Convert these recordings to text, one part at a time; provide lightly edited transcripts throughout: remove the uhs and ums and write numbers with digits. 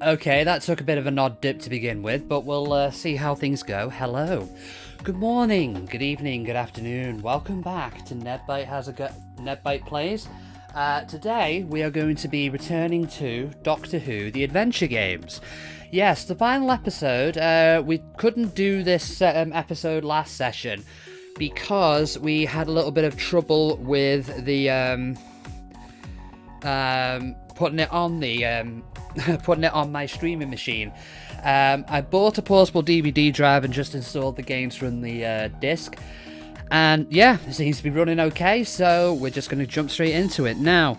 Okay, that took a bit of an odd dip to begin with, but we'll see how things go. Hello. Good morning, good evening, good afternoon. Welcome back to NevByte Plays. Today we are going to be returning to Doctor Who: The Adventure Games. Yes, the final episode. We couldn't do this episode last session because we had a little bit of trouble with the putting it on my streaming machine. I bought a portable DVD drive and just installed the games from the disc. And yeah, it seems to be running okay, so we're just going to jump straight into it. Now,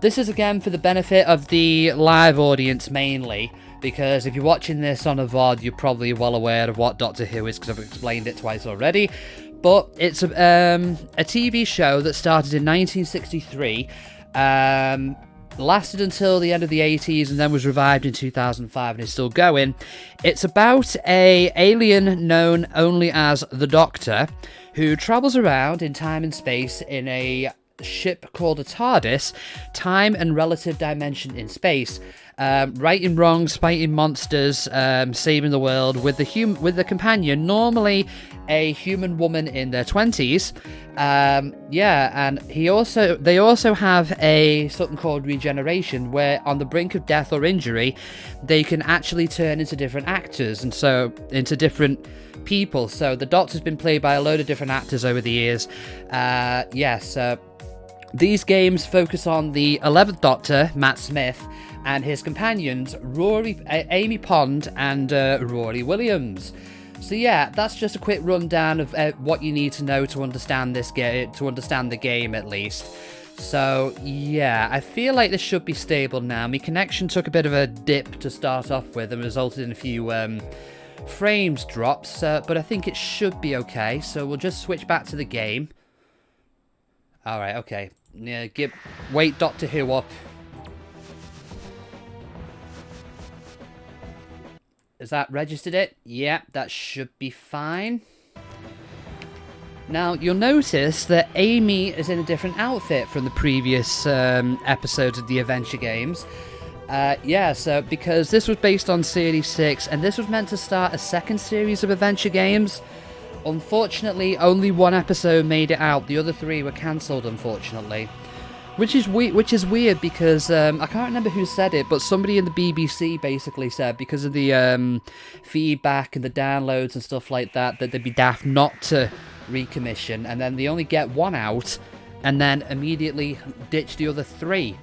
this is again for the benefit of the live audience mainly, because if you're watching this on a VOD, you're probably well aware of what Doctor Who is, because I've explained it twice already. But it's a TV show that started in 1963, lasted until the end of the 80s, and then was revived in 2005 and is still going. It's about an alien known only as the Doctor, who travels around in time and space in a ship called a TARDIS, time and relative dimension in space, righting wrongs, fighting monsters, saving the world with the companion, normally a human woman in their 20s. And they also have something called regeneration, where on the brink of death or injury, they can actually turn into different actors, and so into different people. So the Doctor's been played by a load of different actors over the years. These games focus on the 11th Doctor, Matt Smith, and his companions, Amy Pond and Rory Williams. So yeah, that's just a quick rundown of what you need to know to understand this game, to understand the game at least. So yeah, I feel like this should be stable now. My connection took a bit of a dip to start off with and resulted in a few frames drops, but I think it should be okay. So we'll just switch back to the game. Alright, okay. Yeah, wait Doctor Who up. Has that registered it? Yeah, that should be fine. Now, you'll notice that Amy is in a different outfit from the previous episodes of the Adventure Games. So because this was based on Series 6, and this was meant to start a second series of Adventure Games. Unfortunately, only one episode made it out. The other three were cancelled, unfortunately. Which is weird because I can't remember who said it, but somebody in the BBC basically said because of the feedback and the downloads and stuff like that they'd be daft not to recommission, and then they only get one out and then immediately ditch the other three.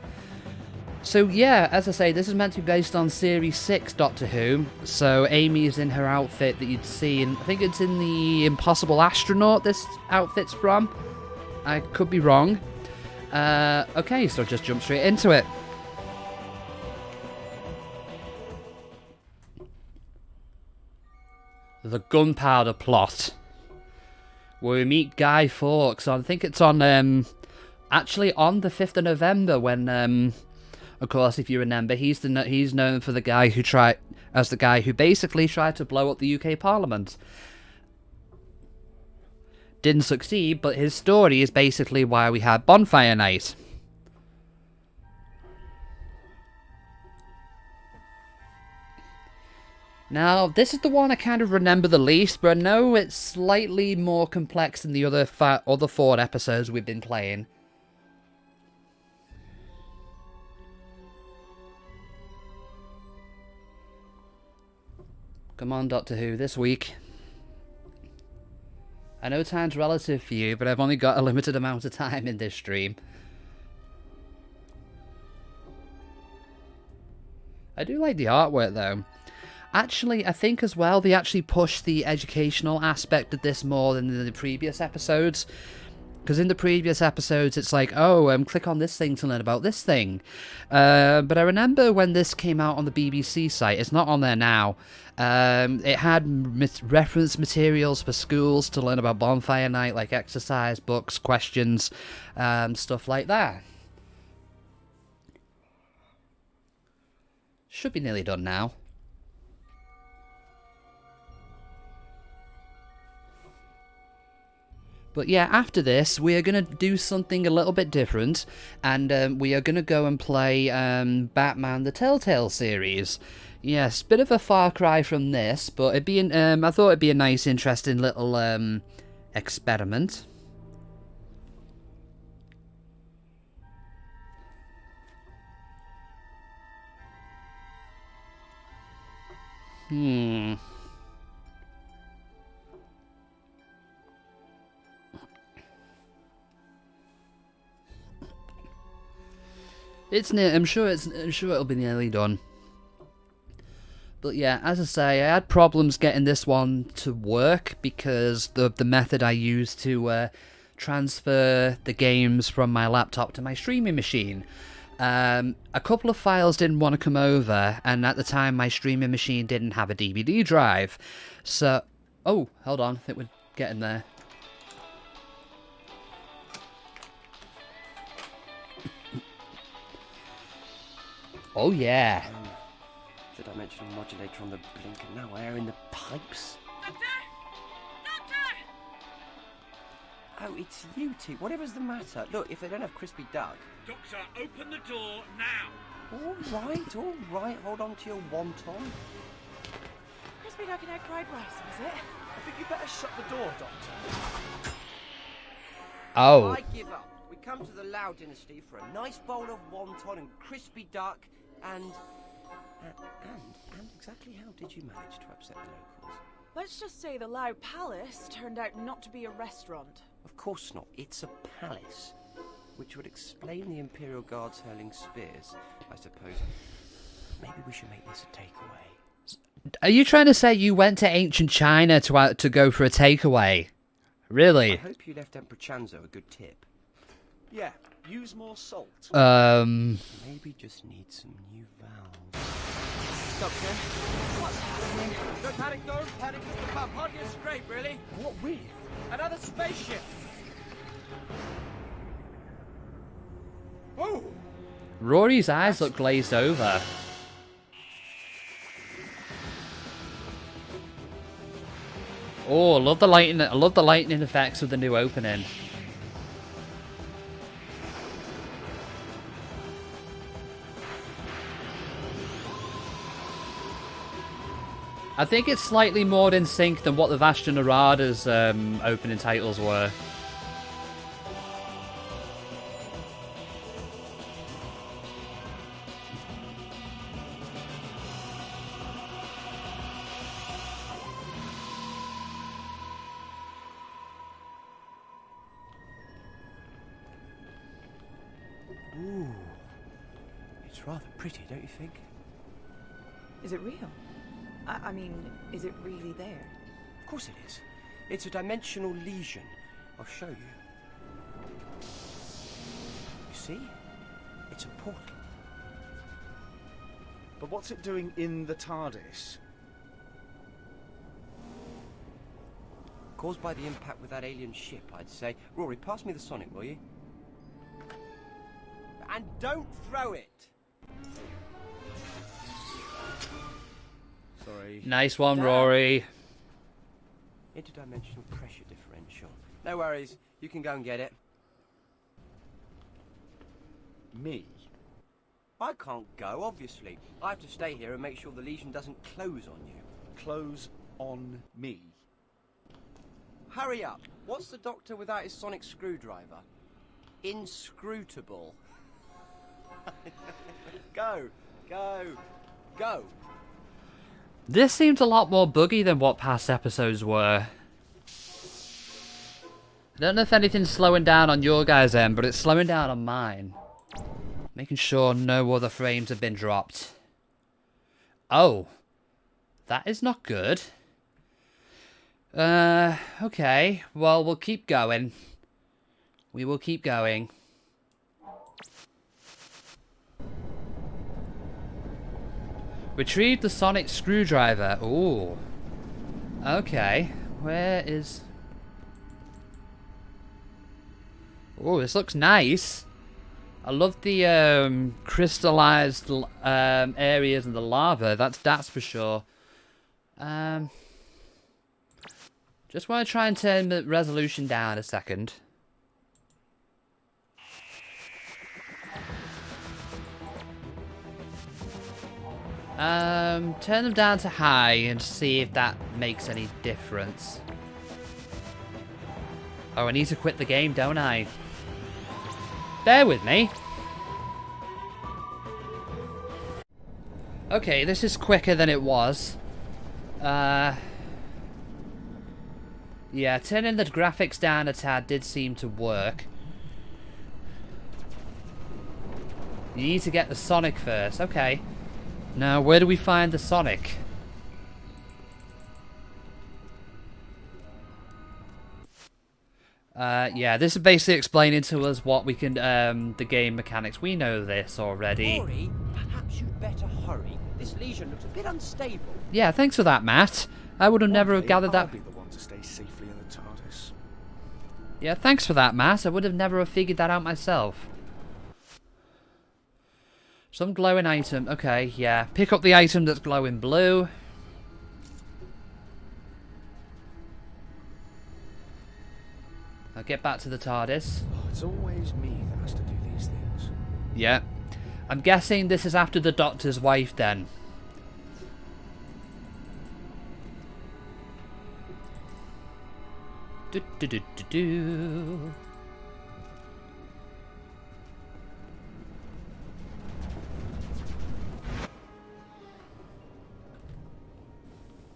So yeah, as I say, this is meant to be based on Series 6 Doctor Who, so Amy is in her outfit that you'd see, and I think it's in the Impossible Astronaut this outfit's from. I could be wrong. Okay, so just jump straight into it. The Gunpowder plot, where we meet Guy Fawkes. I think it's on actually on the 5th of November when of course, if you remember, he's known for the guy who basically tried to blow up the UK Parliament. Didn't succeed, but his story is basically why we had Bonfire Night. Now, this is the one I kind of remember the least, but I know it's slightly more complex than the other 4 episodes we've been playing. Come on, Doctor Who, this week. I know time's relative for you, but I've only got a limited amount of time in this stream. I do like the artwork, though. Actually, I think as well, they actually push the educational aspect of this more than in the previous episodes. Because in the previous episodes, it's like, oh, click on this thing to learn about this thing. But I remember when this came out on the BBC site, it's not on there now. It had reference materials for schools to learn about Bonfire Night, like exercise books, questions, stuff like that. Should be nearly done now. But yeah, after this, we are going to do something a little bit different, and we are going to go and play Batman the Telltale series. Yes, bit of a far cry from this, but it'd be I thought it'd be a nice, interesting little experiment. It's near. I'm sure it'll be nearly done. But yeah, as I say, I had problems getting this one to work because the method I used to transfer the games from my laptop to my streaming machine. A couple of files didn't want to come over, and at the time my streaming machine didn't have a DVD drive. So, oh, hold on, I think we're getting there. Oh yeah. The dimensional modulator on the blinker now. Air in the pipes. Doctor! Doctor! Oh, it's you two. Whatever's the matter? Look, if they don't have crispy duck. Doctor, open the door now! All right. Hold on to your wonton. Crispy duck and egg fried rice, was it? I think you better shut the door, Doctor. Oh. I give up. We come to the Lau dynasty for a nice bowl of wonton and crispy duck and exactly how did you manage to upset the locals? Let's just say the Lau Palace turned out not to be a restaurant. Of course not. It's a palace. Which would explain the Imperial Guards hurling spears, I suppose. Maybe we should make this a takeaway. Are you trying to say you went to ancient China to go for a takeaway? Really? I hope you left Emperor Chanzo a good tip. Yeah, use more salt. Maybe just need some new valves. Doctor, what's happening? Don't panic, it's the pub. Hardly a scrape, really. What with? Another spaceship. Oh! Rory's eyes look glazed over. Oh, I love the lighting. I love the lightning effects of the new opening. I think it's slightly more in sync than what the Vashta Narada's opening titles were. Ooh. It's rather pretty, don't you think? Is it real? I mean, is it really there? Of course it is. It's a dimensional lesion. I'll show you. You see? It's a portal. But what's it doing in the TARDIS? Caused by the impact with that alien ship, I'd say. Rory, pass me the Sonic, will you? And don't throw it! Sorry. Nice one, Rory. Interdimensional pressure differential. No worries, you can go and get it. Me? I can't go, obviously. I have to stay here and make sure the lesion doesn't close on you. Close on me. Hurry up! What's the Doctor without his sonic screwdriver? Inscrutable. Go! This seems a lot more buggy than what past episodes were. I don't know if anything's slowing down on your guys' end, but it's slowing down on mine. Making sure no other frames have been dropped. Oh. That is not good. Okay. Well, we'll keep going. We will keep going. Retrieve the sonic screwdriver. Ooh. Okay. Where is... Oh, this looks nice. I love the crystallized areas and the lava. That's for sure. Just want to try and turn the resolution down a second. Turn them down to high and see if that makes any difference. Oh, I need to quit the game, don't I? Bear with me. Okay, this is quicker than it was. Yeah, turning the graphics down a tad did seem to work. You need to get the Sonic first. Okay. Now, where do we find the Sonic? Yeah, this is basically explaining to us what we can, the game mechanics. We know this already. Rory, perhaps you'd better hurry. This lesion looks a bit unstable. Yeah, thanks for that, Matt. I would have never have gathered that. I'll be the one to stay safely in the TARDIS. Yeah, thanks for that, Matt. I would have never have figured that out myself. Some glowing item. Okay, yeah. Pick up the item that's glowing blue. I'll get back to the TARDIS. Oh, it's always me that has to do these things. Yeah. I'm guessing this is after the Doctor's wife then. Do do do do do.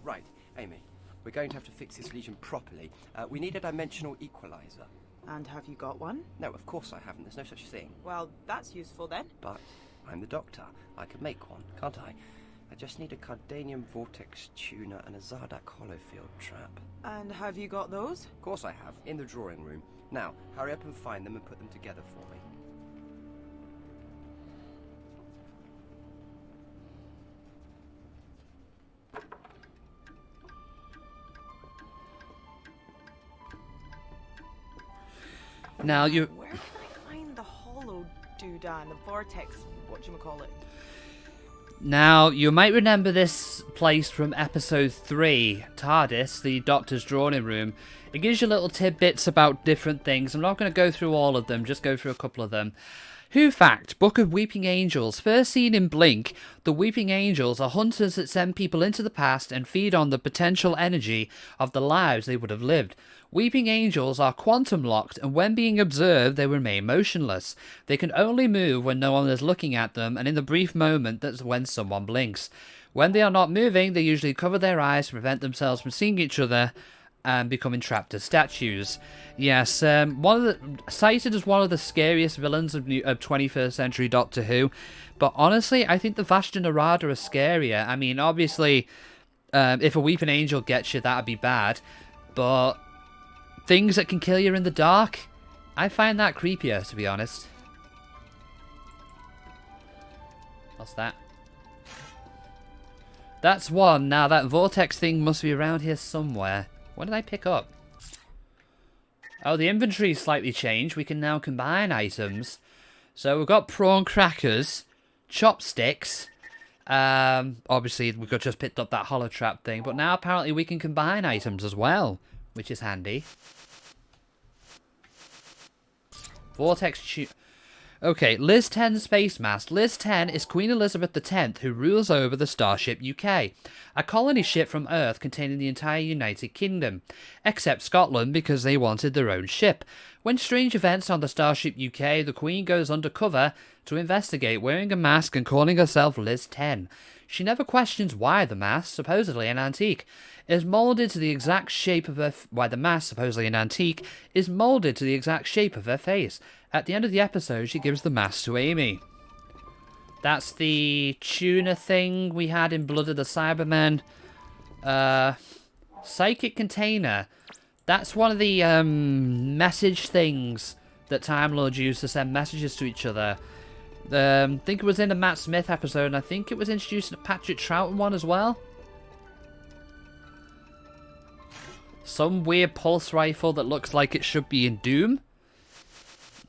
Right, Amy. We're going to have to fix this lesion properly. We need a dimensional equalizer. And have you got one? No, of course I haven't. There's no such thing. Well, that's useful then. But I'm the Doctor. I can make one, can't I? I just need a Cardanium vortex tuner and a Zardak holofield trap. And have you got those? Of course I have, in the drawing room. Now, hurry up and find them and put them together for me. Now you. Where can I find the hollow doodah and the vortex, whatchamacallit? Now, you might remember this place from episode 3, TARDIS, the Doctor's drawing room. It gives you little tidbits about different things. I'm not going to go through all of them, just go through a couple of them. Who fact, Book of Weeping Angels. First seen in Blink, the Weeping Angels are hunters that send people into the past and feed on the potential energy of the lives they would have lived. Weeping Angels are quantum locked, and when being observed, they remain motionless. They can only move when no one is looking at them, and in the brief moment that's when someone blinks. When they are not moving, they usually cover their eyes to prevent themselves from seeing each other and becoming trapped as statues. Yes, cited as one of the scariest villains of 21st century Doctor Who, but honestly, I think the Vashta Narada are scarier. I mean, obviously, if a Weeping Angel gets you, that'd be bad, but things that can kill you in the dark, I find that creepier, to be honest. What's that? That's one. Now, that vortex thing must be around here somewhere. What did I pick up? Oh, the inventory's slightly changed. We can now combine items. So we've got prawn crackers, chopsticks. Obviously, we just picked up that holotrap thing. But now apparently we can combine items as well, which is handy. Vortex Okay, Liz 10 Space Mask. Liz 10 is Queen Elizabeth X, who rules over the Starship UK, a colony ship from Earth containing the entire United Kingdom, except Scotland because they wanted their own ship. When strange events on the Starship UK, the Queen goes undercover to investigate, wearing a mask and calling herself Liz 10. She never questions why the mask, supposedly an antique, is molded to the exact shape of her... Why the mask, supposedly an antique, is molded to the exact shape of her face. At the end of the episode, she gives the mask to Amy. That's the tuna thing we had in Blood of the Cybermen. Psychic container. That's one of the message things that Time Lords use to send messages to each other. I think it was in the Matt Smith episode, and I think it was introduced in the Patrick Troughton one as well. Some weird pulse rifle that looks like it should be in Doom.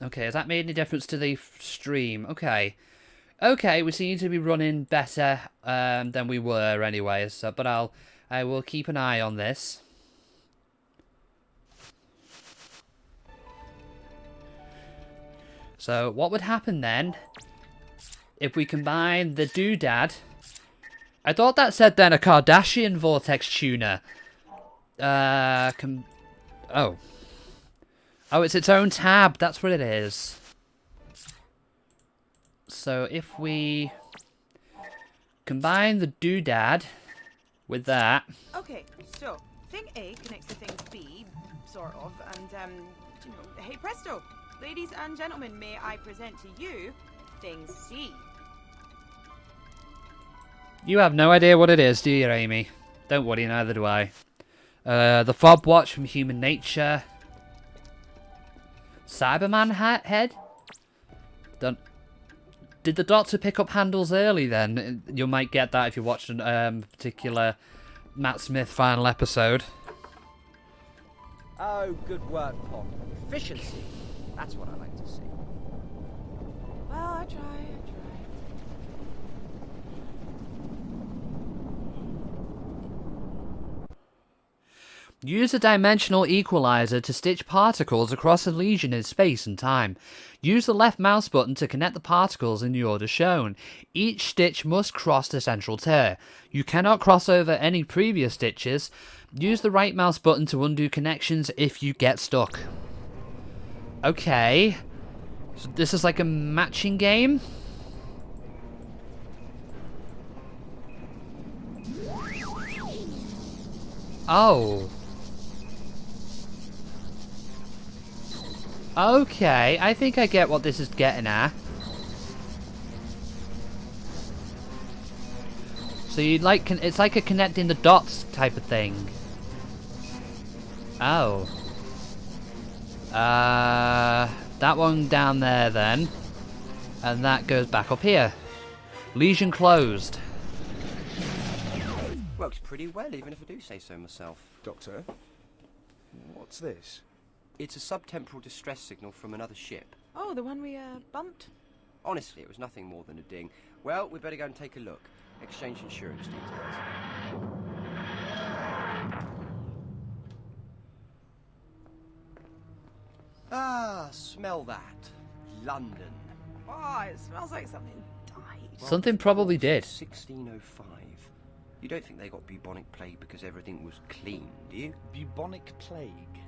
Okay, has that made any difference to the stream? Okay. Okay, we seem to be running better than we were anyway, so, but I will keep an eye on this. So, what would happen then if we combine the doodad I thought that said then a Kardashian vortex tuner. Oh. Oh, it's its own tab. That's what it is. So if we combine the doodad with that. Okay, so thing A connects to thing B, sort of, and you know, hey presto, ladies and gentlemen, may I present to you thing C. You have no idea what it is, do you, Amy? Don't worry, neither do I. The fob watch from Human Nature. Cyberman head? Did the Doctor pick up handles early then? You might get that if you watched a particular Matt Smith final episode. Oh, good work, Pop. Efficiency. That's what I like to see. Well, I try. Use a dimensional equalizer to stitch particles across a lesion in space and time. Use the left mouse button to connect the particles in the order shown. Each stitch must cross the central tear. You cannot cross over any previous stitches. Use the right mouse button to undo connections if you get stuck. Okay. So this is like a matching game? Oh. Okay, I think I get what this is getting at. So you'd like, it's like a connecting the dots type of thing. Oh. That one down there then. And that goes back up here. Lesion closed. Works pretty well, even if I do say so myself. Doctor, what's this? It's a subtemporal distress signal from another ship. Oh, the one we bumped? Honestly, it was nothing more than a ding. Well, we better go and take a look. Exchange insurance details. Ah, smell that. London. Oh, it smells like something died. Something probably did. 1605. You don't think they got bubonic plague because everything was clean, do you? Bubonic plague.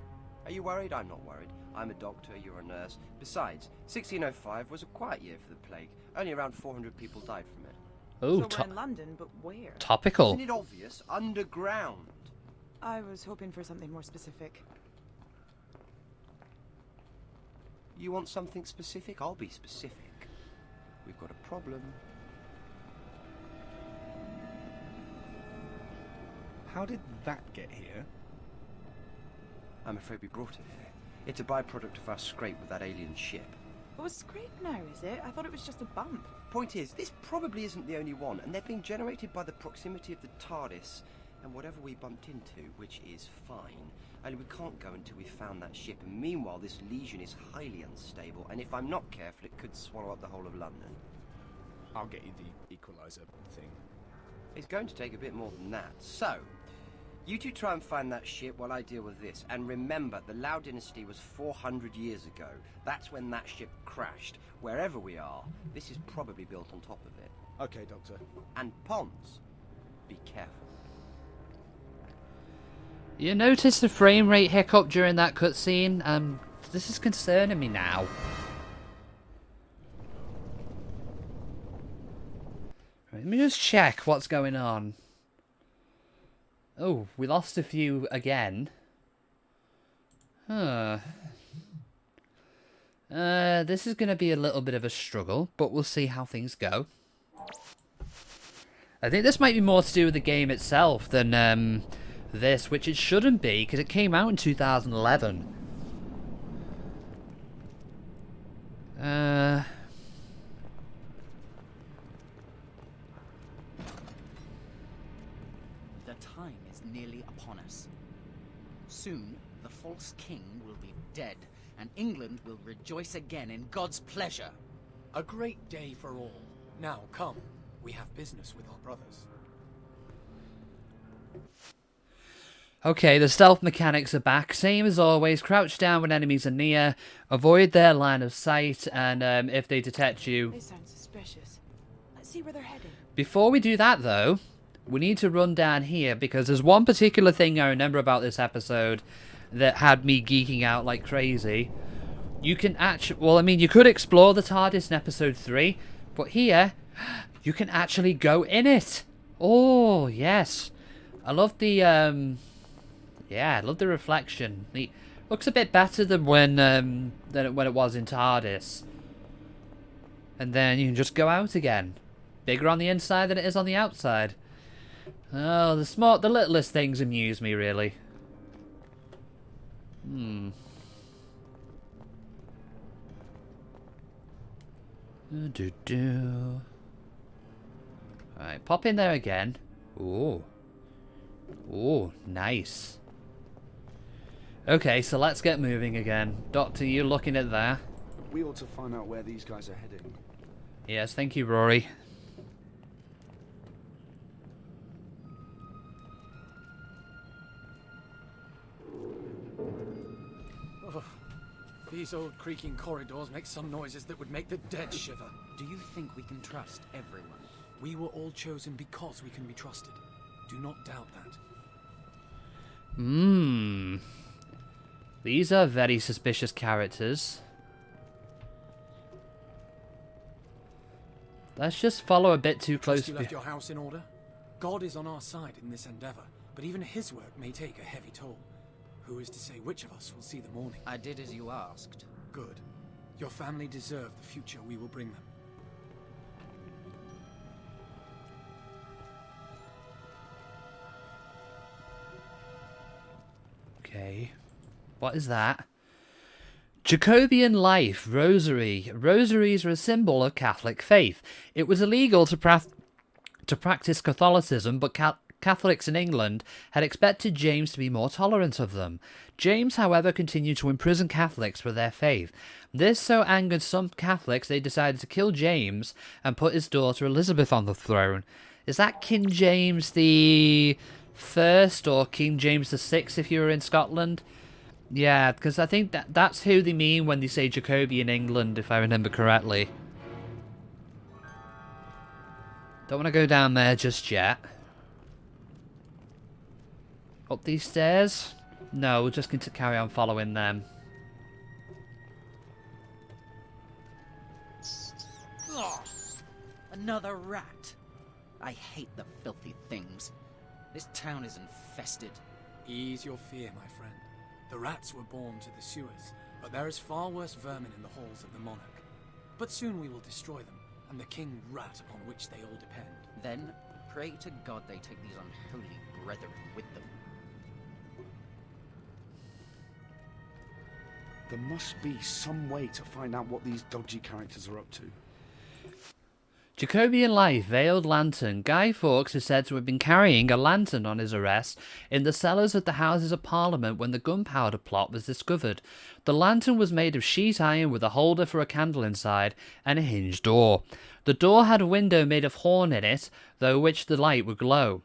Are you worried? I'm not worried. I'm a doctor, you're a nurse. Besides, 1605 was a quiet year for the plague. Only around 400 people died from it. Oh, so we're in London, but where? topical. Isn't it obvious? Underground. I was hoping for something more specific. You want something specific? I'll be specific. We've got a problem. How did that get here? I'm afraid we brought it here. It's a byproduct of our scrape with that alien ship. Oh, a scrape now, is it? I thought it was just a bump. Point is, this probably isn't the only one, and they're being generated by the proximity of the TARDIS and whatever we bumped into, which is fine. Only we can't go until we've found that ship, and meanwhile this lesion is highly unstable, and if I'm not careful, it could swallow up the whole of London. I'll get you the equalizer thing. It's going to take a bit more than that. So, you two try and find that ship while I deal with this. And remember, the Lau dynasty was 400 years ago. That's when that ship crashed. Wherever we are, this is probably built on top of it. Okay, Doctor. And Pons, be careful. You noticed the frame rate hiccup during that cutscene? This is concerning me now. Let me just check what's going on. Oh, we lost a few again. Huh. This is going to be a little bit of a struggle, but we'll see how things go. I think this might be more to do with the game itself than this, which it shouldn't be, because it came out in 2011. The time is nearly upon us. Soon, the false king will be dead, and England will rejoice again in God's pleasure. A great day for all. Now, come. We have business with our brothers. Okay, the stealth mechanics are back. Same as always, crouch down when enemies are near, avoid their line of sight, and if they detect you... They sound suspicious. Let's see where they're heading. Before we do that, though, we need to run down here because there's one particular thing I remember about this episode that had me geeking out like crazy. You can actually, well, I mean, you could explore the TARDIS in episode 3, but here, you can actually go in it. Oh, yes. I love the, yeah, I love the reflection. It looks a bit better than when it was in TARDIS. And then you can just go out again. Bigger on the inside than it is on the outside. Oh, the littlest things amuse me, really. Alright, pop in there again. Ooh. Ooh, nice. Okay, so let's get moving again. Doctor, you looking at there? We ought to find out where these guys are heading. Yes, thank you, Rory. These old creaking corridors make some noises that would make the dead shiver. Do you think we can trust everyone? We were all chosen because we can be trusted. Do not doubt that. These are very suspicious characters. Let's just follow a bit too close. You left your house in order? God is on our side in this endeavor, but even his work may take a heavy toll. Who is to say which of us will see the morning? I did as you asked. Good. Your family deserve the future we will bring them. Okay. What is that? Jacobean life, rosary. Rosaries are a symbol of Catholic faith. It was illegal to practice Catholicism, but Catholics in England had expected James to be more tolerant of them. James, however, continued to imprison Catholics for their faith. This so angered some Catholics they decided to kill James and put his daughter Elizabeth on the throne. Is that King James the First or King James the Sixth if you were in Scotland? Yeah, because I think that's who they mean when they say Jacobean England, if I remember correctly. Don't want to go down there just yet. Up these stairs? No, we're just going to carry on following them. Ugh, another rat. I hate the filthy things. This town is infested. Ease your fear, my friend. The rats were born to the sewers, but there is far worse vermin in the halls of the monarch. But soon we will destroy them, and the king rat upon which they all depend. Then pray to God they take these unholy brethren with them. There must be some way to find out what these dodgy characters are up to. Jacobean life, veiled lantern. Guy Fawkes is said to have been carrying a lantern on his arrest in the cellars of the Houses of Parliament when the Gunpowder plot was discovered. The lantern was made of sheet iron with a holder for a candle inside and a hinged door. The door had a window made of horn in it, through which the light would glow.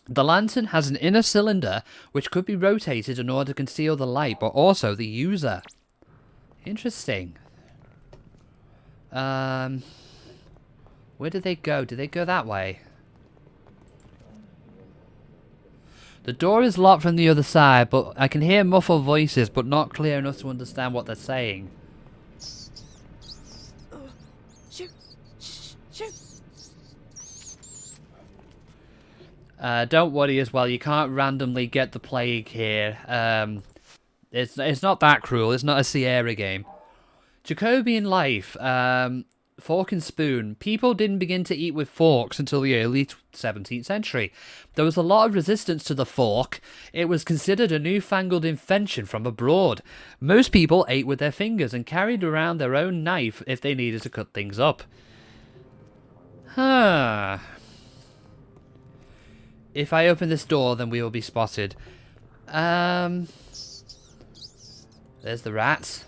The lantern has an inner cylinder which could be rotated in order to conceal the light, but also the user. Interesting. Where did they go? Did they go that way? The door is locked from the other side, but I can hear muffled voices, but not clear enough to understand what they're saying. Shoot! Shoot! Don't worry as well, you can't randomly get the plague here. It's not that cruel, it's not a Sierra game. Jacobean life, fork and spoon. People didn't begin to eat with forks until the early 17th century. There was a lot of resistance to the fork. It was considered a newfangled invention from abroad. Most people ate with their fingers and carried around their own knife if they needed to cut things up. Huh. If I open this door, then we will be spotted. There's the rats.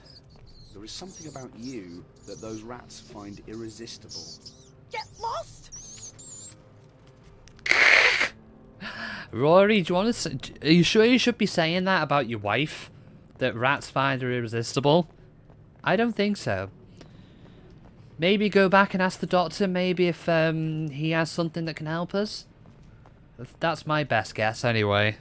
There is something about you that those rats find irresistible. Get lost! Rory, do you want to? Are you sure you should be saying that about your wife? That rats find her irresistible? I don't think so. Maybe go back and ask the doctor. Maybe if he has something that can help us. That's my best guess, anyway.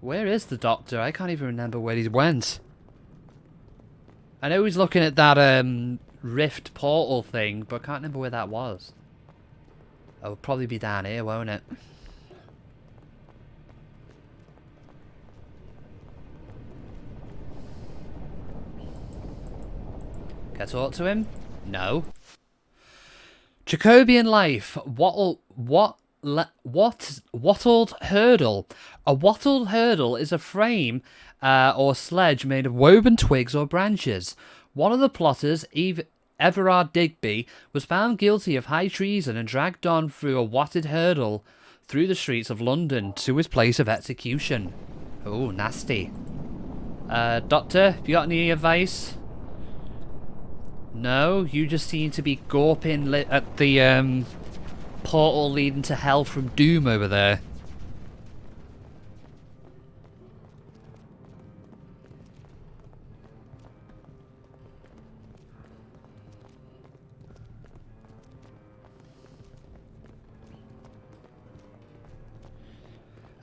Where is the doctor? I can't even remember where he went. I know he's looking at that rift portal thing, but I can't remember where that was. It'll probably be down here, won't it? Can I talk to him? No. Jacobian life. Wattled hurdle. A wattled hurdle is a frame or sledge made of woven twigs or branches. One of the plotters, Everard Digby, was found guilty of high treason and dragged on through a watted hurdle through the streets of London to his place of execution. Oh, nasty. Doctor, have you got any advice? No, you just seem to be gawping at the portal leading to hell from Doom over there.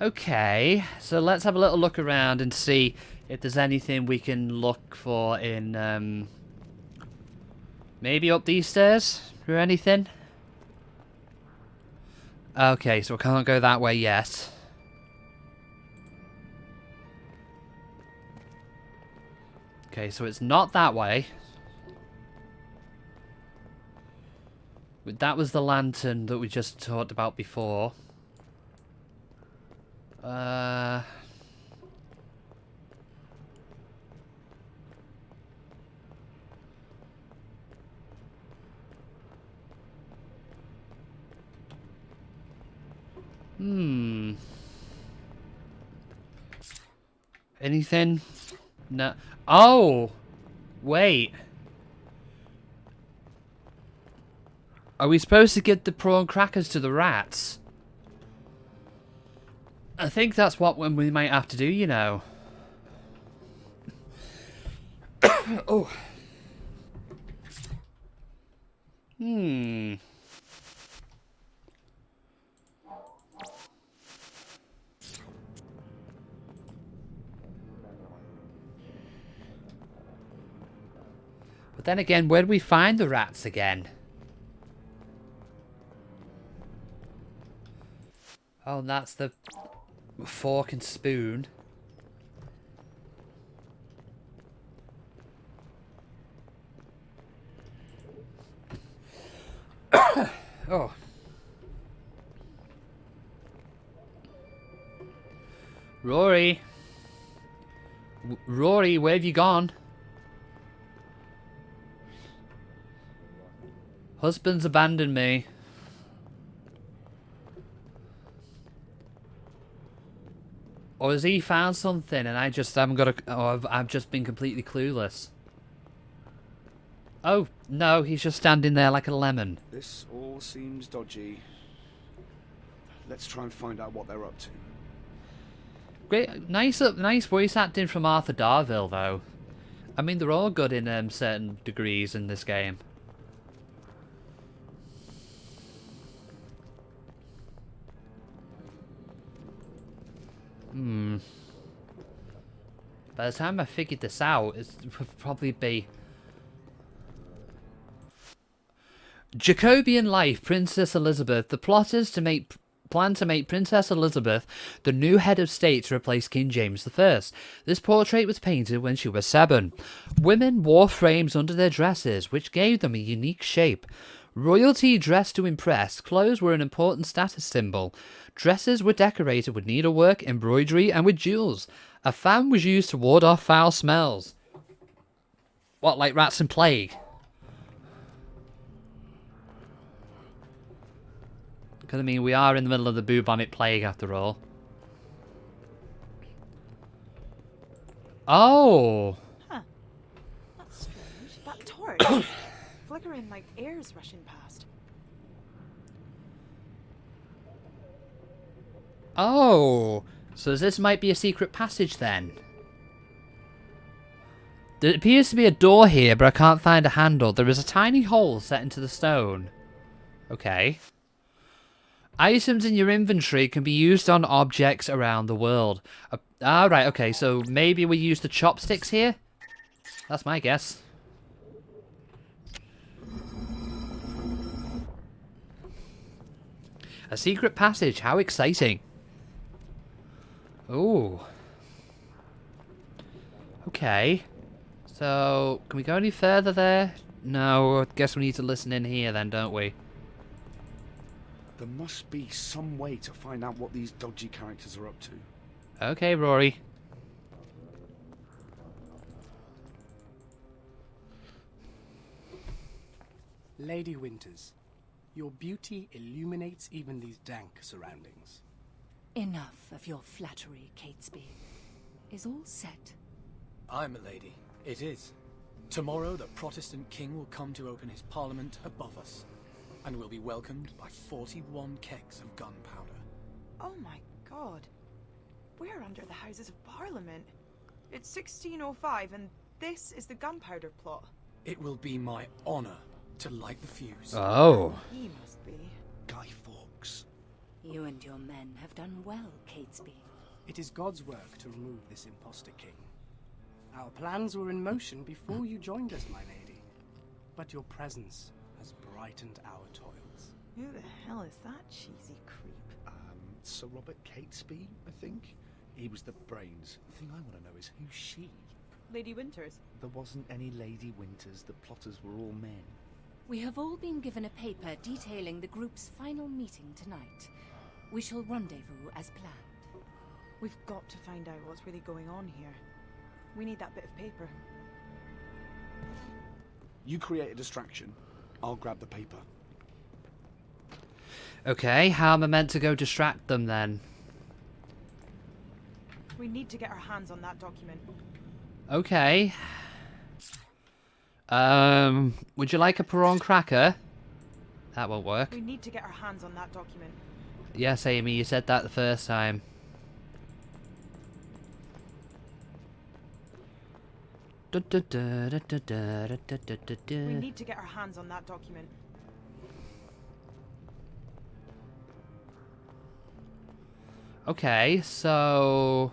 Okay, so let's have a little look around and see if there's anything we can look for in, maybe up these stairs or anything. Okay, so I can't go that way yet. Okay, so it's not that way. That was the lantern that we just talked about before. Anything? No. Oh! Wait. Are we supposed to give the prawn crackers to the rats? I think that's what we might have to do, you know. Oh. But then again, where do we find the rats again? Oh, and that's the fork and spoon. Oh. Rory. Rory, where have you gone? Husband's abandoned me. Or has he found something and I just haven't got a... Or I've just been completely clueless. Oh, no, he's just standing there like a lemon. This all seems dodgy. Let's try and find out what they're up to. Great, nice voice acting from Arthur Darvill, though. I mean, they're all good in certain degrees in this game. By the time I figured this out, it would probably be... Jacobian life, Princess Elizabeth. The plotters plan to make Princess Elizabeth the new head of state to replace King James I. This portrait was painted when she was 7. Women wore frames under their dresses, which gave them a unique shape. Royalty dressed to impress. Clothes were an important status symbol. Dresses were decorated with needlework, embroidery, and with jewels. A fan was used to ward off foul smells. What, like rats and plague? Because, I mean, we are in the middle of the bubonic plague, after all. Oh! Huh. That's strange. That torch, flickering like air's rushing past. Oh! So this might be a secret passage then. There appears to be a door here, but I can't find a handle. There is a tiny hole set into the stone. Okay. Items in your inventory can be used on objects around the world. Right, okay, so maybe we use the chopsticks here? That's my guess. A secret passage, how exciting. Ooh. Okay. So, can we go any further there? No, I guess we need to listen in here then, don't we? There must be some way to find out what these dodgy characters are up to. Okay, Rory. Lady Winters, your beauty illuminates even these dank surroundings. Enough of your flattery, Catesby. Is all set? Aye, milady, it is. Tomorrow the Protestant king will come to open his parliament above us, and will be welcomed by 41 kegs of gunpowder. Oh my god. We're under the Houses of Parliament. It's 1605 and this is the gunpowder plot. It will be my honor to light the fuse. Oh. He must be. Guy Fawkes. You and your men have done well, Catesby. It is God's work to remove this impostor king. Our plans were in motion before you joined us, my lady. But your presence has brightened our toils. Who the hell is that cheesy creep? Sir Robert Catesby, I think. He was the brains. The thing I want to know is who's she? Lady Winters. There wasn't any Lady Winters. The plotters were all men. We have all been given a paper detailing the group's final meeting tonight. We shall rendezvous as planned. We've got to find out what's really going on here. We need that bit of paper. You create a distraction. I'll grab the paper. Okay, how am I meant to go distract them then? We need to get our hands on that document. Okay. Would you like a prawn cracker? That won't work. We need to get our hands on that document. Yes, Amy, you said that the first time. We need to get our hands on that document. Okay, so...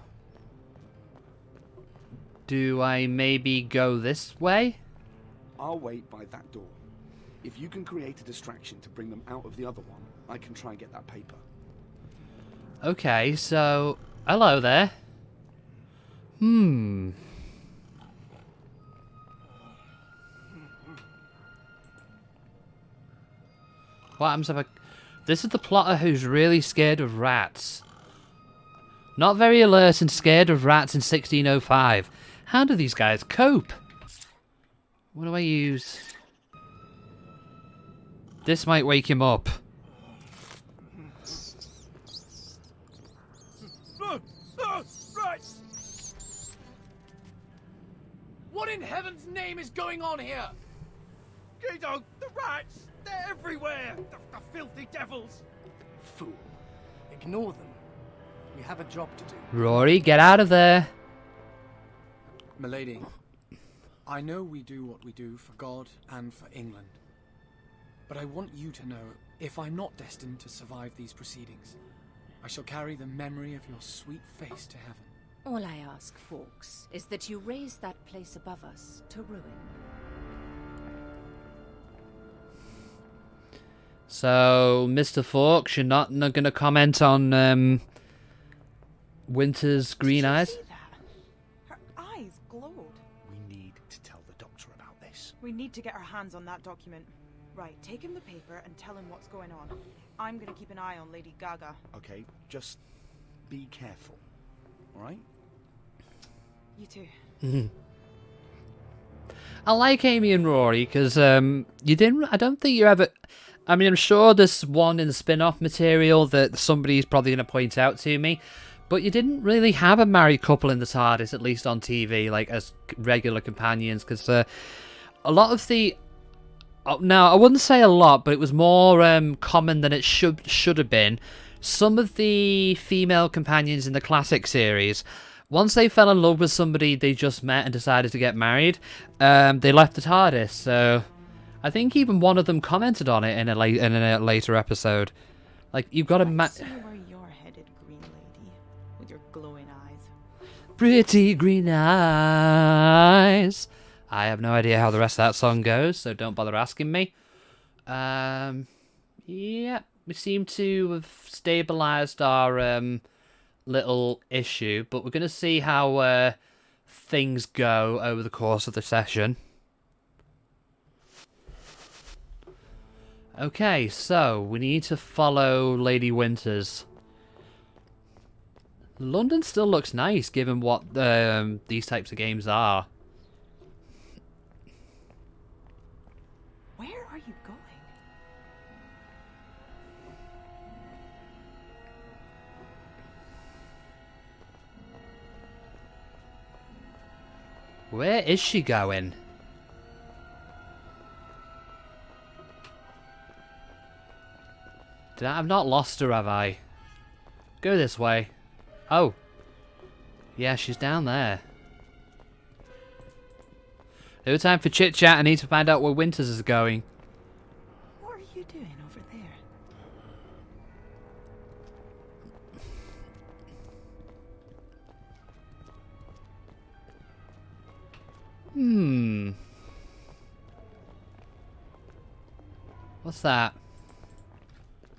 do I maybe go this way? I'll wait by that door. If you can create a distraction to bring them out of the other one, I can try and get that paper. Okay, so... hello there. What happens if I... This is the plotter who's really scared of rats. Not very alert and scared of rats in 1605. How do these guys cope? What do I use? This might wake him up. Right! What in heaven's name is going on here? Guido, the rats! They're everywhere! The filthy devils! Fool. Ignore them. We have a job to do. Rory, get out of there. Milady, I know we do what we do for God and for England. But I want you to know, if I'm not destined to survive these proceedings, I shall carry the memory of your sweet face to heaven. All I ask, Fawkes, is that you raise that place above us to ruin. So, Mr. Fawkes, you're not going to comment on Winter's green eyes? See that? Her eyes glowed. We need to tell the doctor about this. We need to get our hands on that document. Right, take him the paper and tell him what's going on. I'm gonna keep an eye on Lady Gaga. Okay, just be careful. Alright? You too. I like Amy and Rory because you didn't. I don't think you ever. I mean, I'm sure there's one in the spin-off material that somebody's probably going to point out to me, but you didn't really have a married couple in the TARDIS, at least on TV, like as regular companions. Because a lot of the, now I wouldn't say a lot, but it was more common than it should have been some of the female companions in the classic series, once they fell in love with somebody they just met and decided to get married, they left the TARDIS. So I think even one of them commented on it in a later episode. Like, you've got to See where you're headed, Green Lady, with your glowing eyes. Pretty green eyes. I have no idea how the rest of that song goes, so don't bother asking me. Yeah, we seem to have stabilized our little issue, but we're going to see how things go over the course of the session. Okay, so we need to follow Lady Winters. London still looks nice, given what these types of games are. Where are you going? Where is she going? I've not lost her, have I? Go this way. Oh. Yeah, she's down there. No time for chit-chat. I need to find out where Winters is going. What are you doing over there? What's that?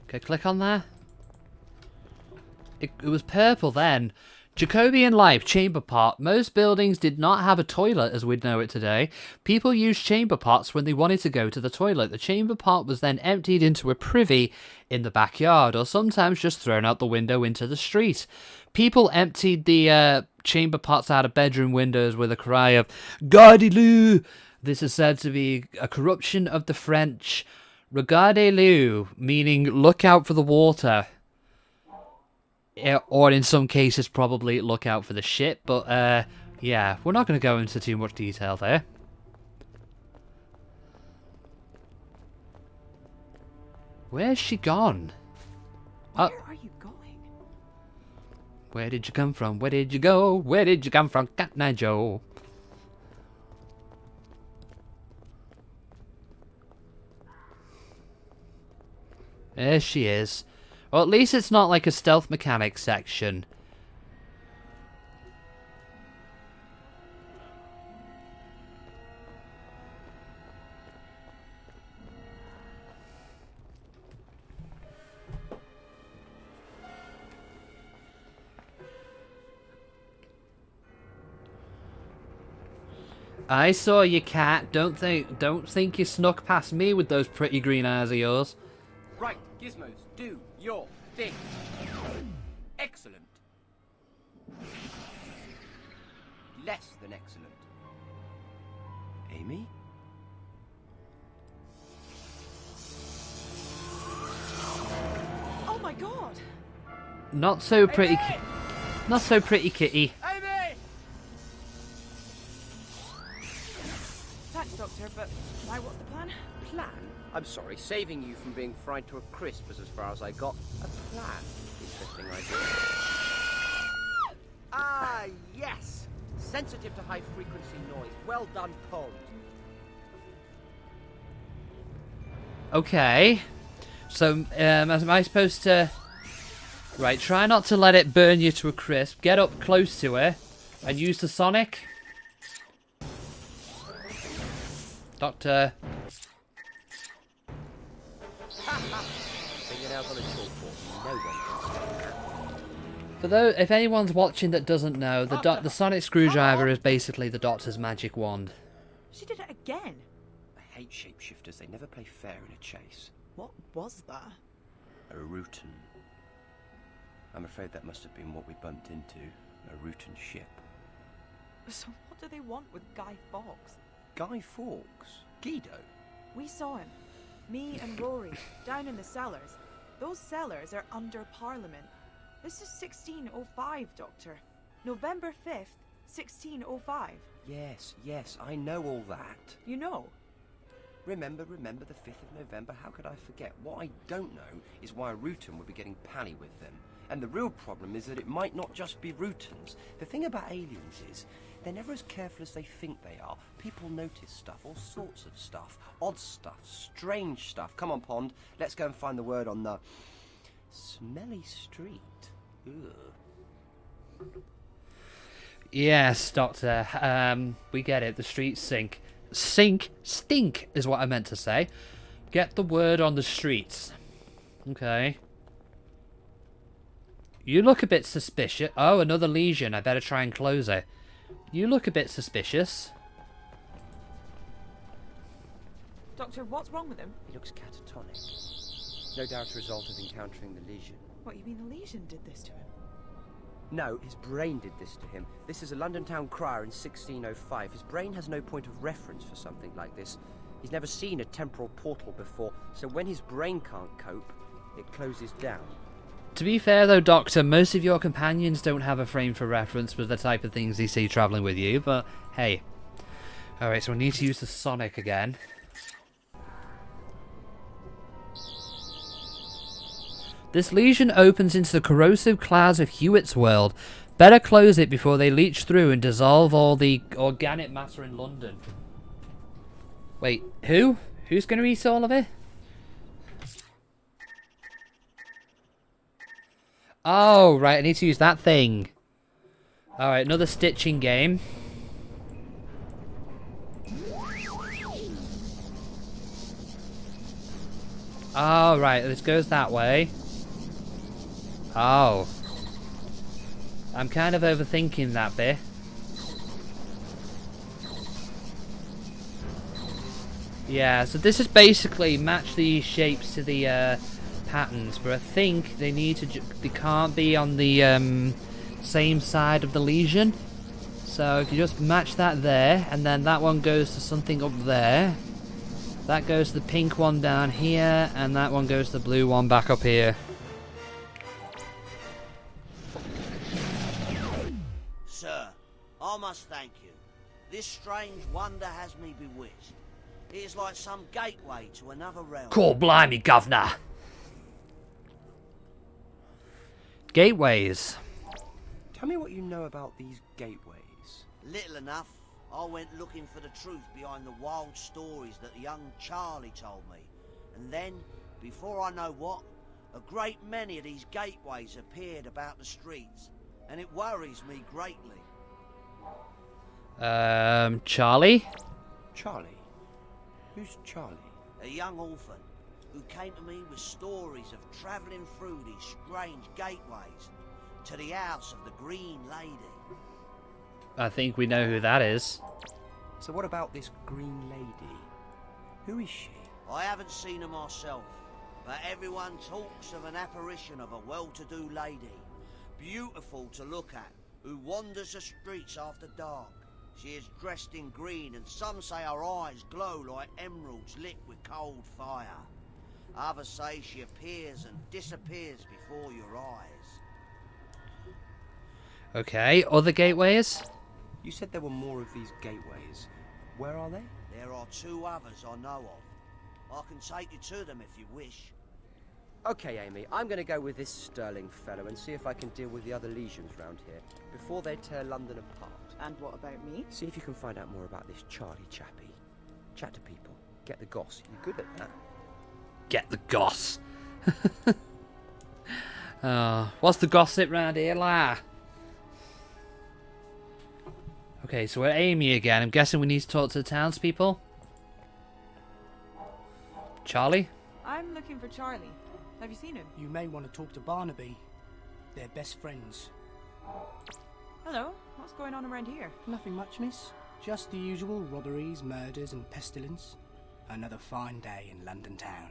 Okay, click on there. It was purple then. Jacobian life, chamber pot. Most buildings did not have a toilet as we'd know it today. People used chamber pots when they wanted to go to the toilet. The chamber pot was then emptied into a privy in the backyard, or sometimes just thrown out the window into the street. People emptied the chamber pots out of bedroom windows with a cry of "Gardez-le!" This is said to be a corruption of the French "Regardez-le," meaning look out for the water. Or in some cases, probably look out for the shit. But, yeah, we're not going to go into too much detail there. Where's she gone? Where are you going? Where did you come from? Where did you go? Where did you come from, Cat Eye Joe? There she is. Or at least it's not like a stealth mechanics section. I saw you, cat. Don't think you snuck past me with those pretty green eyes of yours. Right, Gizmos, do your thing. Excellent. Less than excellent. Amy? Oh my god! Not so pretty. Not so pretty, kitty. Amy! Thanks, Doctor, but why, what's the plan? Plan? I'm sorry, saving you from being fried to a crisp is as far as I got. A plan. Interesting idea. Ah, yes! Sensitive to high frequency noise. Well done, Pond. Okay. So, am I supposed to... Right, try not to let it burn you to a crisp. Get up close to her and use the sonic. Doctor. Fingernails on a chalkboard. No one can. For those, if anyone's watching that doesn't know, the sonic screwdriver is basically the Doctor's magic wand. She did it again. I hate shapeshifters. They never play fair in a chase. What was that? A Rutan. I'm afraid that must have been what we bumped into. A Rutan ship. So what do they want with Guy Fawkes? Guy Fawkes? Guido? We saw him. Me and Rory, down in the cellars. Those cellars are under Parliament. This is 1605, Doctor. November 5th, 1605. Yes, I know all that. You know? Remember the 5th of November? How could I forget? What I don't know is why Rutan would be getting pally with them. And the real problem is that it might not just be Rutans. The thing about aliens is, they're never as careful as they think they are. People notice stuff, all sorts of stuff. Odd stuff, strange stuff. Come on, Pond, let's go and find the word on the smelly street. Ugh. Yes, Doctor. We get it. The streets sink. Stink is what I meant to say. Get the word on the streets. Okay. You look a bit suspicious. Oh, another lesion. I better try and close it. You look a bit suspicious. Doctor, what's wrong with him? He looks catatonic. No doubt a result of encountering the lesion. What, you mean the Legion did this to him? No, his brain did this to him. This is a London town crier in 1605. His brain has no point of reference for something like this. He's never seen a temporal portal before, so when his brain can't cope, it closes down. To be fair though, Doctor, most of your companions don't have a frame for reference with the type of things they see travelling with you, but hey. Alright, so we need to use the Sonic again. This lesion opens into the corrosive clouds of Hewitt's world. Better close it before they leach through and dissolve all the organic matter in London. Wait, who? Who's going to eat all of it? Oh, right, I need to use that thing. Alright, another stitching game. Oh, right, this goes that way. Oh. I'm kind of overthinking that bit. Yeah, so this is basically match these shapes to the patterns, but I think they need to. They can't be on the same side of the lesion. So if you just match that there, and then that one goes to something up there. That goes to the pink one down here, and that one goes to the blue one back up here. Sir, I must thank you. This strange wonder has me bewitched. It is like some gateway to another realm. Cool, blimey, governor. Gateways. Tell me what you know about these gateways. Little enough. I went looking for the truth behind the wild stories that young Charlie told me. And then, before I know what, a great many of these gateways appeared about the streets. And it worries me greatly. Charlie? Charlie? Who's Charlie? A young orphan who came to me with stories of travelling through these strange gateways to the house of the Green Lady. I think we know who that is. So what about this Green Lady? Who is she? I haven't seen her myself, but everyone talks of an apparition of a well-to-do lady, beautiful to look at, who wanders the streets after dark. She is dressed in green, and some say her eyes glow like emeralds lit with cold fire. Others say she appears and disappears before your eyes. Okay, other gateways? You said there were more of these gateways. Where are they? There are 2 others I know of. I can take you to them if you wish. Okay, Amy, I'm going to go with this Sterling fellow and see if I can deal with the other legions round here before they tear London apart. And what about me? See if you can find out more about this Charlie chappie. Chat to people. Get the goss. You're good at that. Get the goss. What's the gossip round here, la? Okay, so we're Amy again. I'm guessing we need to talk to the townspeople. Charlie? I'm looking for Charlie. Have you seen him? You may want to talk to Barnaby. They're best friends. Hello, what's going on around here? Nothing much, miss. Just the usual robberies, murders and pestilence. Another fine day in London town.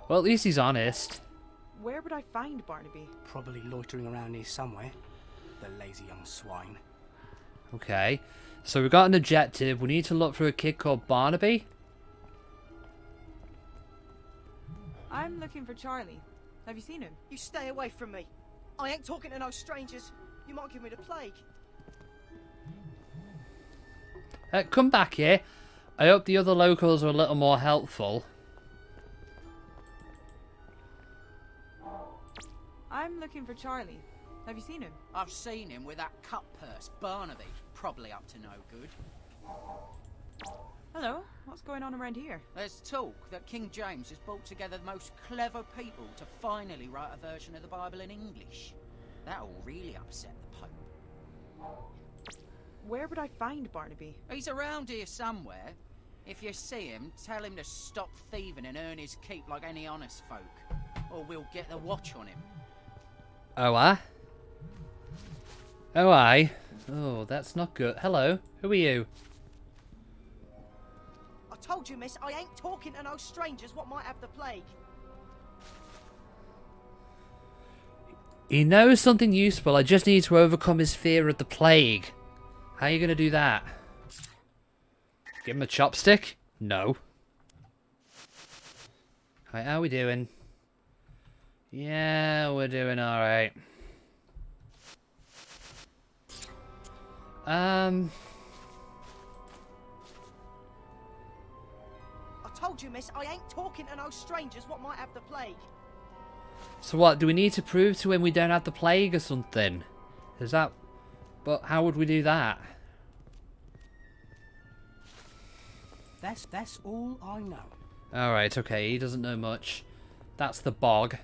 Well, at least he's honest. Where would I find Barnaby? Probably loitering around here somewhere. The lazy young swine. Okay, so we've got an objective. We need to look for a kid called Barnaby. I'm looking for Charlie. Have you seen him? You stay away from me. I ain't talking to no strangers. You might give me the plague. Come back here. I hope the other locals are a little more helpful. I'm looking for Charlie. Have you seen him? I've seen him with that cut purse, Barnaby. Probably up to no good. Hello, what's going on around here? There's talk that King James has brought together the most clever people to finally write a version of the Bible in English. That'll really upset the Pope. Where would I find Barnaby? He's around here somewhere. If you see him, tell him to stop thieving and earn his keep like any honest folk. Or we'll get the watch on him. Oh, I? Oh, I? Oh, that's not good. Hello, who are you? I told you, miss, I ain't talking to no strangers what might have the plague. He knows something useful. I just need to overcome his fear of the plague. How are you going to do that? Give him a chopstick? No. Right, how are we doing? Yeah, we're doing alright. I told you, miss, I ain't talking to no strangers what might have the plague. So what, do we need to prove to him we don't have the plague or something? Is that... But how would we do that? That's all I know. Alright, okay, he doesn't know much. That's the bog.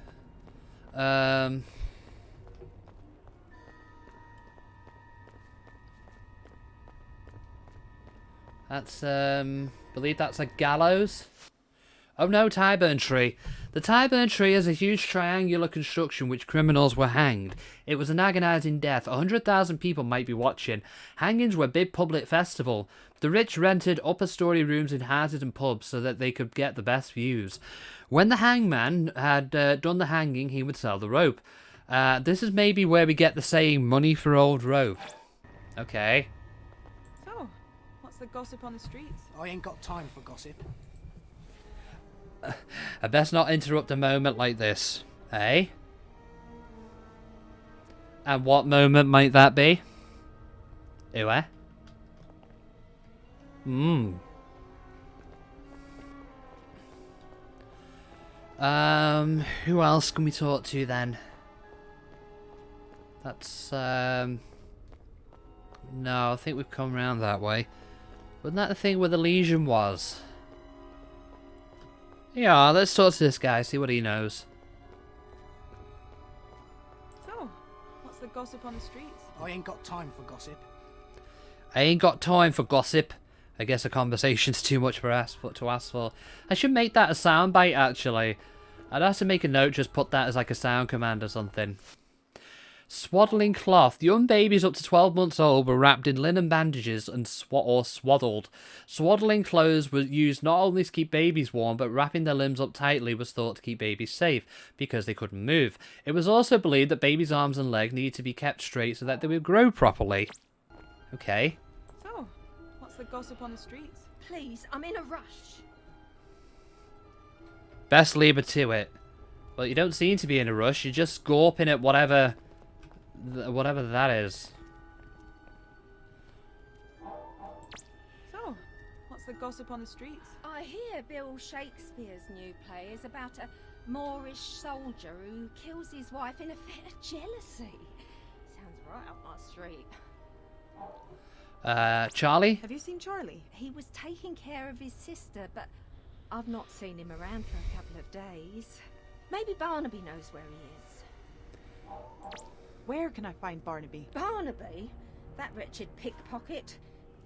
That's, believe that's a gallows. Oh no, Tyburn Tree. The Tyburn Tree is a huge triangular construction which criminals were hanged. It was an agonizing death. 100,000 people might be watching. Hangings were a big public festival. The rich rented upper story rooms in houses and pubs so that they could get the best views. When the hangman had done the hanging, he would sell the rope. This is maybe where we get the saying, money for old rope. Okay. So, what's the gossip on the streets? I ain't got time for gossip. I best not interrupt a moment like this, eh? And what moment might that be? Ooh, eh? Who else can we talk to then? That's, no, I think we've come round that way. Wasn't that the thing where the Legion was? Yeah, let's talk to this guy, see what he knows. So, what's the gossip on the streets? I ain't got time for gossip. I ain't got time for gossip. I guess a conversation's too much to ask for. I should make that a soundbite, actually. I'd have to make a note, just put that as like a sound command or something. Swaddling cloth. Young babies up to 12 months old were wrapped in linen bandages and swaddled. Swaddling clothes were used not only to keep babies warm, but wrapping their limbs up tightly was thought to keep babies safe, because they couldn't move. It was also believed that babies' arms and legs needed to be kept straight so that they would grow properly. Okay. So, what's the gossip on the streets? Please, I'm in a rush. Best leave her to it. Well, you don't seem to be in a rush. You're just gawping at whatever that is. So, what's the gossip on the streets? I hear Bill Shakespeare's new play is about a Moorish soldier who kills his wife in a fit of jealousy. Sounds right up my street. Charlie? Have you seen Charlie? He was taking care of his sister, but I've not seen him around for a couple of days. Maybe Barnaby knows where he is. Where can I find Barnaby? Barnaby? That wretched pickpocket.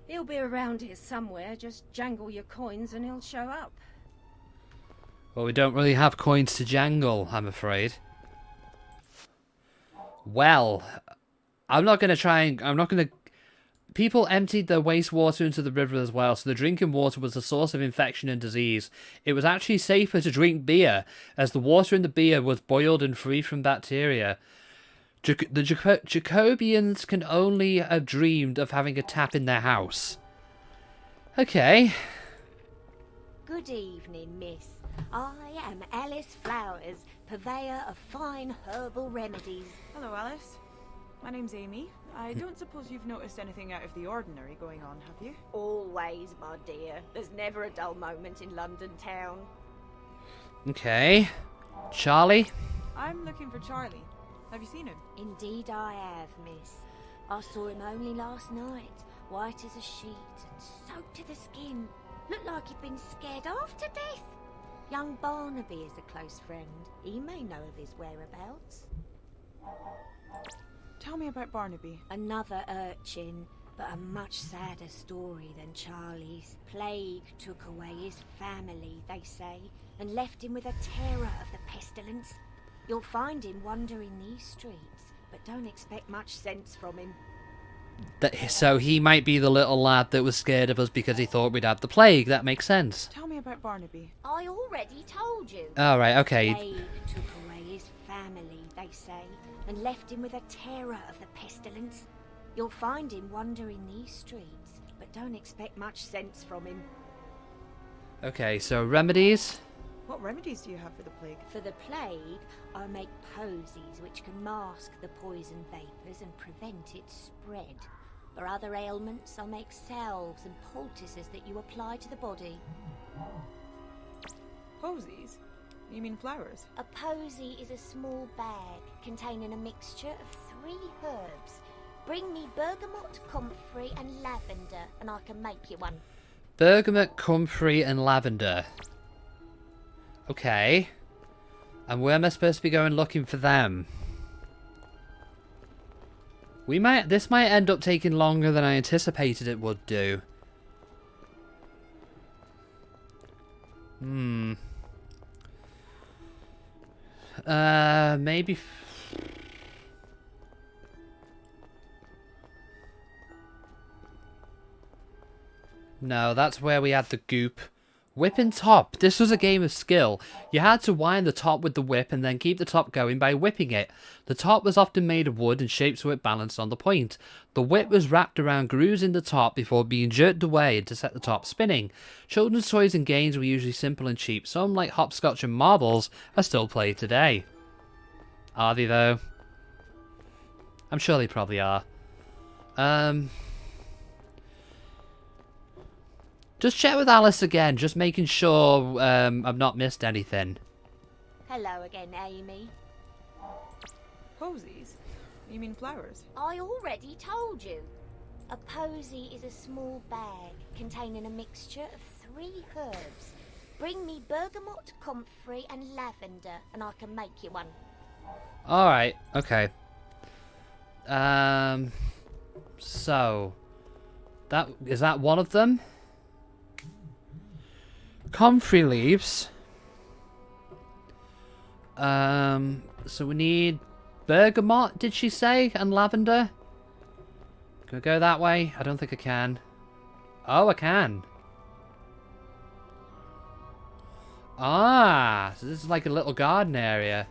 He'll be around here somewhere. Just jangle your coins and he'll show up. Well, we don't really have coins to jangle, I'm afraid. Well, I'm not going to... People emptied their wastewater into the river as well, so the drinking water was a source of infection and disease. It was actually safer to drink beer, as the water in the beer was boiled and free from bacteria. The Jacobians can only have dreamed of having a tap in their house. Okay. Good evening, miss. I am Alice Flowers, purveyor of fine herbal remedies. Hello, Alice. My name's Amy. I don't suppose you've noticed anything out of the ordinary going on, have you? Always, my dear. There's never a dull moment in London town. Okay. Charlie? I'm looking for Charlie. Have you seen him? Indeed I have, miss. I saw him only last night, white as a sheet and soaked to the skin. Looked like he'd been scared half to death. Young Barnaby is a close friend. He may know of his whereabouts. Tell me about Barnaby. Another urchin, but a much sadder story than Charlie's. Plague took away his family, they say, and left him with a terror of the pestilence. You'll find him wandering these streets, but don't expect much sense from him. So he might be the little lad that was scared of us because he thought we'd had the plague. That makes sense. Tell me about Barnaby. I already told you. All right, okay. Plague took away his family, they say, and left him with a terror of the pestilence. You'll find him wandering these streets, but don't expect much sense from him. Okay, so remedies? What remedies do you have for the plague? For the plague, I make posies which can mask the poison vapours and prevent its spread. For other ailments, I make salves and poultices that you apply to the body. Posies? You mean flowers? A posy is a small bag containing a mixture of 3 herbs. Bring me bergamot, comfrey and lavender, and I can make you one. Bergamot, comfrey and lavender. Okay. And where am I supposed to be going looking for them? This might end up taking longer than I anticipated it would do. Maybe... No, that's where we had the goop. Whip and top. This was a game of skill. You had to wind the top with the whip and then keep the top going by whipping it. The top was often made of wood and shaped so it balanced on the point. The whip was wrapped around grooves in the top before being jerked away to set the top spinning. Children's toys and games were usually simple and cheap. Some, like hopscotch and marbles, are still played today. Are they, though? I'm sure they probably are. Just check with Alice again, just making sure I've not missed anything. Hello again, Amy. Posies? You mean flowers? I already told you. A posy is a small bag containing a mixture of 3 herbs. Bring me bergamot, comfrey and lavender, and I can make you one. Alright, okay. So... Is that one of them? Comfrey leaves. So we need bergamot, did she say? And lavender? Can I go that way? I don't think I can. Oh, I can. Ah, so this is like a little garden area.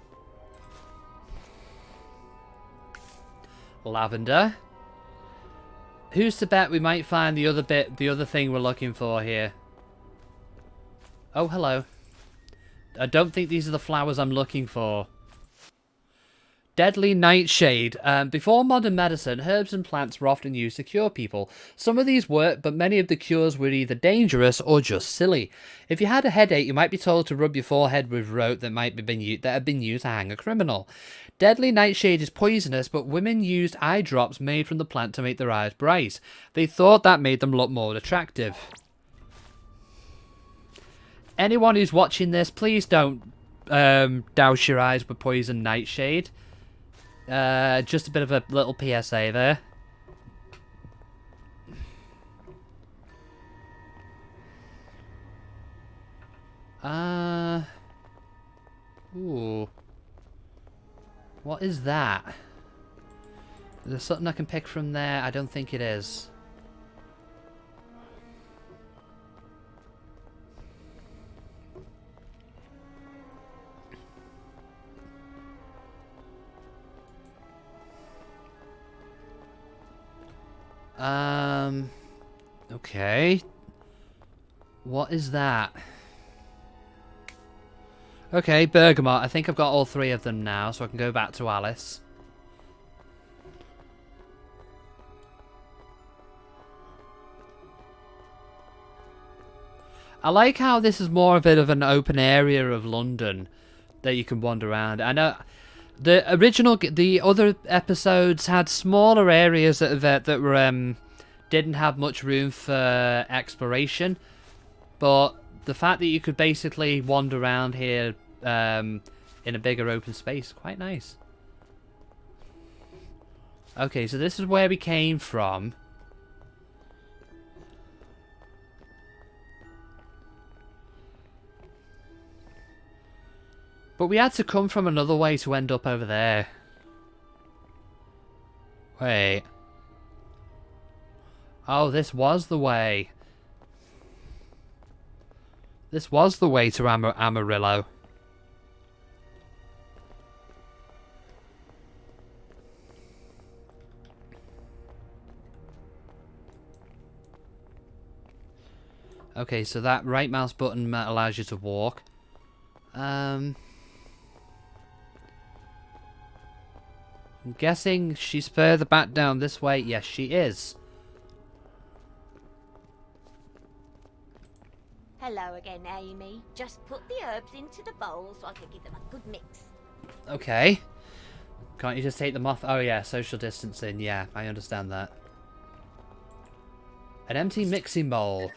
Lavender. Who's to bet we might find the other thing we're looking for here? Oh, hello. I don't think these are the flowers I'm looking for. Deadly nightshade. Before modern medicine, herbs and plants were often used to cure people. Some of these worked, but many of the cures were either dangerous or just silly. If you had a headache, you might be told to rub your forehead with rope that had been used to hang a criminal. Deadly nightshade is poisonous, but women used eye drops made from the plant to make their eyes bright. They thought that made them look more attractive. Anyone who's watching this, please don't douse your eyes with poison nightshade. Just a bit of a little PSA there. Ooh. What is that? Is there something I can pick from there? I don't think it is. Okay. What is that? Okay, bergamot. I think I've got all 3 of them now, so I can go back to Alice. I like how this is more a bit of an open area of London that you can wander around. I know the other episodes had smaller areas that were didn't have much room for exploration, but the fact that you could basically wander around here in a bigger open space, quite nice. Okay, so this is where we came from. But we had to come from another way to end up over there. Wait. Oh, this was the way. This was the way to Amarillo. Okay, so that right mouse button allows you to walk. I'm guessing she's further back down this way. Yes, she is. Hello again, Amy. Just put the herbs into the bowl so I can give them a good mix. Okay. Can't you just take them off? Oh yeah, social distancing. Yeah, I understand that. An empty mixing bowl.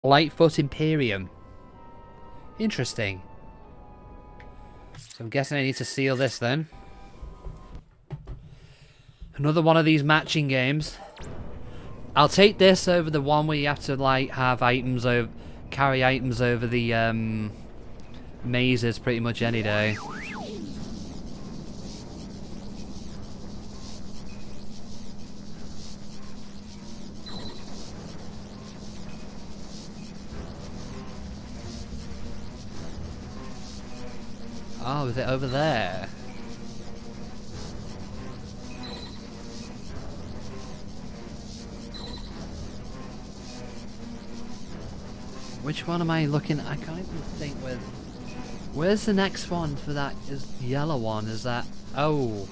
Lightfoot Imperium. Interesting. So I'm guessing I need to seal this then. Another one of these matching games. I'll take this over the one where you have to like have items over, carry items over the mazes pretty much any day. Oh, is it over there? Which one am I looking at? I can't even think with. Where's the next one for that? Is yellow one? Is that? Oh.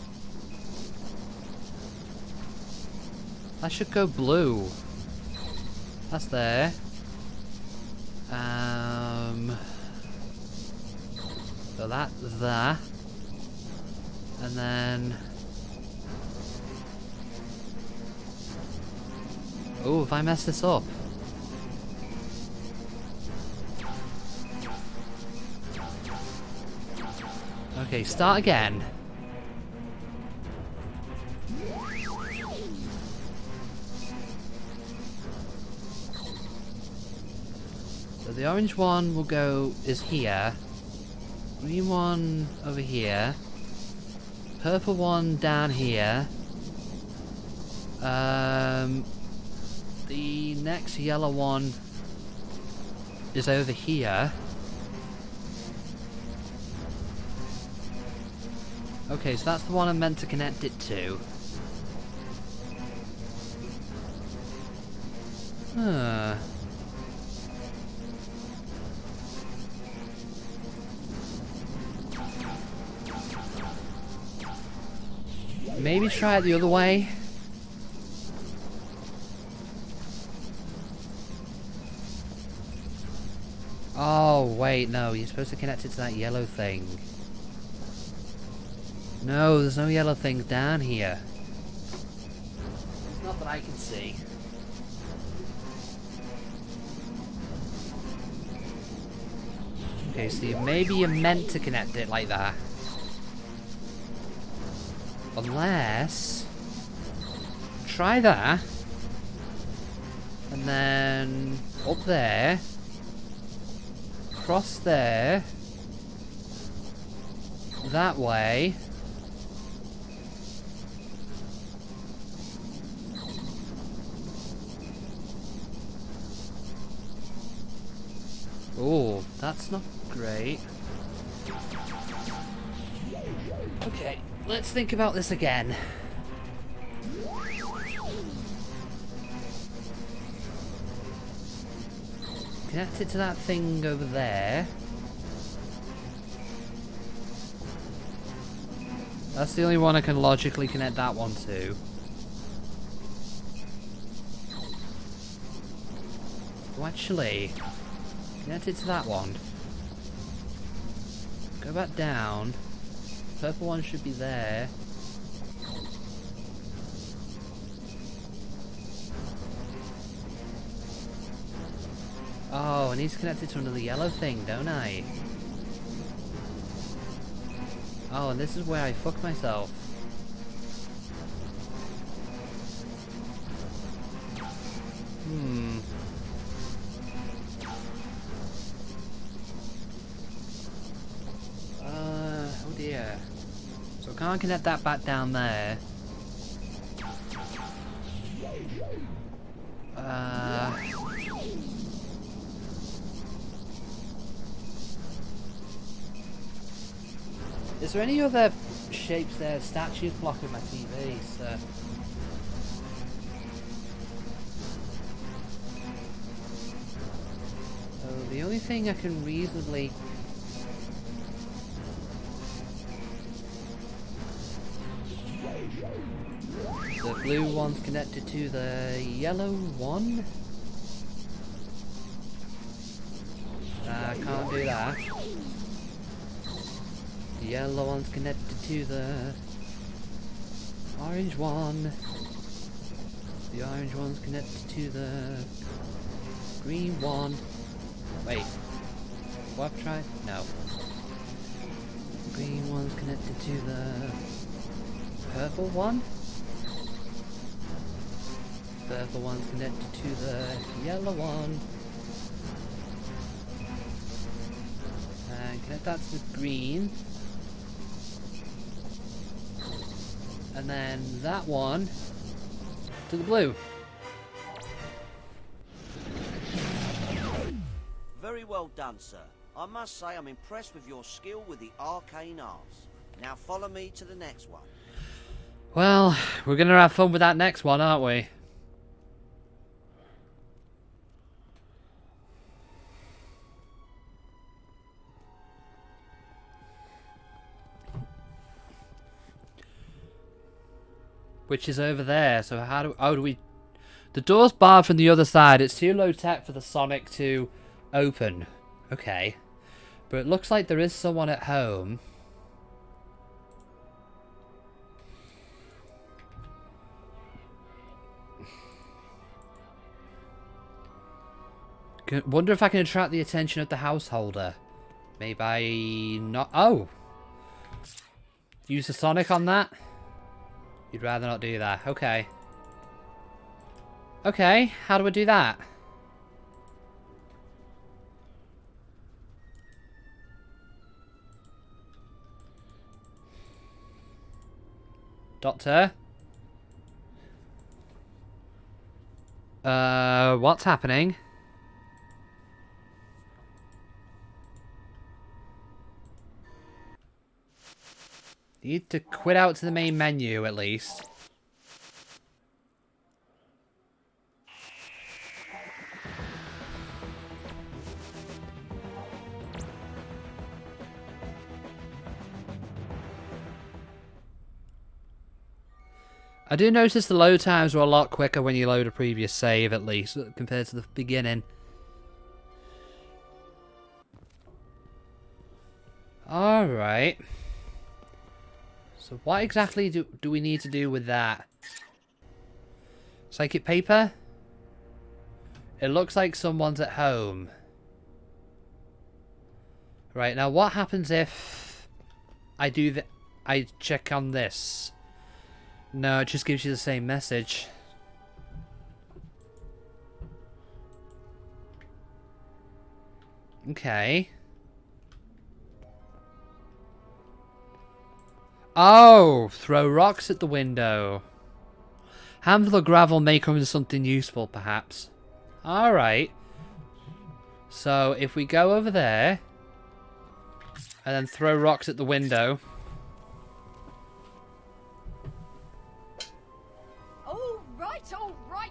That should go blue. That's there. So that's there. And then... oh, if I mess this up. Okay, start again. So the orange one will go, is here. Green one over here. Purple one down here. The next yellow one is over here. Okay, so that's the one I'm meant to connect it to. Huh. Maybe try it the other way. Oh, wait, no, you're supposed to connect it to that yellow thing. No, there's no yellow thing down here. It's not that I can see. Okay, so maybe you're meant to connect it like that. Unless... try that. And then... up there. Cross there. That way. Oh, that's not great. Okay, let's think about this again. Connect it to that thing over there. That's the only one I can logically connect that one to. Oh, actually... connect it to that one. Go back down. Purple one should be there. Oh, I need to connect it to another yellow thing, don't I? Oh, and this is where I fuck myself. Oh dear. So I can't connect that back down there. Is there any other shapes there? Statues blocking my TV, so... so the only thing I can reasonably... the blue one's connected to the yellow one? I can't do that. The yellow one's connected to the orange one. The orange one's connected to the Green one. Wait. What I've tried? No. Green one's connected to the purple one. Purple one's connected to the yellow one. And connect that to the green. And then that one to the blue. Very well done, sir. I must say I'm impressed with your skill with the arcane arts. Now follow me to the next one. Well, we're going to have fun with that next one, aren't we? Which is over there, so how do we... The door's barred from the other side. It's too low tech for the Sonic to open. Okay. But it looks like there is someone at home. Wonder if I can attract the attention of the householder. Maybe not... Oh! Use the Sonic on that? You'd rather not do that. Okay. Okay, how do I do that? Doctor? What's happening? You need to quit out to the main menu, at least. I do notice the load times were a lot quicker when you load a previous save, at least, compared to the beginning. Alright. So what exactly do we need to do with that? Psychic paper? It looks like someone's at home. Right, now what happens if I check on this? No, it just gives you the same message. Okay. Oh, throw rocks at the window. Handful of gravel may come into something useful, perhaps. Alright. So, if we go over there, and then throw rocks at the window. All right, all right.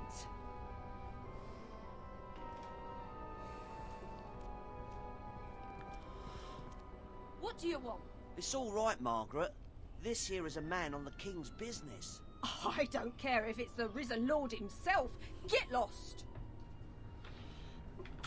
What do you want? It's all right, Margaret. This here is a man on the king's business. I don't care if it's the risen lord himself. Get lost.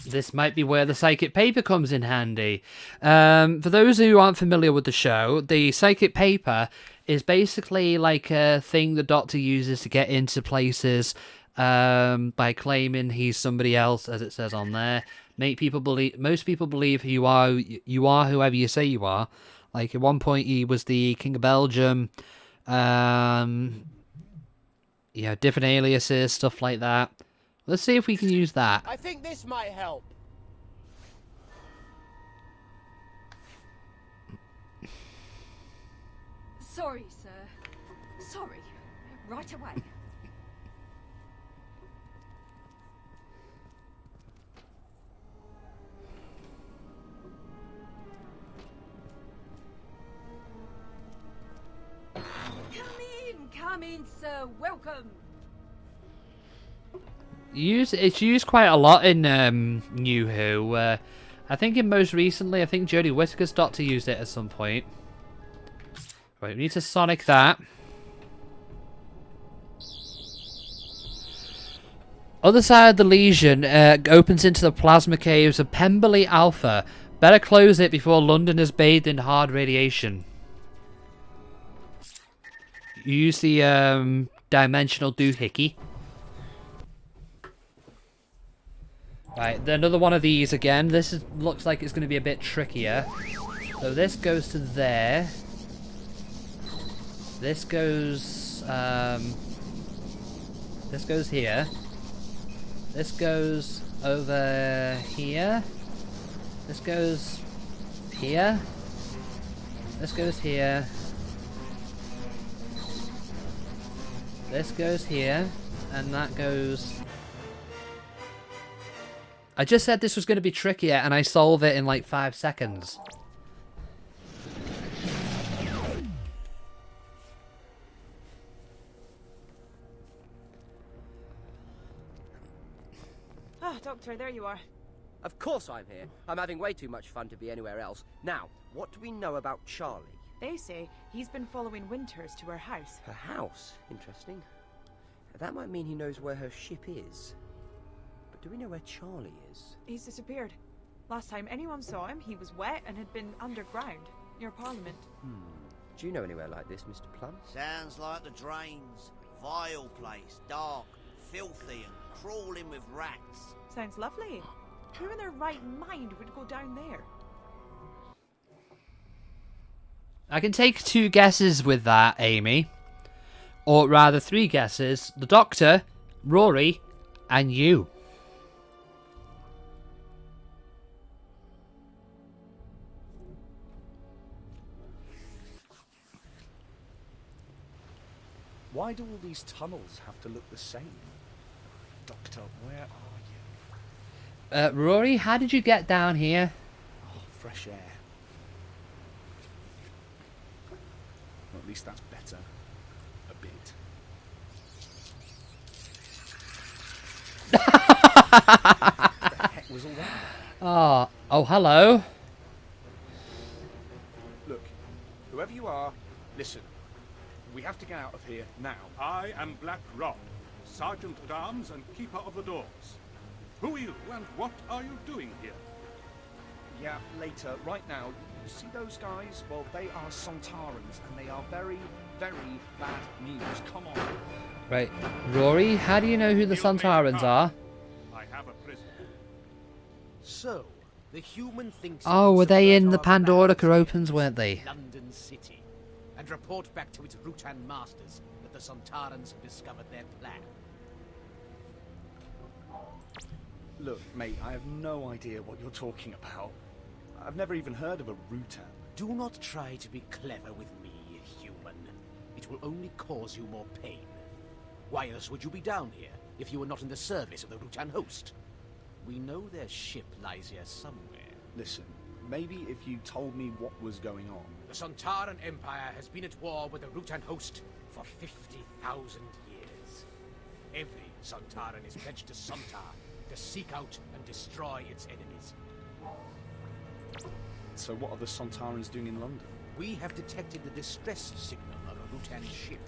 This might be where the psychic paper comes in handy. For those who aren't familiar with the show, the psychic paper is basically like a thing the Doctor uses to get into places by claiming he's somebody else, as it says on there. Most people believe you are whoever you say you are. Like, at one point, he was the King of Belgium. Different aliases, stuff like that. Let's see if we can use that. I think this might help. Sorry, sir. Sorry. Right away. Come in, sir. Welcome. It's used quite a lot in New Who. I think most recently, I think Jodie Whittaker's Doctor used it at some point. Right, we need to Sonic that. Other side of the lesion opens into the plasma caves of Pemberley Alpha. Better close it before London is bathed in hard radiation. Use the dimensional doohickey. Right, another one of these again. This looks like it's going to be a bit trickier. So this goes to there. This goes here. This goes over here. This goes here. This goes here. This goes here. And that goes... I just said this was going to be trickier and I solve it in like 5 seconds. Ah, Doctor, there you are. Of course I'm here. I'm having way too much fun to be anywhere else. Now, what do we know about Charlie? They say he's been following Winters to her house. Her house? Interesting. That might mean he knows where her ship is. But do we know where Charlie is? He's disappeared. Last time anyone saw him, he was wet and had been underground, near Parliament. Do you know anywhere like this, Mr. Plum? Sounds like the drains. Vile place, dark, filthy and crawling with rats. Sounds lovely. Who in their right mind would go down there? I can take 2 guesses with that, Amy. Or rather 3 guesses. The Doctor, Rory, and you. Why do all these tunnels have to look the same? Doctor, where are you? Rory, how did you get down here? Oh, fresh air. Well, at least that's better. A bit. What the heck was all that? Oh, hello. Look, whoever you are, listen. We have to get out of here now. I am Black Rod, Sergeant at Arms and Keeper of the Doors. Who are you and what are you doing here? Yeah, later. Right now, you see those guys? Well, they are Sontarans, and they are very, very bad news. Come on. Right, Rory, how do you know who the Sontarans are? I have a prisoner. So, the human thinks... Oh, were they in the Pandorica Opens, weren't they? London City, and report back to its Rutan masters that the Sontarans have discovered their plan. Look, mate, I have no idea what you're talking about. I've never even heard of a Rutan. Do not try to be clever with me, human. It will only cause you more pain. Why else would you be down here if you were not in the service of the Rutan host? We know their ship lies here somewhere. Listen, maybe if you told me what was going on. The Sontaran Empire has been at war with the Rutan host for 50,000 years. Every Sontaran is pledged to Sontar to seek out and destroy its enemies. So what are the Sontarans doing in London? We have detected the distress signal of a Rutan ship.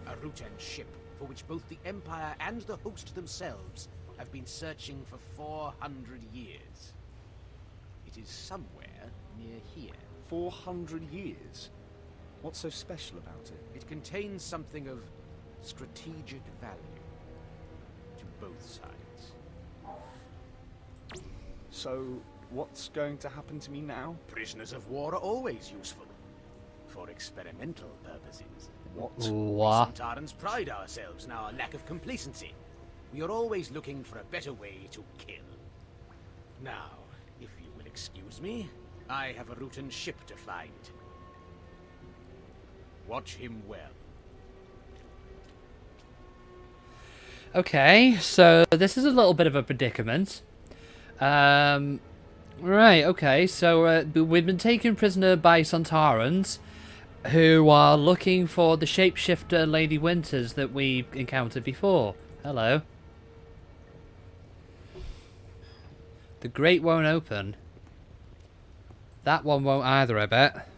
A Rutan ship for which both the Empire and the host themselves have been searching for 400 years. It is somewhere near here. 400 years? What's so special about it? It contains something of strategic value to both sides. So, what's going to happen to me now? Prisoners of war are always useful. For experimental purposes. What? What? We Sontarans pride ourselves in our lack of complacency. We are always looking for a better way to kill. Now, if you will excuse me, I have a Rutan ship to find. Watch him well. Okay, so this is a little bit of a predicament. Right, okay, so we've been taken prisoner by Sontarans, who are looking for the shapeshifter Lady Winters that we encountered before. Hello. The grate won't open. That one won't either, I bet.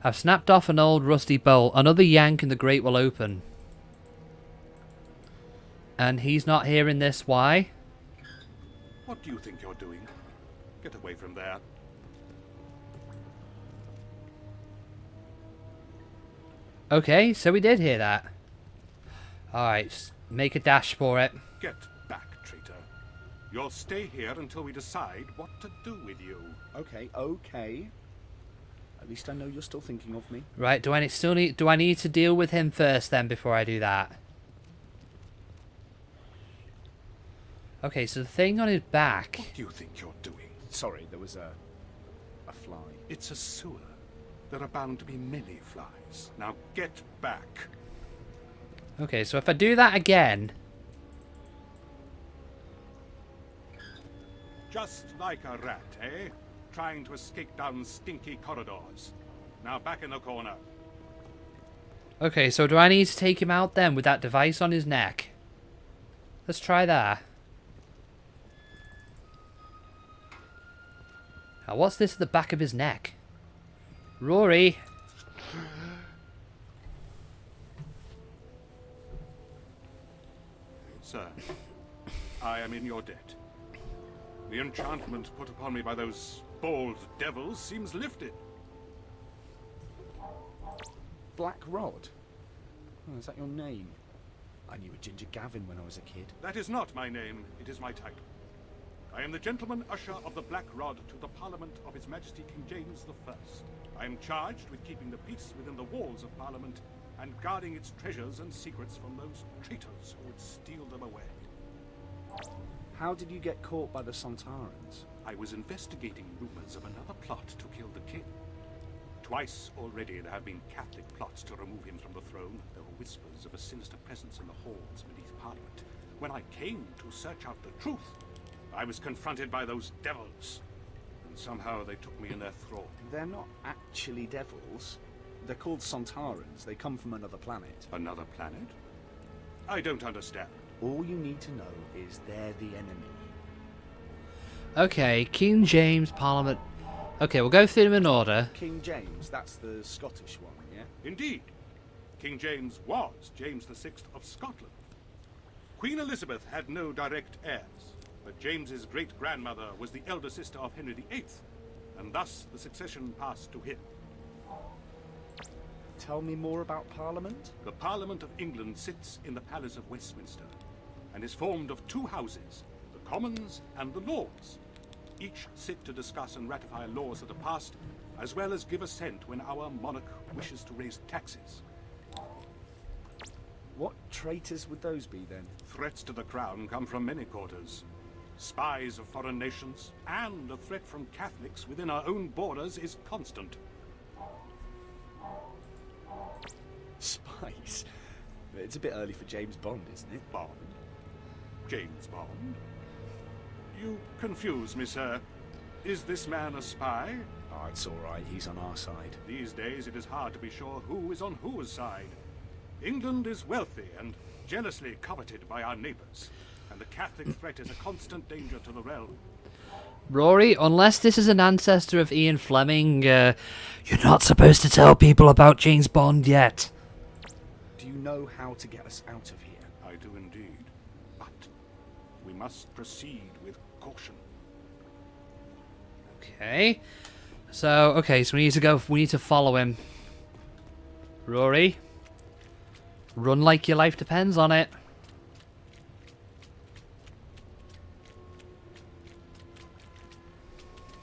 I've snapped off an old rusty bolt. Another yank and the grate will open. And he's not hearing this. Why? What do you think you're doing? Get away from there. Okay, so we did hear that. Alright, Make a dash for it. Get back, traitor. You'll stay here until we decide what to do with you. Okay, okay. At least I know you're still thinking of me. Right, do I need to deal with him first then before I do that? Okay, so the thing on his back. What do you think you're doing? Sorry, there was a fly. It's a sewer. There are bound to be many flies. Now get back. Okay, so if I do that again. Just like a rat, eh? Trying to escape down stinky corridors. Now back in the corner. Okay, so do I need to take him out then with that device on his neck? Let's try that. Now, what's this at the back of his neck? Rory! Sir, I am in your debt. The enchantment put upon me by those bald devils seems lifted. Black Rod? Oh, is that your name? I knew a Ginger Gavin when I was a kid. That is not my name, it is my title. I am the Gentleman Usher of the Black Rod to the Parliament of His Majesty King James I. I am charged with keeping the peace within the walls of Parliament and guarding its treasures and secrets from those traitors who would steal them away. How did you get caught by the Sontarans? I was investigating rumors of another plot to kill the king. Twice already there have been Catholic plots to remove him from the throne. There were whispers of a sinister presence in the halls beneath Parliament. When I came to search out the truth, I was confronted by those devils. And somehow they took me in their thrall. They're not actually devils. They're called Sontarans. They come from another planet. Another planet? I don't understand. All you need to know is they're the enemy. Okay, King James, Parliament. Okay, we'll go through them in order. King James, that's the Scottish one, yeah? Indeed. King James was James VI of Scotland. Queen Elizabeth had no direct heirs, but James's great-grandmother was the elder sister of Henry VIII, and thus the succession passed to him. Tell me more about Parliament? The Parliament of England sits in the Palace of Westminster, and is formed of two houses, the Commons and the Lords. Each sit to discuss and ratify laws that are passed, as well as give assent when our monarch wishes to raise taxes. What traitors would those be, then? Threats to the crown come from many quarters. Spies of foreign nations, and a threat from Catholics within our own borders is constant. Spies? It's a bit early for James Bond, isn't it? Bond? James Bond? You confuse me, sir. Is this man a spy? Oh, it's all right. He's on our side. These days it is hard to be sure who is on whose side. England is wealthy and jealously coveted by our neighbours, and the Catholic threat is a constant danger to the realm. Rory, unless this is an ancestor of Ian Fleming, you're not supposed to tell people about James Bond yet. Do you know how to get us out of here? I do indeed, but we must proceed with caution. Okay. So we need to go. We need to follow him. Rory, run like your life depends on it.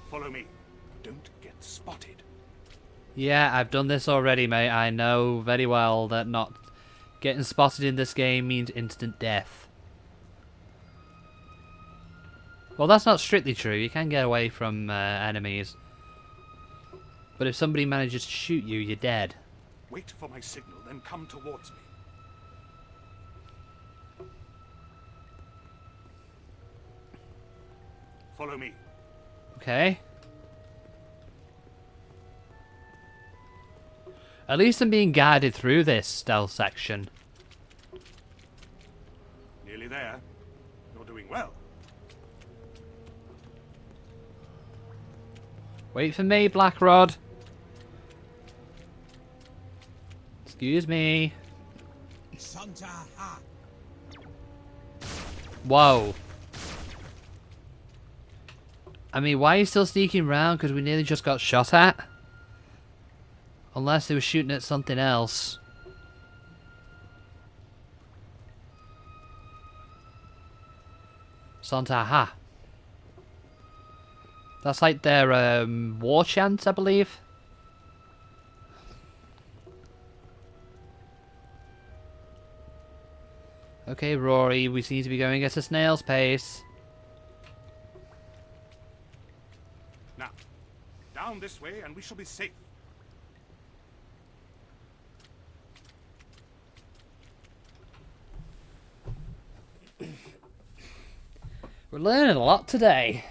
Follow me. Don't get spotted. Yeah, I've done this already, mate. I know very well that not getting spotted in this game means instant death. Well, that's not strictly true. You can get away from enemies. But if somebody manages to shoot you, you're dead. Wait for my signal, then come towards me. Follow me. Okay. At least I'm being guided through this stealth section. Nearly there. You're doing well. Wait for me, Black Rod. Excuse me. Whoa. I mean, why are you still sneaking around? Because we nearly just got shot at? Unless they were shooting at something else. Sontaha. That's like their war chant, I believe. Okay, Rory, we seem to be going at a snail's pace. Now, down this way and we shall be safe. We're learning a lot today.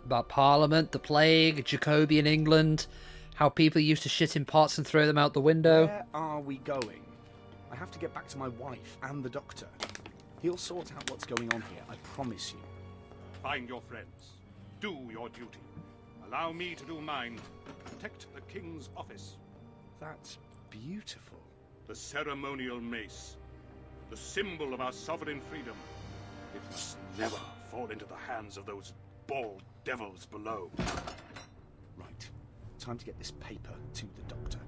About Parliament, the plague, Jacobean England, how people used to shit in pots and throw them out the window. Where are we going? I have to get back to my wife and the doctor. He'll sort out what's going on here, I promise you. Find your friends. Do your duty. Allow me to do mine. Protect the king's office. That's beautiful. The ceremonial mace. The symbol of our sovereign freedom. It must never fall into the hands of those bald devils below. Right. Time to get this paper to the doctor.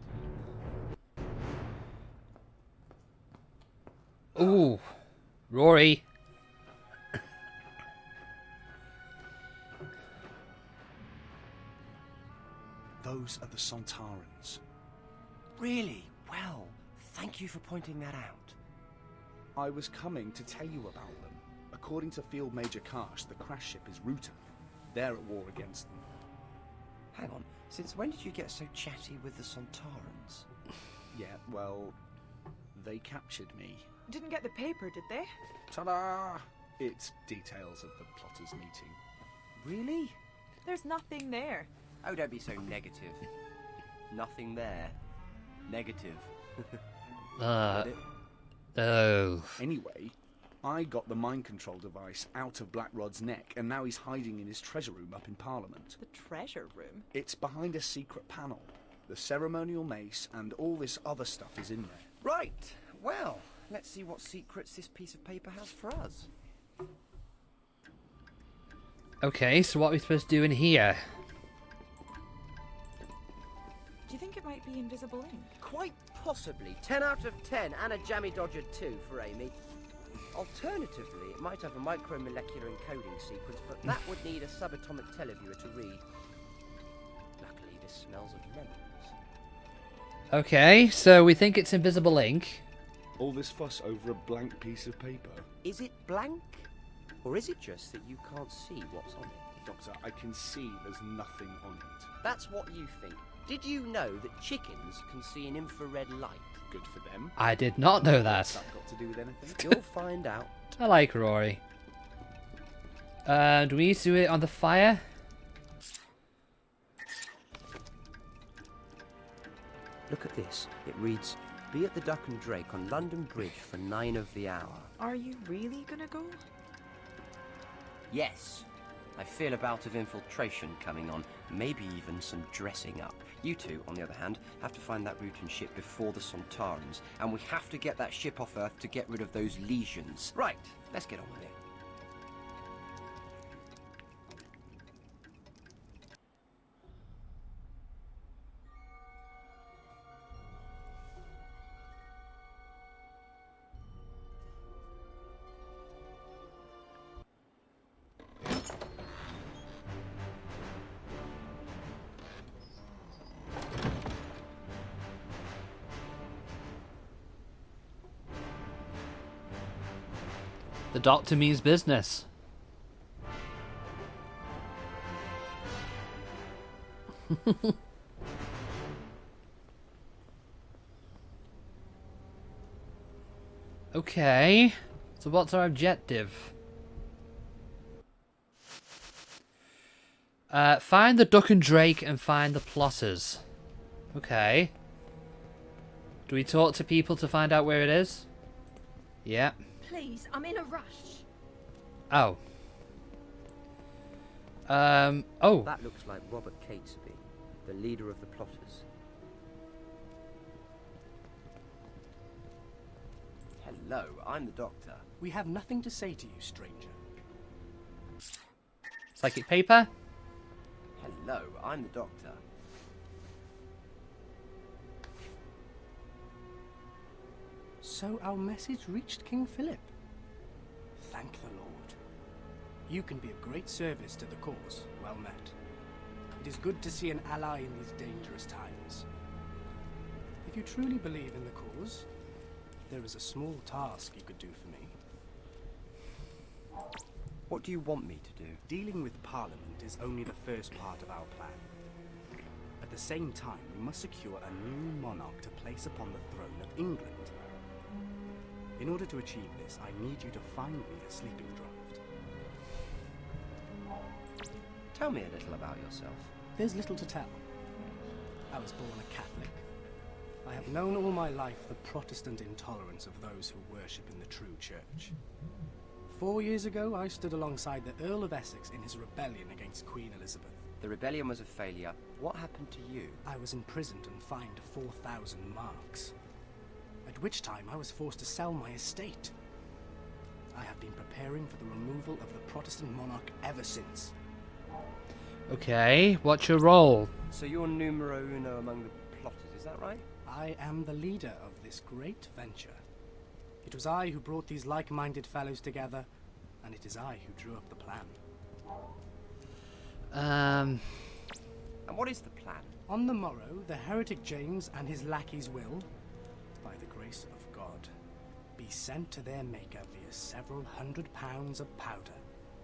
Ooh. Rory. Those are the Sontarans. Really? Well, thank you for pointing that out. I was coming to tell you about them. According to Field Major Karsh, the crash ship is Rutan. They're at war against them. Hang on, since when did you get so chatty with the Sontarans? Yeah, well, they captured me. Didn't get the paper, did they? Ta-da! It's details of the plotters' meeting. Really? There's nothing there. Oh, don't be so negative. Nothing there. Negative. Oh. Anyway, I got the mind control device out of Blackrod's neck, and now he's hiding in his treasure room up in Parliament. The treasure room? It's behind a secret panel. The ceremonial mace and all this other stuff is in there. Right. Well, let's see what secrets this piece of paper has for us. Okay, so what are we supposed to do in here? Do you think it might be invisible ink? Quite possibly. 10 out of 10 and a jammy dodger too for Amy. Alternatively, it might have a micromolecular encoding sequence, but that would need a subatomic televiewer to read. Luckily, this smells of lemons. Okay, so we think it's invisible ink. All this fuss over a blank piece of paper. Is it blank? Or is it just that you can't see what's on it? Doctor, I can see there's nothing on it. That's what you think. Did you know that chickens can see an infrared light? Good for them. I did not know that. What's that got to do with anything? You'll find out. I like Rory. Do we need to do it on the fire? Look at this. It reads, "Be at the Duck and Drake on London Bridge for 9 of the hour." Are you really gonna go? Yes. I feel a bout of infiltration coming on. Maybe even some dressing up. You two, on the other hand, have to find that Rutan ship before the Sontarans. And we have to get that ship off Earth to get rid of those lesions. Right. Let's get on with it. The doctor means business. Okay, so what's our objective? Find the Duck and Drake and find the plotters. Okay. Do we talk to people to find out where it is? Yeah. Please, I'm in a rush. Oh. Oh. That looks like Robert Catesby, the leader of the plotters. Hello, I'm the doctor. We have nothing to say to you, stranger. Psychic paper? Hello, I'm the doctor. So our message reached King Philip. Thank the Lord. You can be of great service to the cause. Well met. It is good to see an ally in these dangerous times. If you truly believe in the cause, there is a small task you could do for me. What do you want me to do? Dealing with Parliament is only the first part of our plan. At the same time, we must secure a new monarch to place upon the throne of England. In order to achieve this, I need you to find me a sleeping draught. Tell me a little about yourself. There's little to tell. I was born a Catholic. I have known all my life the Protestant intolerance of those who worship in the true church. 4 years ago, I stood alongside the Earl of Essex in his rebellion against Queen Elizabeth. The rebellion was a failure. What happened to you? I was imprisoned and fined 4,000 marks. At which time I was forced to sell my estate. I have been preparing for the removal of the Protestant monarch ever since. Okay, what's your role? So you're numero uno among the plotters, is that right? I am the leader of this great venture. It was I who brought these like-minded fellows together, and it is I who drew up the plan. And what is the plan? On the morrow, the heretic James and his lackeys will, by the grace of God, be sent to their maker via several £100 of powder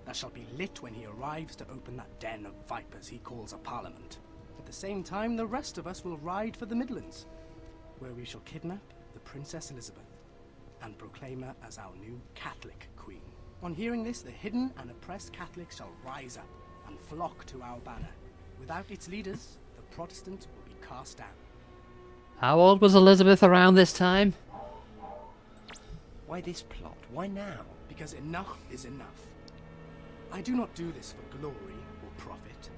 that shall be lit when he arrives to open that den of vipers he calls a parliament. At the same time, the rest of us will ride for the Midlands, where we shall kidnap the Princess Elizabeth and proclaim her as our new Catholic queen. On hearing this, the hidden and oppressed Catholics shall rise up and flock to our banner. Without its leaders, the Protestant will be cast down. How old was Elizabeth around this time? Why this plot? Why now? Because enough is enough. I do not do this for glory or profit.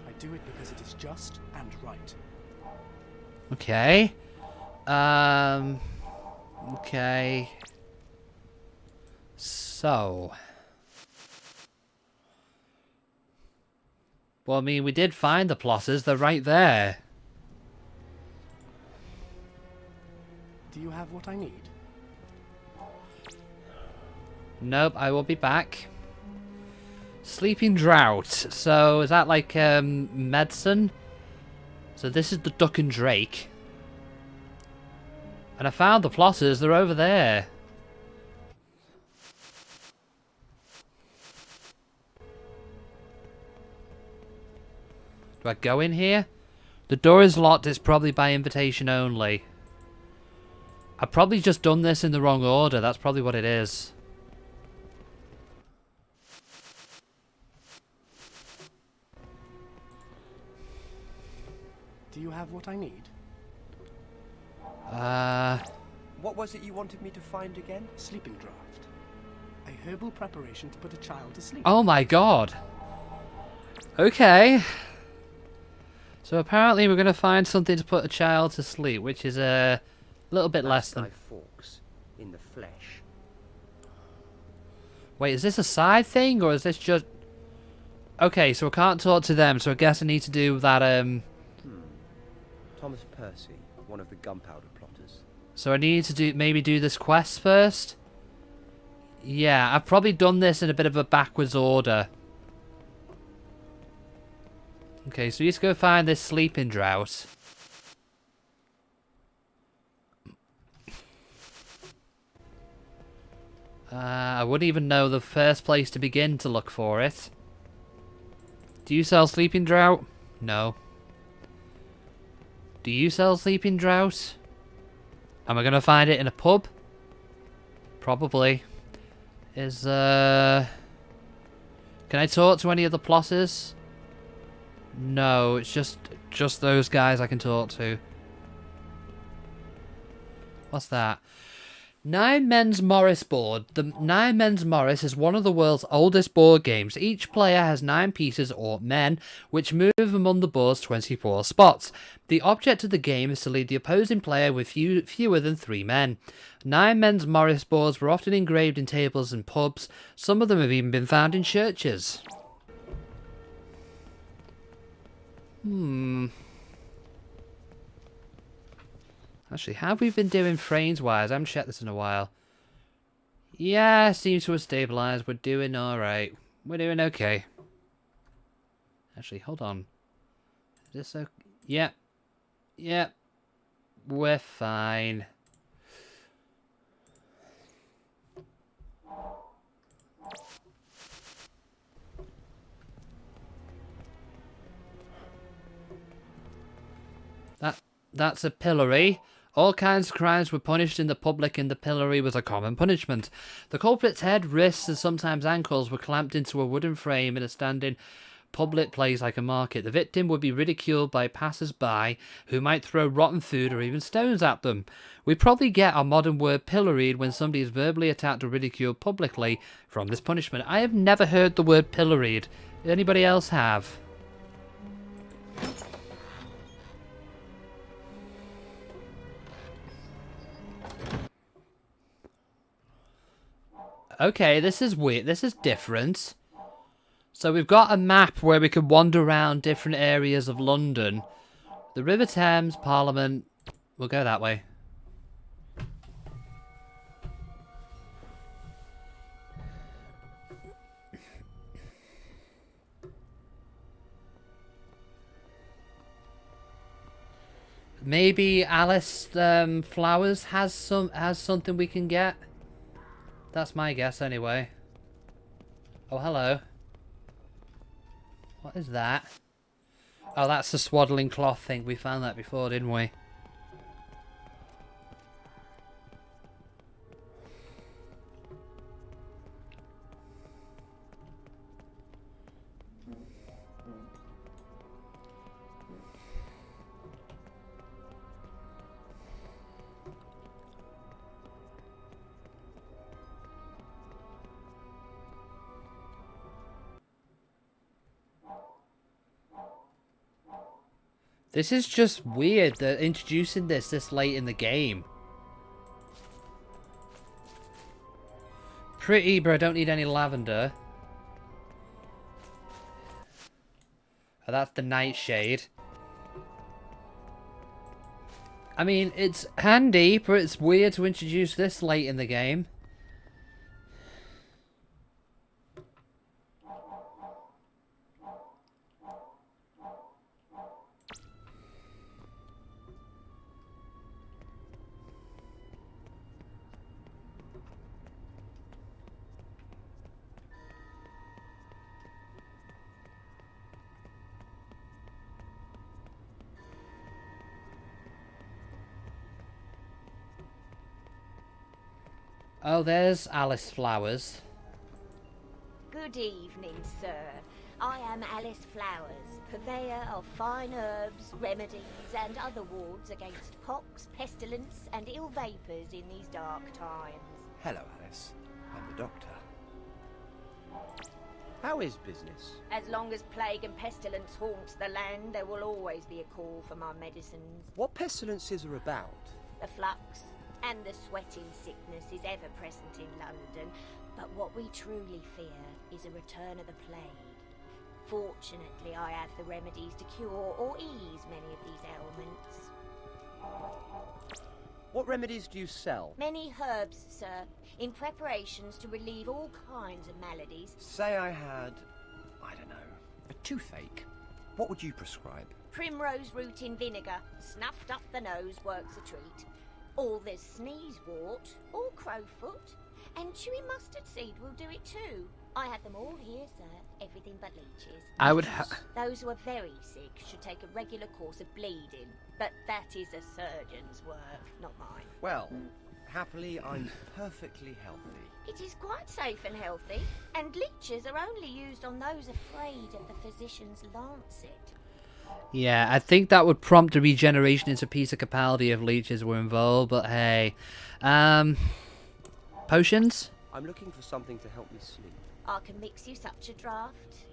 I do it because it is just and right. Okay. Okay. So. Well, I mean, we did find the plotters. They're right there. Do you have what I need? Nope, I will be back. Sleeping drought. So, is that like, medicine? So this is the Duck and Drake. And I found the plotters. They're over there. Do I go in here? The door is locked. It's probably by invitation only. I've probably just done this in the wrong order. That's probably what it is. Do you have what I need? What was it you wanted me to find again? Sleeping draught. A herbal preparation to put a child to sleep. Oh my god. Okay. So apparently we're going to find something to put a child to sleep, which is a little bit less than... forks in the flesh. Wait, is this a side thing, or is this just... Okay, so I can't talk to them, so I guess I need to do that, Thomas Percy, one of the Gunpowder plotters. So I need to maybe do this quest first? Yeah, I've probably done this in a bit of a backwards order. Okay, so let's go find this sleeping drought. I wouldn't even know the first place to begin to look for it. Do you sell sleeping drought? No. Do you sell sleeping drought? Am I going to find it in a pub? Probably. Can I talk to any of the plotters? No, it's just those guys I can talk to. What's that? Nine Men's Morris board. The Nine Men's Morris is one of the world's oldest board games. Each player has 9 pieces, or men, which move among the board's 24 spots. The object of the game is to lead the opposing player with fewer than 3 men. Nine Men's Morris boards were often engraved in tables in pubs. Some of them have even been found in churches. Actually, how have we been doing frames-wise? I haven't checked this in a while. Yeah, seems to have stabilised. We're doing alright. We're doing okay. Actually, hold on. Is this okay? Yep. Yep. We're fine. That's a pillory. All kinds of crimes were punished in the public, and the pillory was a common punishment. The culprit's head, wrists, and sometimes ankles were clamped into a wooden frame in a standing public place like a market. The victim would be ridiculed by passers-by who might throw rotten food or even stones at them. We probably get our modern word pilloried when somebody is verbally attacked or ridiculed publicly from this punishment. I have never heard the word pilloried. Anybody else have? Okay, this is weird. This is different. So we've got a map where we can wander around different areas of London. The River Thames, Parliament. We'll go that way. Maybe Alice Flowers has something we can get. That's my guess anyway. Oh, hello. What is that? Oh, that's the swaddling cloth thing. We found that before, didn't we? This is just weird, they're introducing this late in the game. Pretty, but I don't need any lavender. Oh, that's the nightshade. I mean, it's handy, but it's weird to introduce this late in the game. Oh, there's Alice Flowers. Good evening, sir. I am Alice Flowers, purveyor of fine herbs, remedies, and other wards against pox, pestilence, and ill vapours in these dark times. Hello, Alice. I'm the doctor. How is business? As long as plague and pestilence haunts the land, there will always be a call for my medicines. What pestilences are about? The flux and the sweating sickness is ever present in London, but what we truly fear is a return of the plague. Fortunately, I have the remedies to cure or ease many of these ailments. What remedies do you sell? Many herbs, sir, in preparations to relieve all kinds of maladies. Say I had, I don't know, a toothache. What would you prescribe? Primrose root in vinegar, snuffed up the nose works a treat. All this sneeze wart, or crowfoot, and chewy mustard seed will do it too. I have them all here, sir. Everything but leeches. I would Those who are very sick should take a regular course of bleeding, but that is a surgeon's work, not mine. Well, happily, I'm perfectly healthy. It is quite safe and healthy, and leeches are only used on those afraid of the physician's lancet. Yeah, I think that would prompt a regeneration into Peter Capaldi if leeches were involved, but hey. Potions? I'm looking for something to help me sleep. I can mix you such a draught,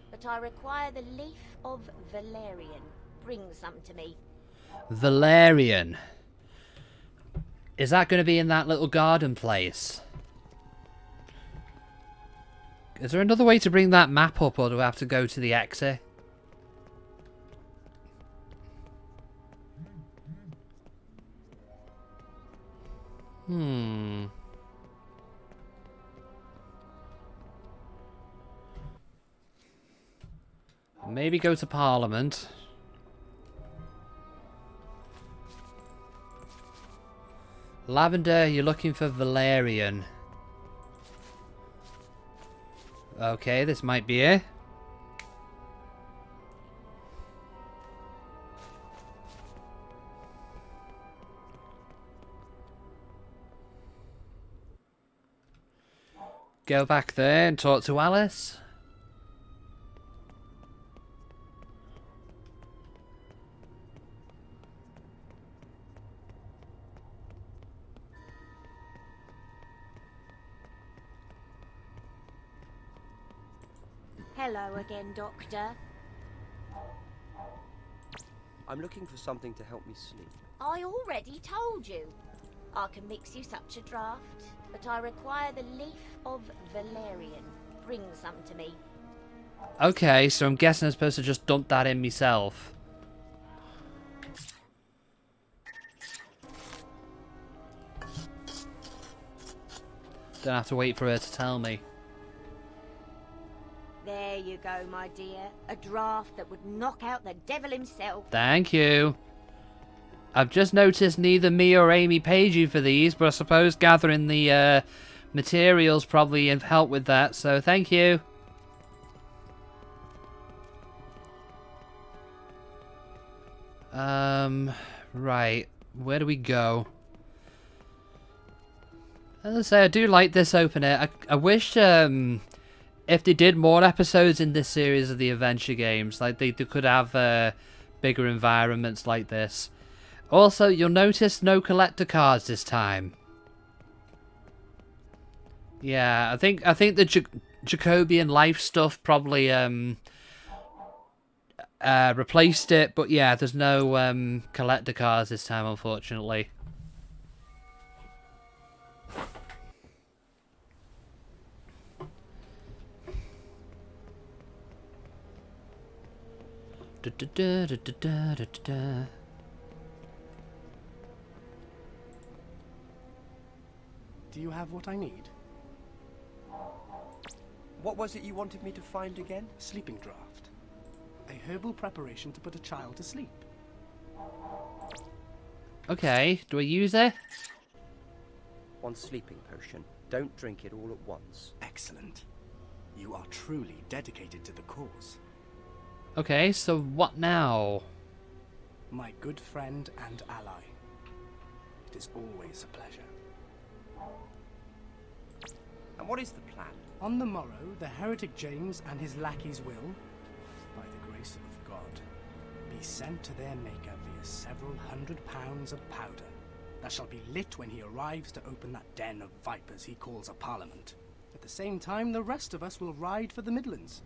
but I require the leaf of valerian. Bring some to me. Valerian. Is that going to be in that little garden place? Is there another way to bring that map up, or do I have to go to the exit? Maybe go to Parliament. Lavender, you're looking for Valerian. Okay, this might be it. Go back there and talk to Alice. Hello again, Doctor. I'm looking for something to help me sleep. I already told you. I can mix you such a draught, but I require the leaf of valerian. Bring some to me. Okay, so I'm guessing I'm supposed to just dump that in myself. Don't have to wait for her to tell me. There you go, my dear. A draught that would knock out the devil himself. Thank you. I've just noticed neither me or Amy paid you for these, but I suppose gathering the materials probably have helped with that, so thank you. Right. Where do we go? As I say, I do like this opener. I wish, if they did more episodes in this series of the adventure games, like they could have bigger environments like this. Also, you'll notice no collector cards this time. Yeah, I think the Jacobian life stuff probably replaced it, but yeah, there's no collector cards this time, unfortunately. Do you have what I need? What was it you wanted me to find again? Sleeping draught. A herbal preparation to put a child to sleep. Okay, do I use it? One sleeping potion. Don't drink it all at once. Excellent. You are truly dedicated to the cause. Okay, so what now? My good friend and ally. It is always a pleasure. And what is the plan? On the morrow, the heretic James and his lackeys will, by the grace of God, be sent to their maker via several £100 of powder that shall be lit when he arrives to open that den of vipers he calls a parliament. At the same time, the rest of us will ride for the Midlands,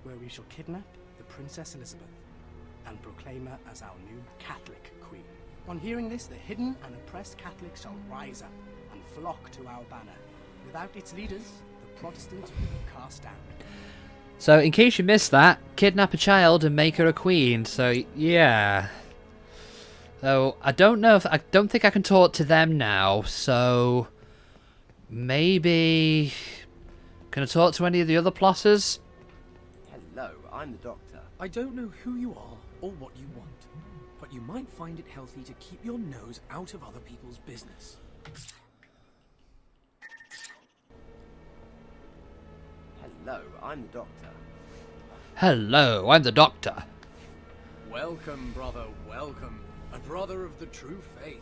where we shall kidnap the Princess Elizabeth and proclaim her as our new Catholic queen. On hearing this, the hidden and oppressed Catholics shall rise up and flock to our banner. Without its leaders, the Protestants will be cast down. So, in case you missed that, kidnap a child and make her a queen. So, yeah. So, I don't think I can talk to them now. So, maybe... Can I talk to any of the other plotters? Hello, I'm the doctor. I don't know who you are or what you want, but you might find it healthy to keep your nose out of other people's business. Hello, I'm the doctor. Hello, I'm the doctor. Welcome, brother, welcome. A brother of the true faith.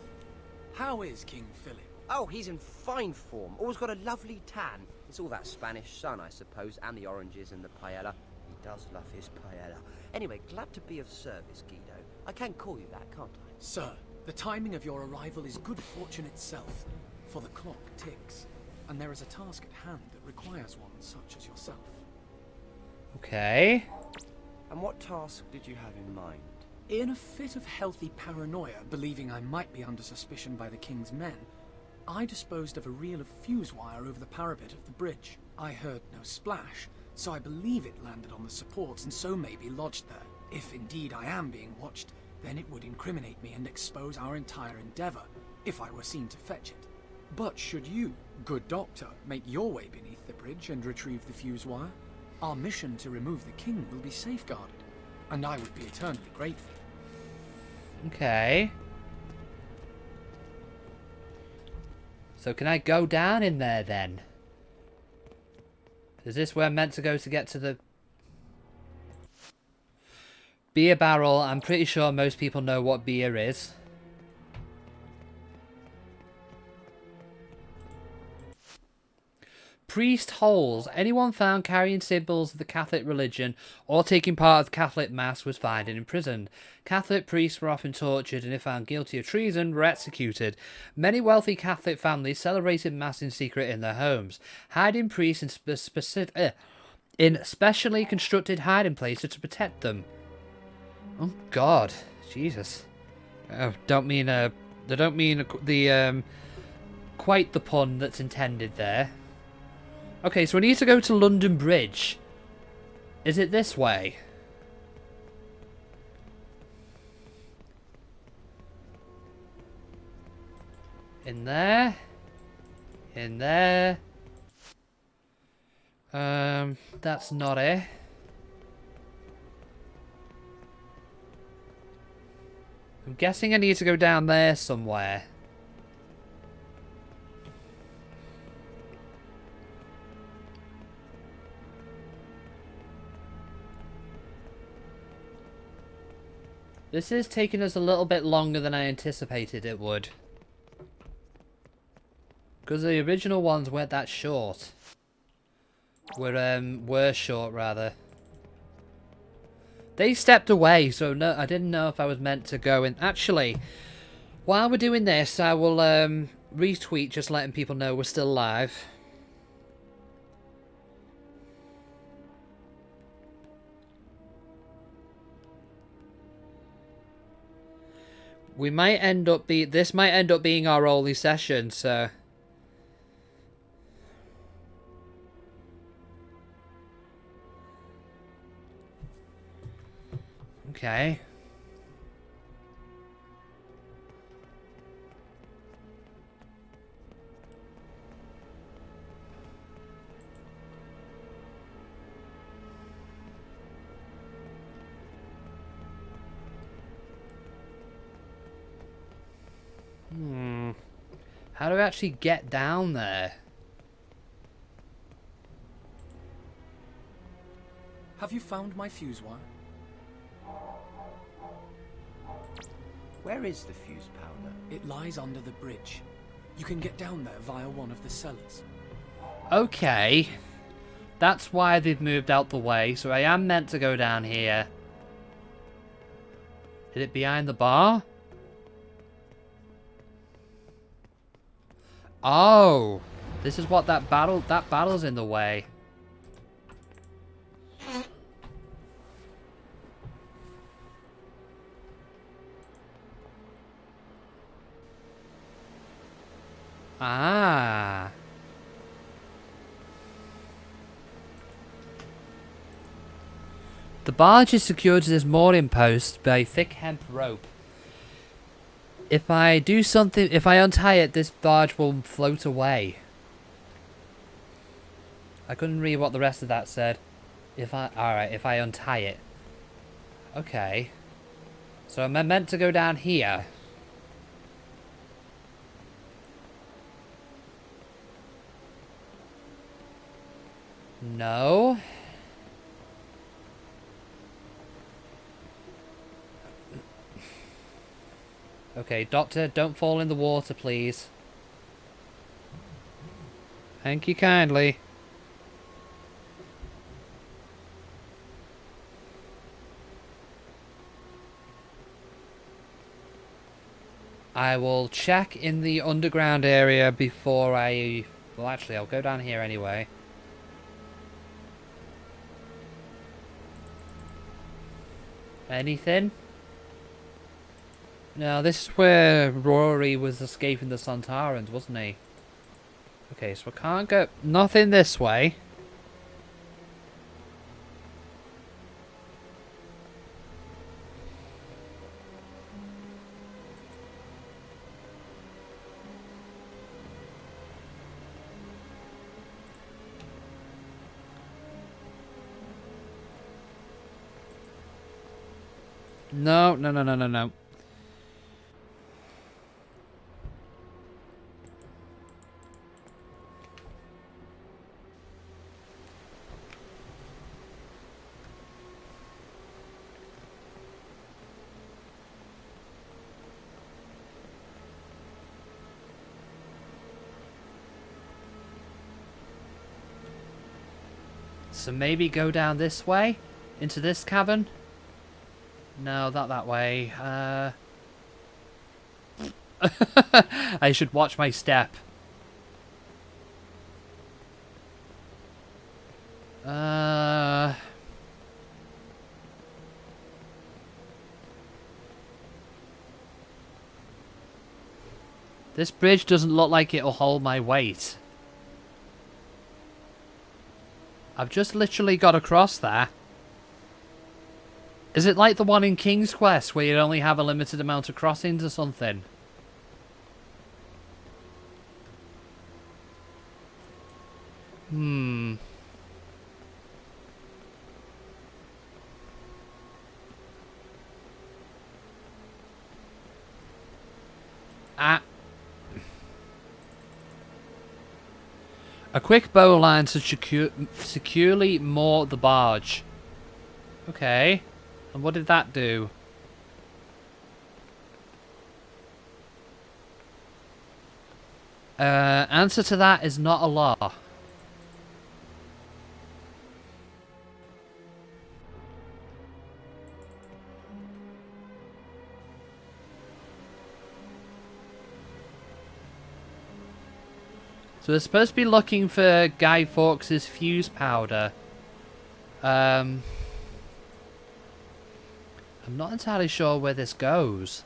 How is King Philip? Oh, he's in fine form. Always got a lovely tan. It's all that Spanish sun, I suppose, and the oranges and the paella. He does love his paella. Anyway, glad to be of service, Guido. I can call you that, can't I? Sir, the timing of your arrival is good fortune itself, for the clock ticks, and there is a task at hand that requires one such as yourself. Okay. And what task did you have in mind? In a fit of healthy paranoia, believing I might be under suspicion by the King's men, I disposed of a reel of fuse wire over the parapet of the bridge. I heard no splash, so I believe it landed on the supports and so may be lodged there. If indeed I am being watched, then it would incriminate me and expose our entire endeavor, if I were seen to fetch it. But should you, good doctor, make your way beneath the bridge and retrieve the fuse wire, our mission to remove the king will be safeguarded, and I would be eternally grateful. Okay. So can I go down in there then? Is this where I'm meant to go to get to the beer barrel? I'm pretty sure most people know what beer is. Priest holes. Anyone found carrying symbols of the Catholic religion or taking part of the Catholic Mass was fined and imprisoned. Catholic priests were often tortured and if found guilty of treason were executed. Many wealthy Catholic families celebrated Mass in secret in their homes, hiding priests in specially constructed hiding places to protect them. Oh God, Jesus! I don't mean the quite the pun that's intended there. Okay, so we need to go to London Bridge. Is it this way? In there. In there. That's not it. I'm guessing I need to go down there somewhere. This is taking us a little bit longer than I anticipated it would. Because the original ones weren't that short. Were short, rather. They stepped away, so no, I didn't know if I was meant to go in. Actually, while we're doing this, I will retweet just letting people know we're still live. We might end up this might end up being our only session, so okay. How do I actually get down there? Have you found my fuse wire? Where is the fuse powder? It lies under the bridge. You can get down there via one of the cellars. Okay. That's why they've moved out the way, so I am meant to go down here. Is it behind the bar? Oh, this is what that battle's in the way. Ah. The barge is secured to this mooring post by thick hemp rope. If I untie it, this barge will float away. I couldn't read what the rest of that said. Alright, if I untie it. Okay. So am I meant to go down here? No. Okay, Doctor, don't fall in the water, please. Thank you kindly. I will check in the underground area before I... Well, actually, I'll go down here anyway. Anything? No, this is where Rory was escaping the Sontarans, wasn't he? Okay, so I can't go... Nothing this way. No, no, no, no, no, no. So maybe go down this way? Into this cavern? No, not that way. I should watch my step. This bridge doesn't look like it'll hold my weight. I've just literally got across there. Is it like the one in King's Quest where you only have a limited amount of crossings or something? A quick bowline to securely moor the barge. Okay. And what did that do? Answer to that is not a law. So we're supposed to be looking for Guy Fawkes' fuse powder. I'm not entirely sure where this goes.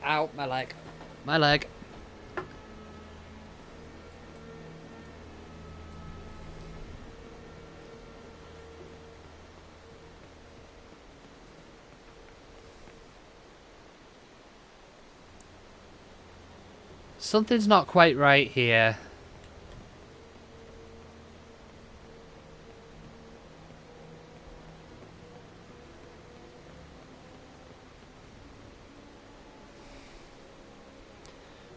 Ow, my leg. My leg. Something's not quite right here.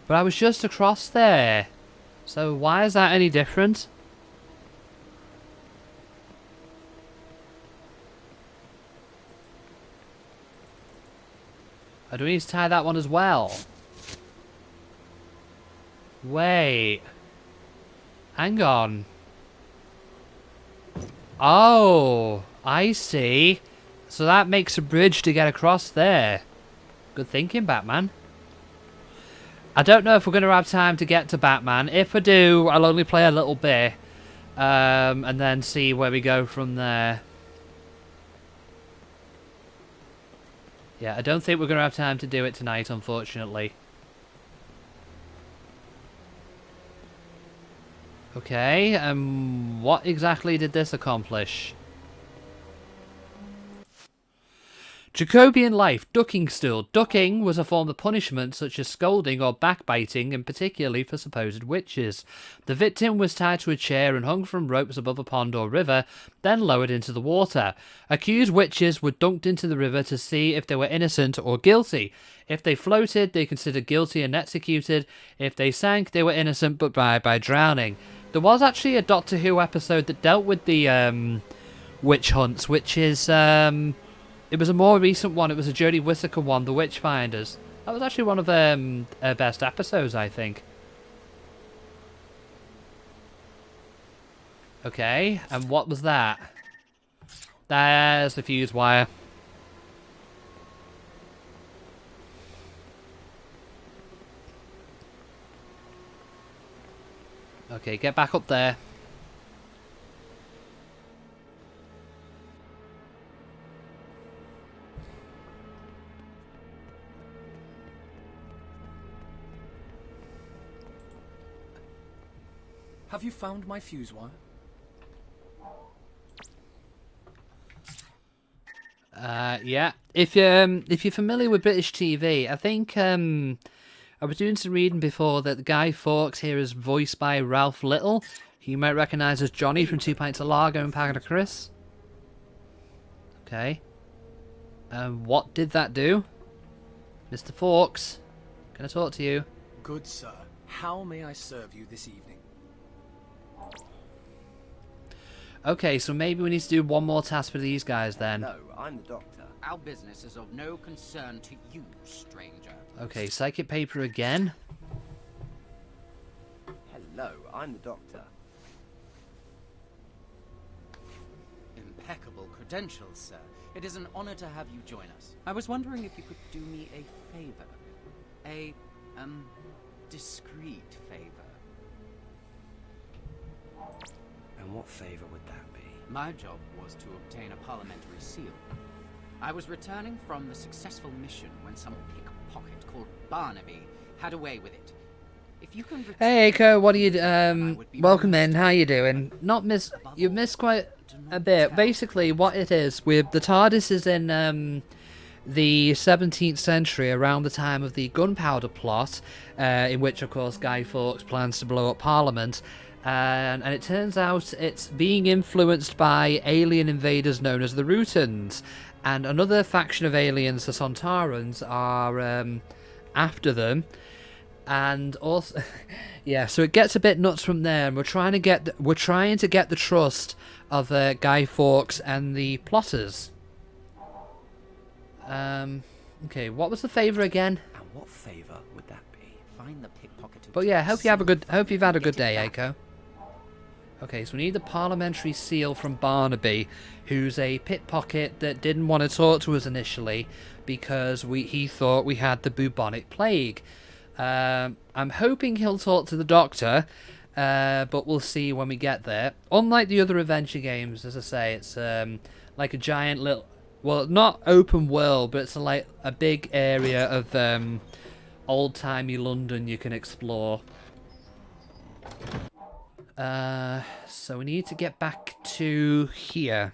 But I was just across there. So why is that any different? Oh, do we need to tie that one as well? Wait. Hang on. Oh, I see. So that makes a bridge to get across there. Good thinking, Batman. I don't know if we're going to have time to get to Batman. If I do, I'll only play a little bit. And then see where we go from there. Yeah, I don't think we're going to have time to do it tonight, unfortunately. Okay, what exactly did this accomplish? Jacobean life, ducking stool. Ducking was a form of punishment such as scolding or backbiting, and particularly for supposed witches. The victim was tied to a chair and hung from ropes above a pond or river, then lowered into the water. Accused witches were dunked into the river to see if they were innocent or guilty. If they floated, they considered guilty and executed. If they sank, they were innocent but by drowning. There was actually a Doctor Who episode that dealt with the witch hunts, which is... it was a more recent one. It was a Jodie Whittaker one, The Witchfinders. That was actually one of her best episodes, I think. Okay, and what was that? There's the fuse wire. Okay, get back up there. Have you found my fuse wire? Yeah. if you're familiar with British TV, I think I was doing some reading before that the Guy Fawkes here is voiced by Ralph Little, who you might recognise as Johnny from 2 Pints of Lager and Packet of Chris. Okay. What did that do? Mr. Fawkes, can I talk to you? Good sir, how may I serve you this evening? Okay, so maybe we need to do one more task for these guys then. No, I'm the doctor. Our business is of no concern to you, stranger. Okay, psychic paper again. Hello, I'm the doctor. Impeccable credentials, sir. It is an honor to have you join us. I was wondering if you could do me a favor. A, discreet favor. And what favour would that be? My job was to obtain a parliamentary seal. I was returning from the successful mission when some pickpocket called Barnaby had a way with it. If you can Hey, Eiko, what are you? Welcome in. How you doing? You missed quite a bit. Basically, what it is, the TARDIS is in the 17th century, around the time of the Gunpowder plot, in which, of course, Guy Fawkes plans to blow up Parliament. And it turns out it's being influenced by alien invaders known as the Rutans. And another faction of aliens, the Sontarans, are after them. And also, yeah, so it gets a bit nuts from there. And we're trying to get the trust of Guy Fawkes and the plotters. Okay, what was the favour again? And what favour would that be? Find the pickpocket. But yeah, hope you've had a good day, Eiko. Okay, so we need the parliamentary seal from Barnaby, who's a pickpocket that didn't want to talk to us initially because he thought we had the bubonic plague. I'm hoping he'll talk to the doctor, but we'll see when we get there. Unlike the other adventure games, as I say, it's like a giant little... Well, not open world, but it's like a big area of old-timey London you can explore. So we need to get back to here.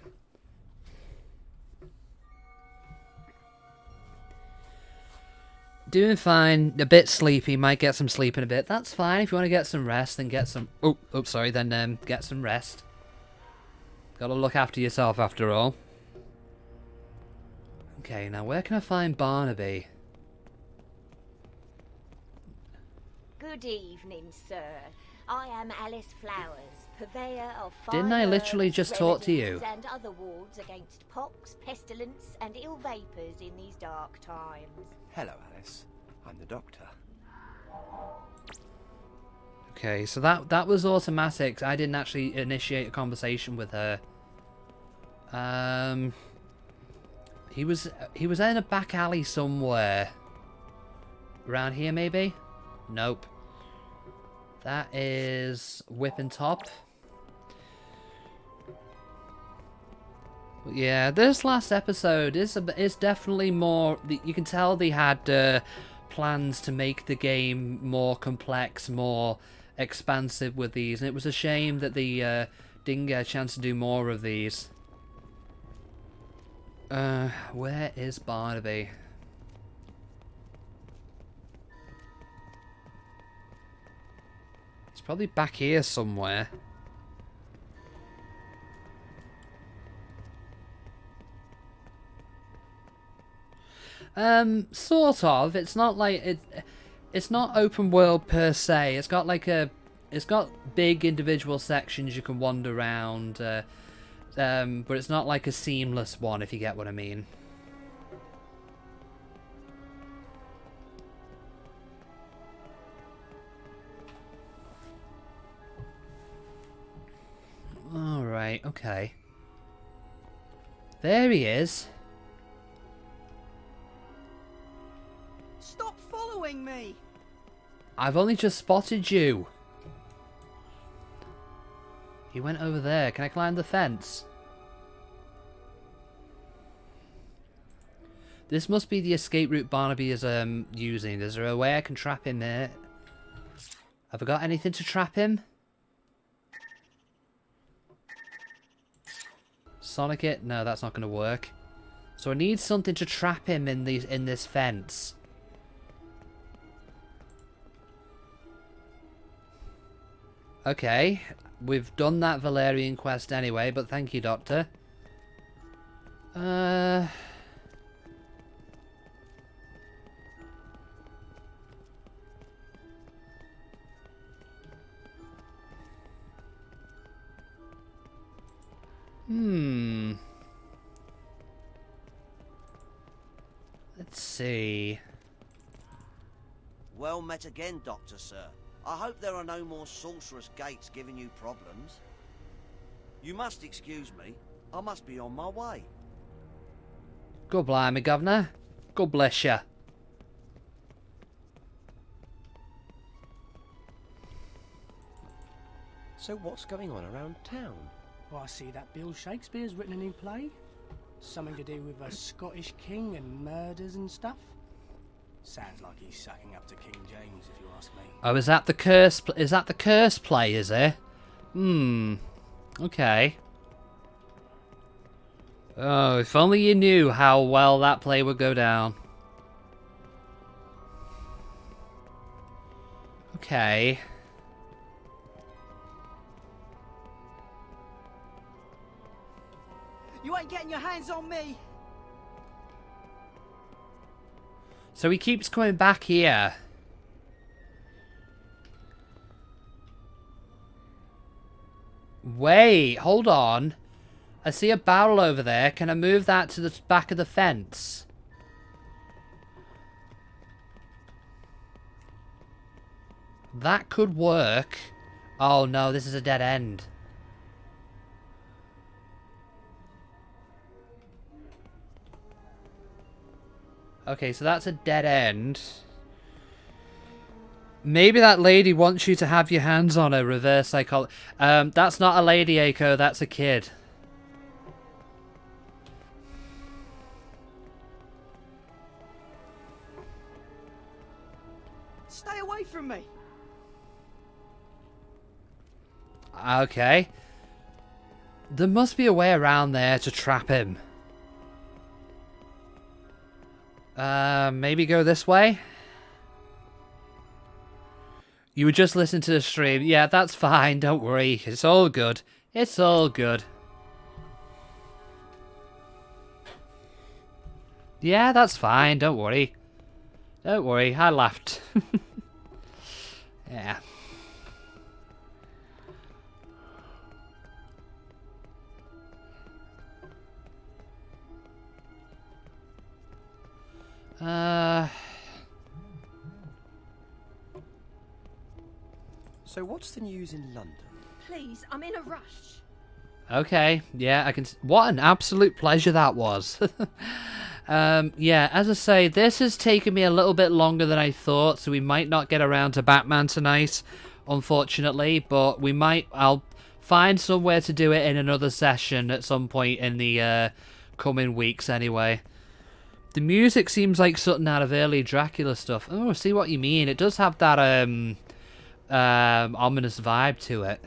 Doing fine, a bit sleepy, might get some sleep in a bit. That's fine. If you want to get some rest, then get some... Then get some rest. Gotta look after yourself after all. Okay, now where can I find Barnaby? Good evening, sir. I am Alice Flowers, purveyor of Didn't I literally just talk to you? and other wards against pox, pestilence, and ill vapours in these dark times. Hello, Alice. I'm the doctor. Okay, so that was automatic. I didn't actually initiate a conversation with her. He was in a back alley somewhere. Around here, maybe? Nope. That is Whipping Top. Yeah, this last episode is definitely more... You can tell they had plans to make the game more complex, more expansive with these. And it was a shame that they didn't get a chance to do more of these. Where is Barnaby? He's probably back here somewhere. Sort of. It's not like it's not open world per se. It's got like it's got big individual sections you can wander around, but it's not like a seamless one, if you get what I mean. Alright, okay. There he is. Stop following me! I've only just spotted you. He went over there. Can I climb the fence? This must be the escape route Barnaby is using. Is there a way I can trap him there? Have I got anything to trap him? Sonic it? No, that's not going to work. So I need something to trap him in this fence. Okay, we've done that Valerian quest anyway, but thank you, Doctor. Let's see. Well met again, Doctor, sir. I hope there are no more sorcerous gates giving you problems. You must excuse me. I must be on my way. God blimey, Governor. God bless you. So what's going on around town? Well, I see that Bill Shakespeare's written a new play. Something to do with a Scottish king and murders and stuff. Sounds like he's sucking up to King James, if you ask me. Oh, is that the curse? Is that the curse play? Is it? Okay. Oh, if only you knew how well that play would go down. Okay. You ain't getting your hands on me! So he keeps coming back here. Wait, hold on. I see a barrel over there. Can I move that to the back of the fence? That could work. Oh no, this is a dead end. Okay, so that's a dead end. Maybe that lady wants you to have your hands on her. Reverse psychology. That's not a lady, Aiko. That's a kid. Stay away from me! Okay. There must be a way around there to trap him. Maybe go this way? You would just listen to the stream. Yeah, that's fine. Don't worry. It's all good. It's all good. Yeah, that's fine. Don't worry. Don't worry. I laughed. Yeah. So what's the news in London? Please, I'm in a rush. Okay, yeah, I can... What an absolute pleasure that was. Yeah, as I say, this has taken me a little bit longer than I thought, so we might not get around to Batman tonight, unfortunately, but we might... I'll find somewhere to do it in another session at some point in the coming weeks anyway. The music seems like something out of early Dracula stuff. Oh, I see what you mean. It does have that ominous vibe to it.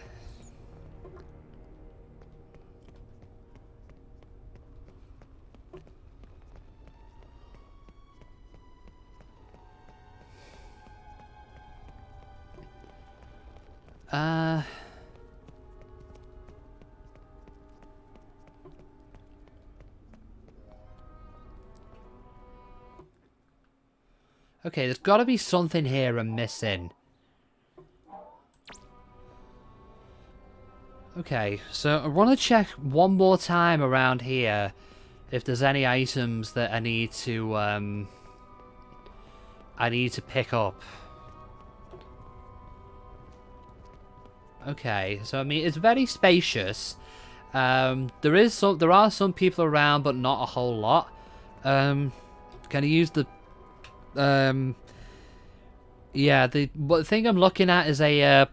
Okay, there's got to be something here I'm missing. Okay, so I want to check one more time around here if there's any items that I need to pick up. Okay, so I mean it's very spacious. There are some people around, but not a whole lot. Can I use the yeah, the thing I'm looking at is a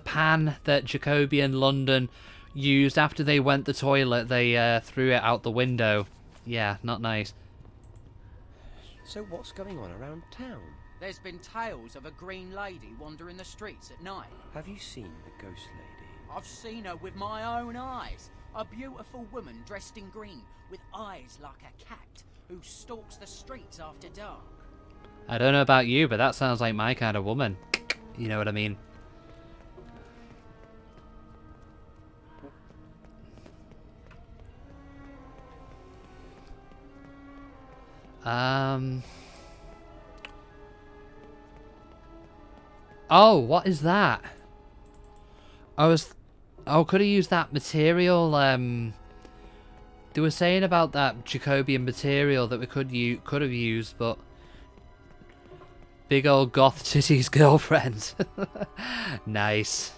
pan that Jacoby and London used after they went to the toilet. They threw it out the window. Yeah, not nice. So what's going on around town? There's been tales of a green lady wandering the streets at night. Have you seen the ghost lady? I've seen her with my own eyes. A beautiful woman dressed in green, with eyes like a cat, who stalks the streets after dark. I don't know about you, but that sounds like my kind of woman. You know what I mean? Oh, what is that? Could have used that material. They were saying about that Jacobian material that we could have used, but big old goth titties girlfriend. Nice.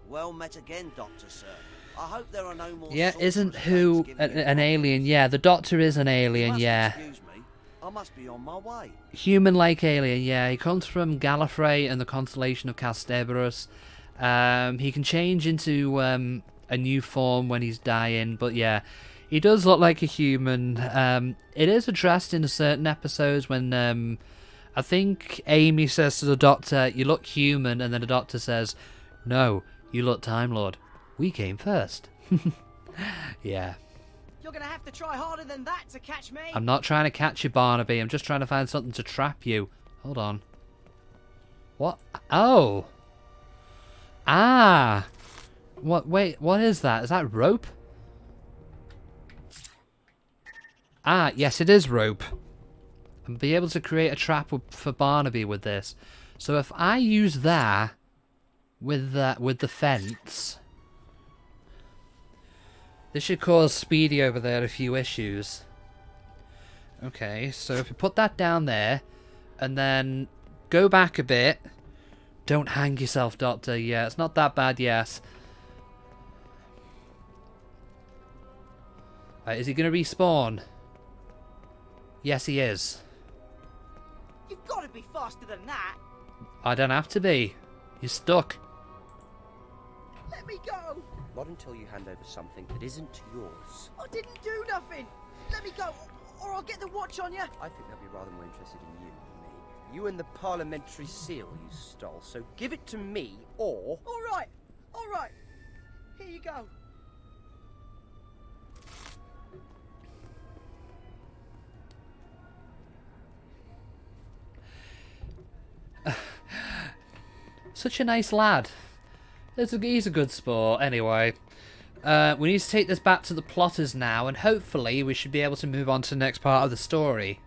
Well met again, Doctor, sir. I hope there are no more. Yeah, isn't who an alien? Yeah, the Doctor is an alien. Yeah. Excuse me. I must be on my way. Human-like alien. Yeah, he comes from Gallifrey and the constellation of Castebarus. He can change into a new form when he's dying, but yeah, he does look like a human. It is addressed in certain episodes when I think Amy says to the Doctor, "You look human," and then the Doctor says, "No, you look Time Lord. We came first." Yeah. You're gonna have to try harder than that to catch me. I'm not trying to catch you, Barnaby. I'm just trying to find something to trap you. Hold on. What? Oh. Ah. What? Wait, what is that? Is that rope? Ah, yes, it is rope. And be able to create a trap for Barnaby with this. So if I use that with the fence, this should cause Speedy over there a few issues. Okay, so if we put that down there, and then go back a bit. Don't hang yourself, Doctor. Yeah, it's not that bad, yes. Is he going to respawn? Yes, he is. You've got to be faster than that. I don't have to be. You're stuck. Let me go. Not until you hand over something that isn't yours. I didn't do nothing. Let me go, or I'll get the watch on you. I think they'll be rather more interested in you than me. You and the parliamentary seal you stole, so give it to me, or... All right. Here you go. Such a nice lad. He's a good sport. Anyway, we need to take this back to the plotters now, and hopefully we should be able to move on to the next part of the story.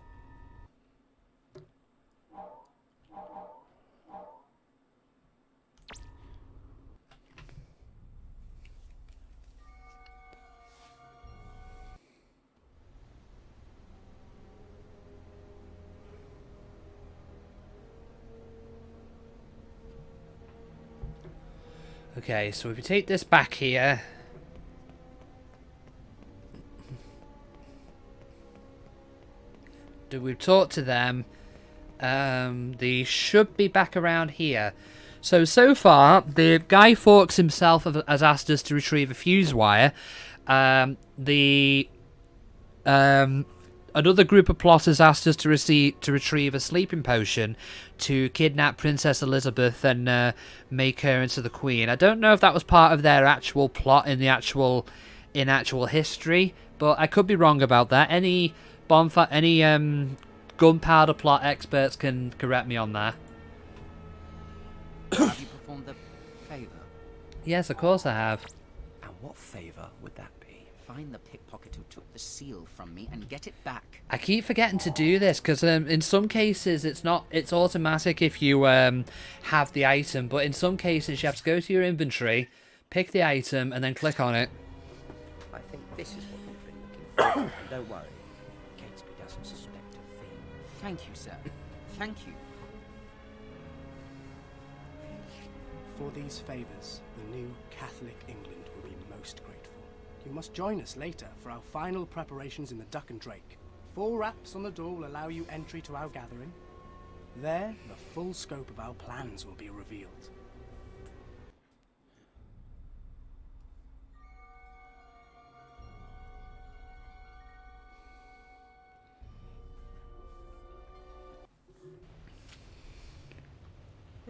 Okay, so if we take this back here... We've talked to them. They should be back around here. So far, the Guy Fawkes himself has asked us to retrieve a fuse wire. Another group of plotters asked us to retrieve a sleeping potion to kidnap Princess Elizabeth and make her into the Queen. I don't know if that was part of their actual plot in actual history, but I could be wrong about that. Any gunpowder plot experts can correct me on that. Have you performed the favour? Yes, of course I have. And what favour would that be? Find the pickpocket who took the seal from me and get it back. I keep forgetting to do this because in some cases it's automatic if you have the item, but in some cases you have to go to your inventory, pick the item, and then click on it. I think this is what we've been looking for. Don't worry, Catesby doesn't suspect a thing. Thank you, sir. Thank you. For these favours, the new Catholic England will be most grateful. You must join us later for our final preparations in the Duck and Drake. 4 raps on the door will allow you entry to our gathering. There, the full scope of our plans will be revealed.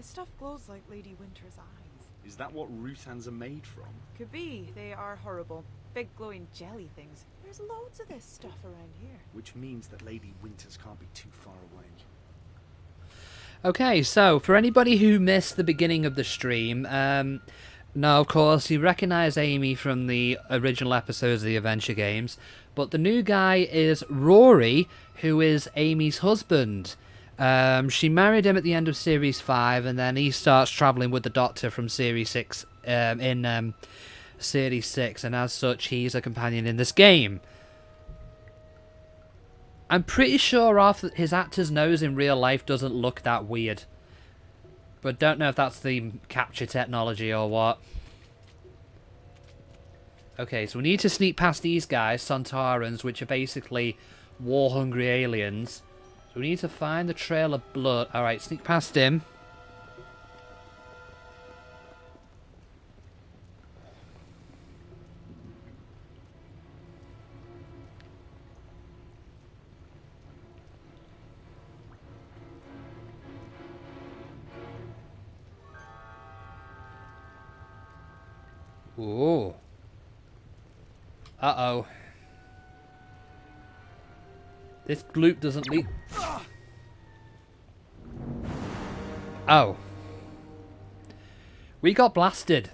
This stuff glows like Lady Winter's eyes. Is that what Rutans are made from? Could be. They are horrible. Big glowing jelly things. There's loads of this stuff around here. Which means that Lady Winters can't be too far away. Okay, so for anybody who missed the beginning of the stream, now of course you recognise Amy from the original episodes of the Adventure Games, but the new guy is Rory, who is Amy's husband. She married him at the end of Series 5, and then he starts travelling with the Doctor from Series 6 in Series 6, and as such he's a companion in this game. I'm pretty sure his actor's nose in real life doesn't look that weird. But don't know if that's the capture technology or what. Okay, so we need to sneak past these guys, Sontarans, which are basically war-hungry aliens. So we need to find the trail of blood. Alright, sneak past him. Ooh. Uh-oh. This loop doesn't lead... Oh. We got blasted.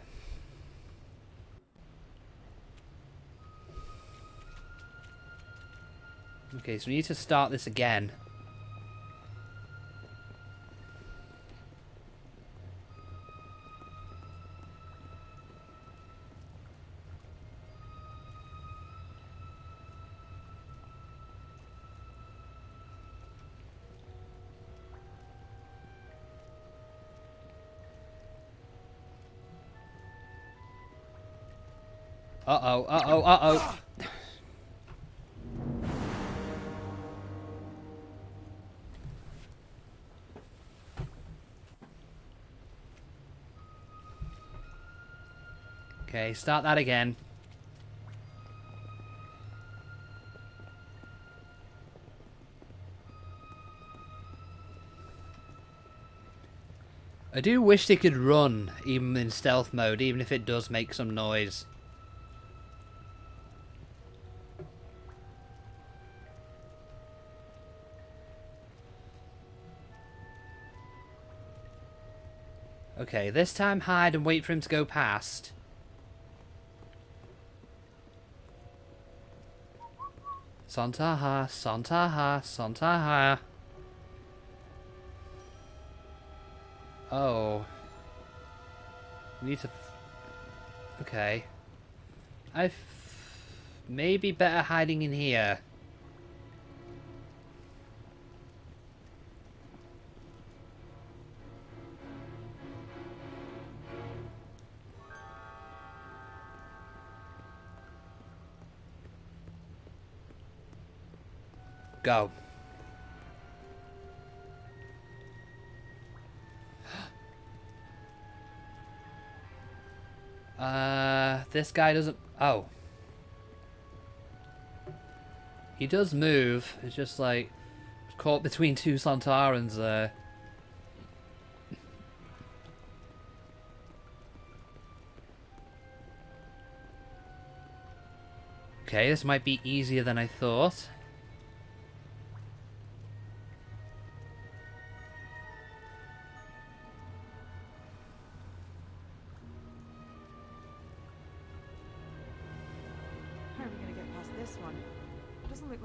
Okay, so we need to start this again. Uh-oh, uh-oh, uh-oh. Okay, start that again. I do wish they could run, even in stealth mode, even if it does make some noise. Okay, this time hide and wait for him to go past. Sontaha, Sontaha, Sontaha. Oh. We need to... Okay. Maybe better hiding in here. Go. This guy doesn't... Oh. He does move. It's just like... caught between two Sontarans there. Okay, this might be easier than I thought.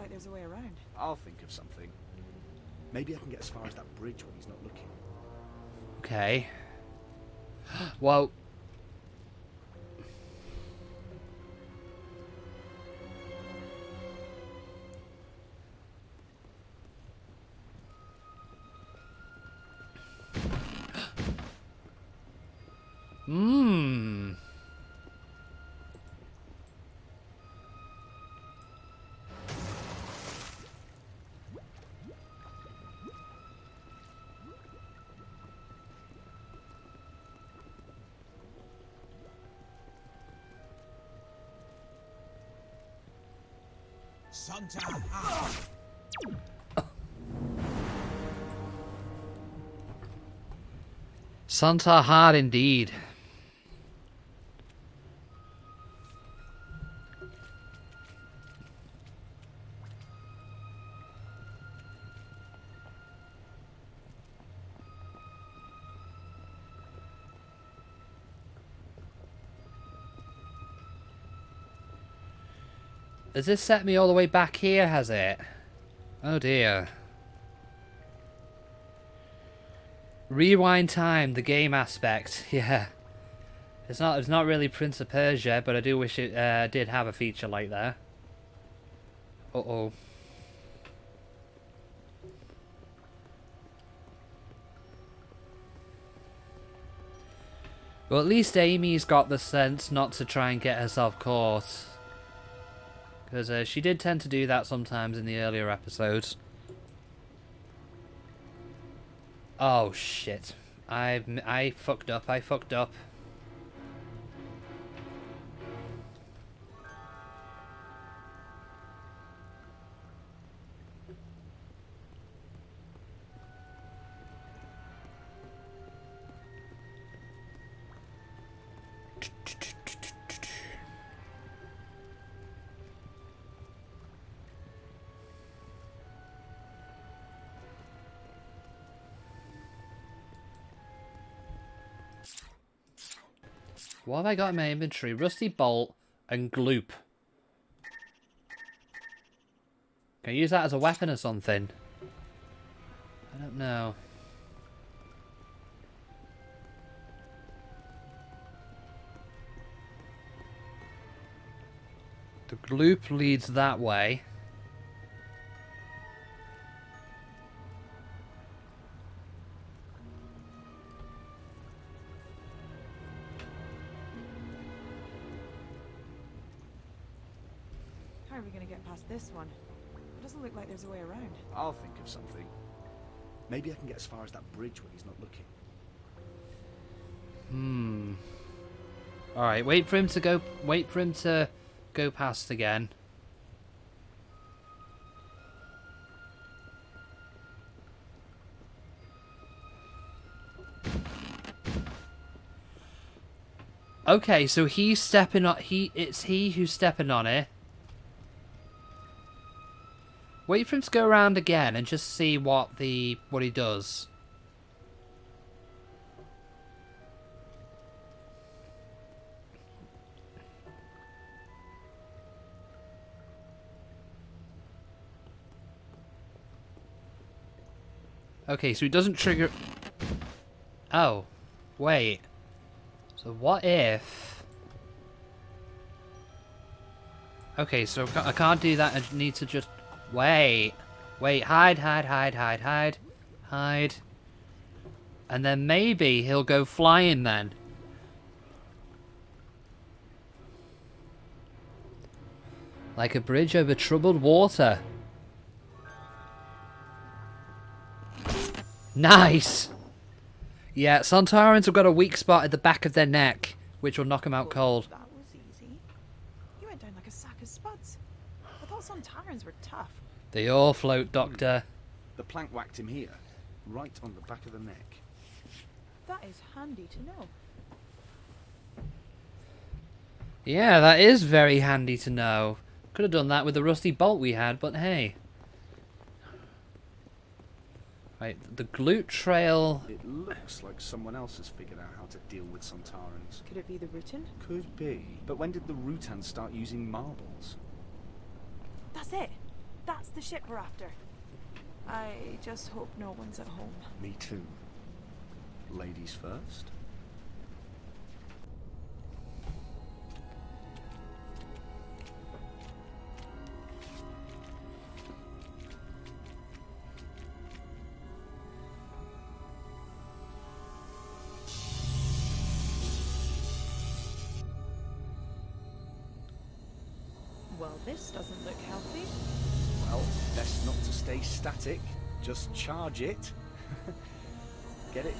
There's a way around. I'll think of something. Maybe I can get as far as that bridge when he's not looking. Okay. Well... Mmm... Santa hard indeed. Has this set me all the way back here, has it? Oh dear. Rewind time, the game aspect, yeah. It's not really Prince of Persia, but I do wish it did have a feature like that. Uh-oh. Well, at least Amy's got the sense not to try and get herself caught. Because she did tend to do that sometimes in the earlier episodes. Oh, shit. I fucked up. I fucked up. What have I got in my inventory? Rusty bolt and gloop. Can I use that as a weapon or something? I don't know. The gloop leads that way. How are we going to get past this one? It doesn't look like there's a way around. I'll think of something. Maybe I can get as far as that bridge when he's not looking. Alright, wait for him to go. Wait for him to go past again. Okay, so he's stepping on. It's he who's stepping on it. Wait for him to go around again and just see what he does. Okay, so he doesn't trigger... Oh, wait. So what if... Okay, so I can't do that. I need to just... Wait. Wait, hide. Hide. And then maybe he'll go flying then. Like a bridge over troubled water. Nice! Yeah, Santarans have got a weak spot at the back of their neck, which will knock them out cold. That was easy. You went down like a sack of spuds. I thought Santarans were tough. They all float, Doctor. The plank whacked him here, right on the back of the neck. That is handy to know. Yeah, that is very handy to know. Could have done that with the rusty bolt we had, but hey. Right, the glute trail... It looks like someone else has figured out how to deal with Santarans. Could it be the Rutan? Could be. But when did the Rutan start using marbles? That's it. That's the ship we're after. I just hope no one's at home. Me too. Ladies first. Well, this doesn't look healthy. Well, best not to stay static. Just charge it. Get it?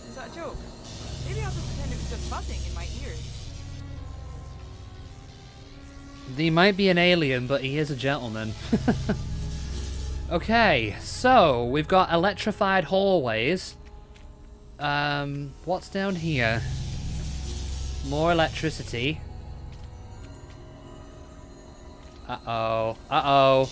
Is that a joke? Maybe I'll just pretend it was just buzzing in my ears. He might be an alien, but he is a gentleman. Okay, so we've got electrified hallways. What's down here? More electricity. Uh-oh. Uh-oh.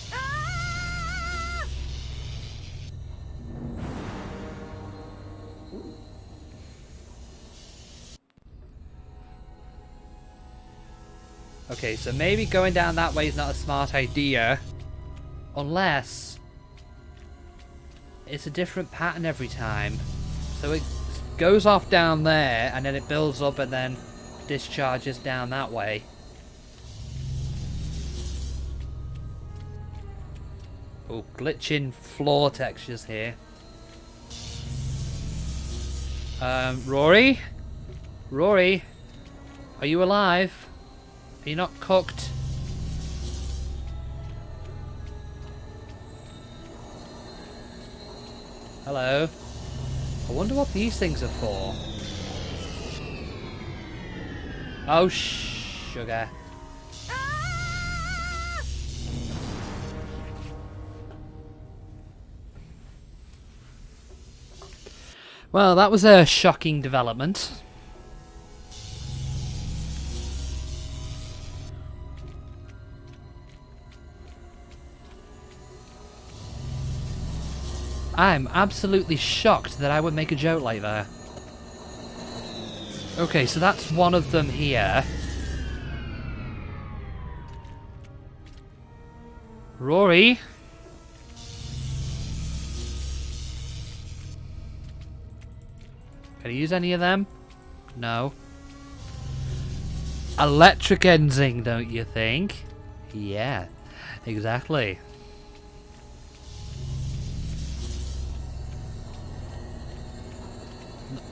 Okay, so maybe going down that way is not a smart idea. Unless it's a different pattern every time. So it goes off down there, and then it builds up and then discharges down that way. Oh, glitching floor textures here. Rory? Rory? Are you alive? Are you not cooked? Hello? I wonder what these things are for. Oh, sugar. Well, that was a shocking development. I'm absolutely shocked that I would make a joke like that. Okay, so that's one of them here. Rory? Can I use any of them? No. Electric ending, don't you think? Yeah, exactly.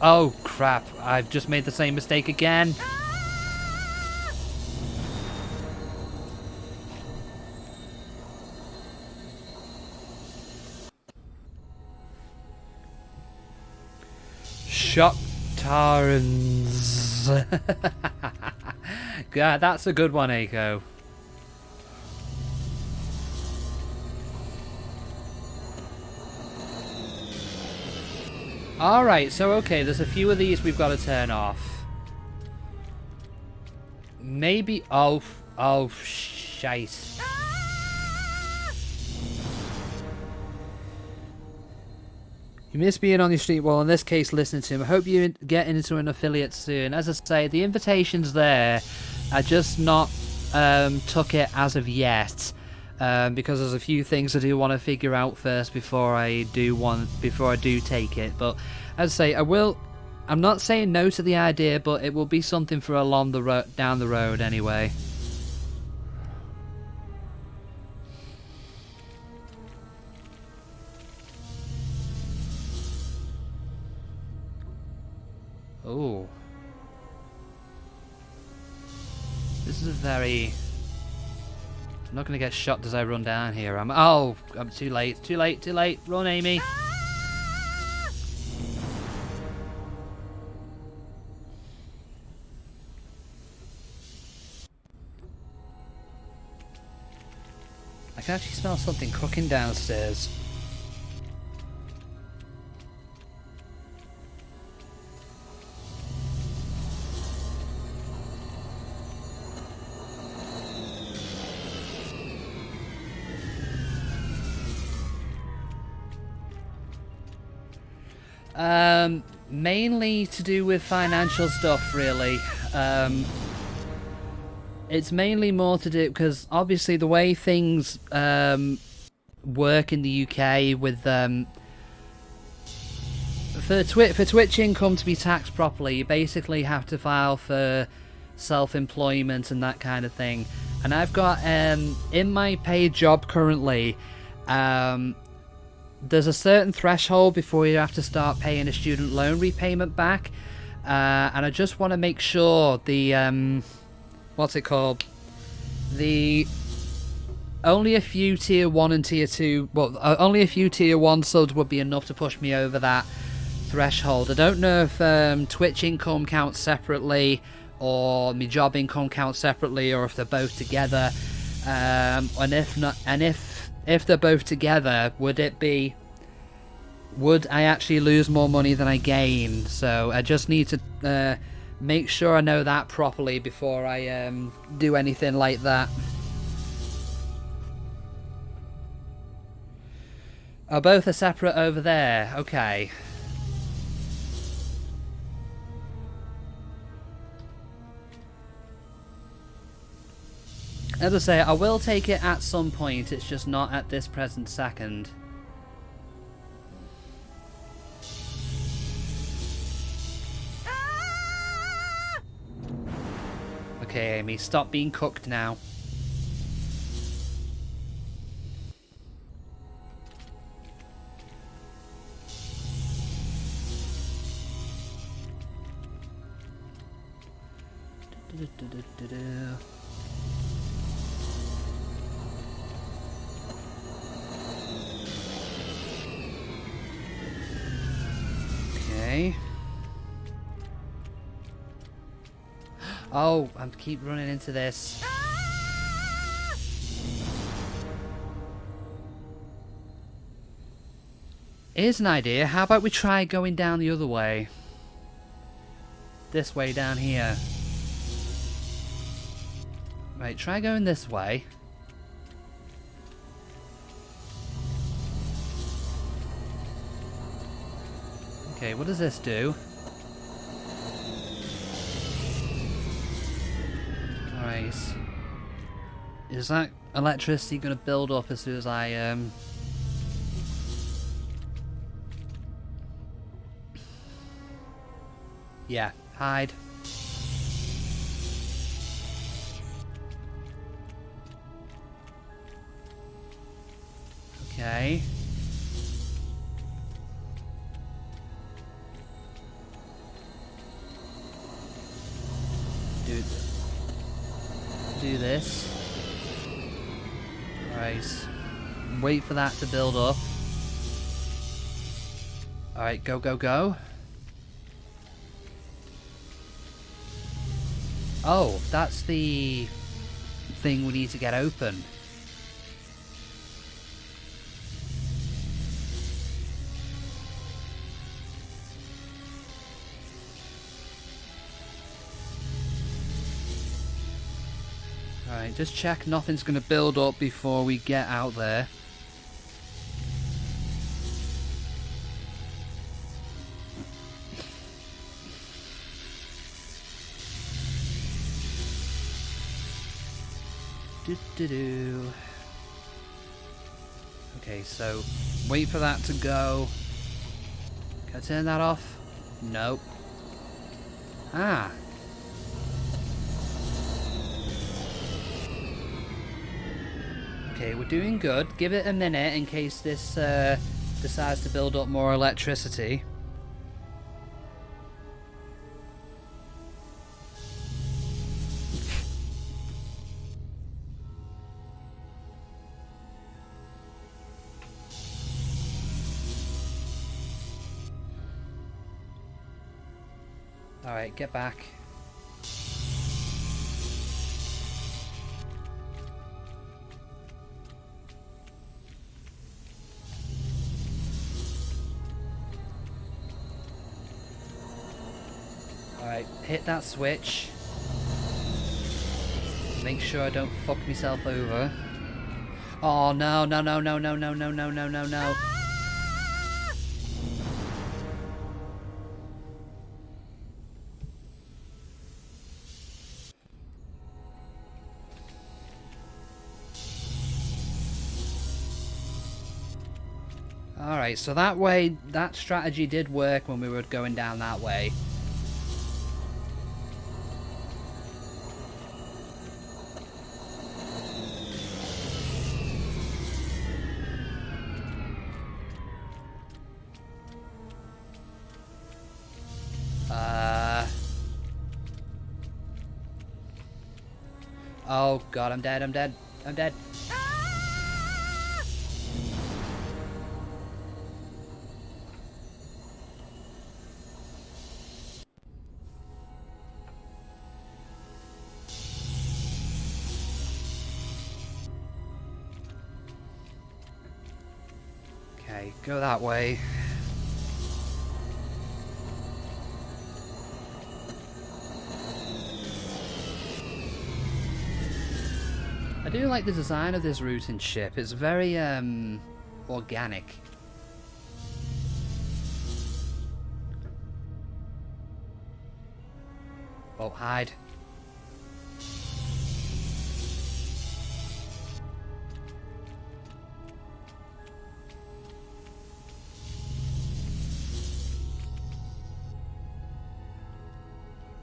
Oh crap, I've just made the same mistake again. Shock Tarans. Yeah, that's a good one, Aiko. Alright, so okay, there's a few of these we've got to turn off. Maybe... Oh, shite. You miss being on your street, well, in this case, listen to him. I hope you get into an affiliate soon. As I say, the invitation's there. I just not took it as of yet. Because there's a few things I do want to figure out first before I do take it. But as I say, I'm not saying no to the idea, but it will be something for down the road anyway. Oh, this is a very... I'm not going to get shot as I run down here. I'm too late. Too late. Too late. Run, Amy. I can actually smell something cooking downstairs. Mainly to do with financial stuff, really. It's mainly more to do because obviously the way things work in the UK with for Twitch income to be taxed properly, you basically have to file for self-employment and that kind of thing. And I've got in my paid job currently, there's a certain threshold before you have to start paying a student loan repayment back, and I just want to make sure the what's it called? Only a few tier 1 and tier 2, well, only a few tier 1 subs would be enough to push me over that threshold. I don't know if Twitch income counts separately or my job income counts separately, or if they're both together. And if not, and if they're both together, would it be would I actually lose more money than I gain? So I just need to make sure I know that properly before I do anything like that. Oh, both are separate over there. Okay. As I say, I will take it at some point, it's just not at this present second. Okay, Amy, stop being cooked now. Okay. Oh, I keep running into this. Here's an idea. How about we try going down the other way? This way down here. Right, try going this way. Okay, what does this do? Alright. Is that electricity going to build up as soon as I, Yeah, hide. Okay. Do this. Right. Wait for that to build up. Alright, go, go, go. Oh, that's the thing we need to get open. Alright, just check nothing's going to build up before we get out there. Okay, so wait for that to go. Can I turn that off? Nope. Ah. Okay, we're doing good. Give it a minute in case this decides to build up more electricity. Alright, get back. Alright, hit that switch. Make sure I don't fuck myself over. Oh no, no, no, no, no, no, no, no, no, no, no. Alright, so that way, that strategy did work when we were going down that way. Oh god, I'm dead, I'm dead, I'm dead. Okay, go that way. I do like the design of this routing ship. It's very organic. Oh, hide.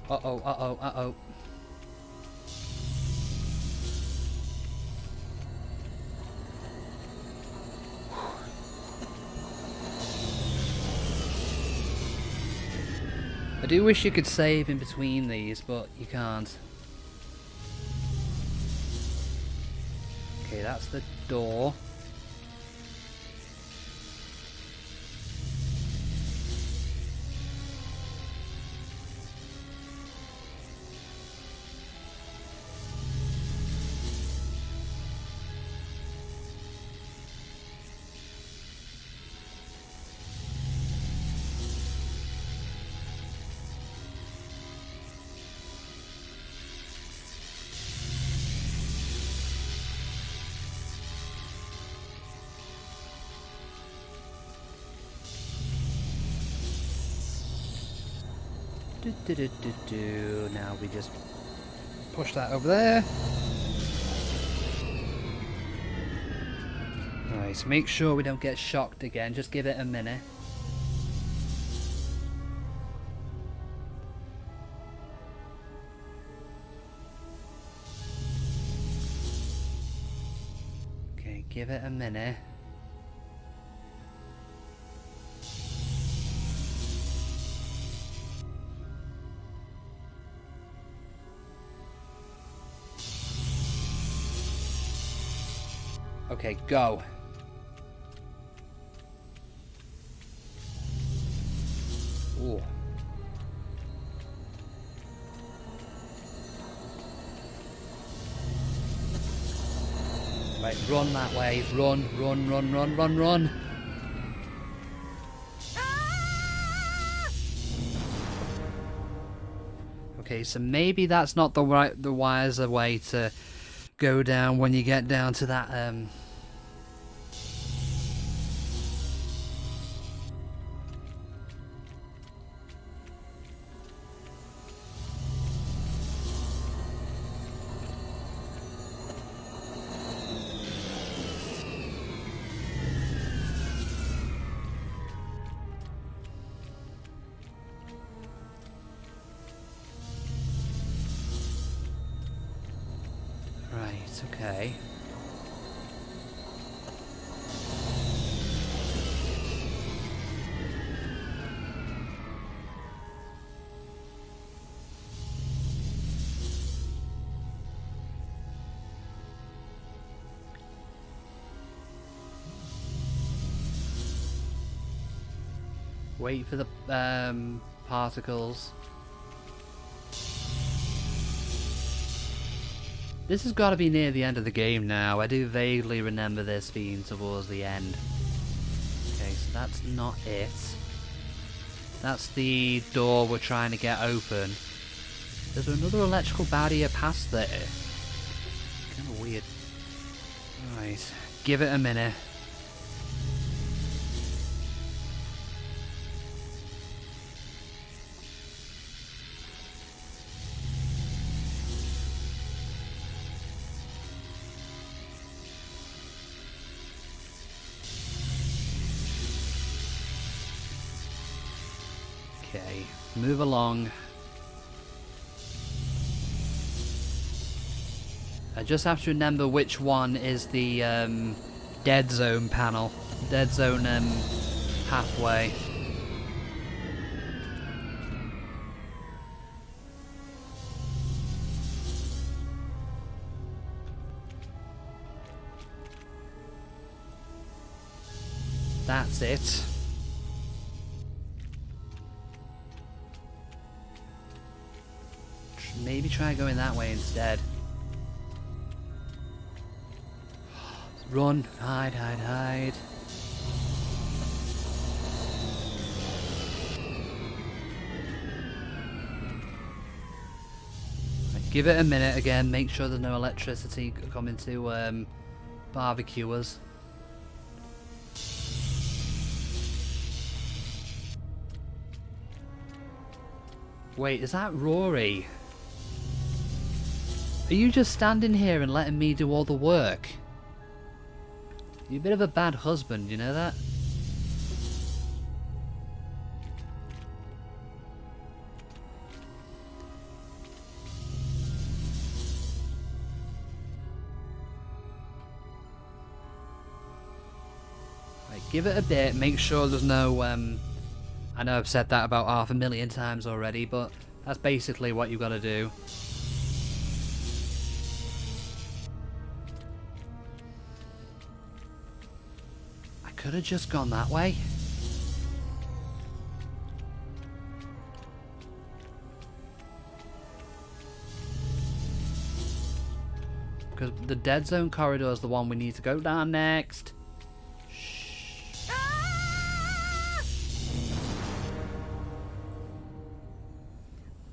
Uh-oh, uh-oh, uh-oh. I do wish you could save in between these, but you can't. Okay, that's the door. Now we just push that over there. Right, so make sure we don't get shocked again. Just give it a minute. Okay, give it a minute. Okay, go. Ooh. Right, run that way. Run, run, run, run, run, run. Okay, so maybe that's not the wiser way to go down when you get down to that Right, okay. Wait for the particles. This has got to be near the end of the game now. I do vaguely remember this being towards the end. Okay, so that's not it. That's the door we're trying to get open. There's another electrical barrier past there. Kind of weird. Alright, give it a minute. Okay, move along. I just have to remember which one is the dead zone panel. Dead zone pathway. That's it. Maybe try going that way instead. Run, hide, hide, hide. Right, Give it a minute again. Make sure there's no electricity coming to barbecuers. Wait, is that Rory? Are you just standing here and letting me do all the work? You're a bit of a bad husband, you know that? Right, give it a bit, make sure there's no, I know I've said that about 500,000 times already, but that's basically what you've got to do. I could have just gone that way. Because the dead zone corridor is the one we need to go down next.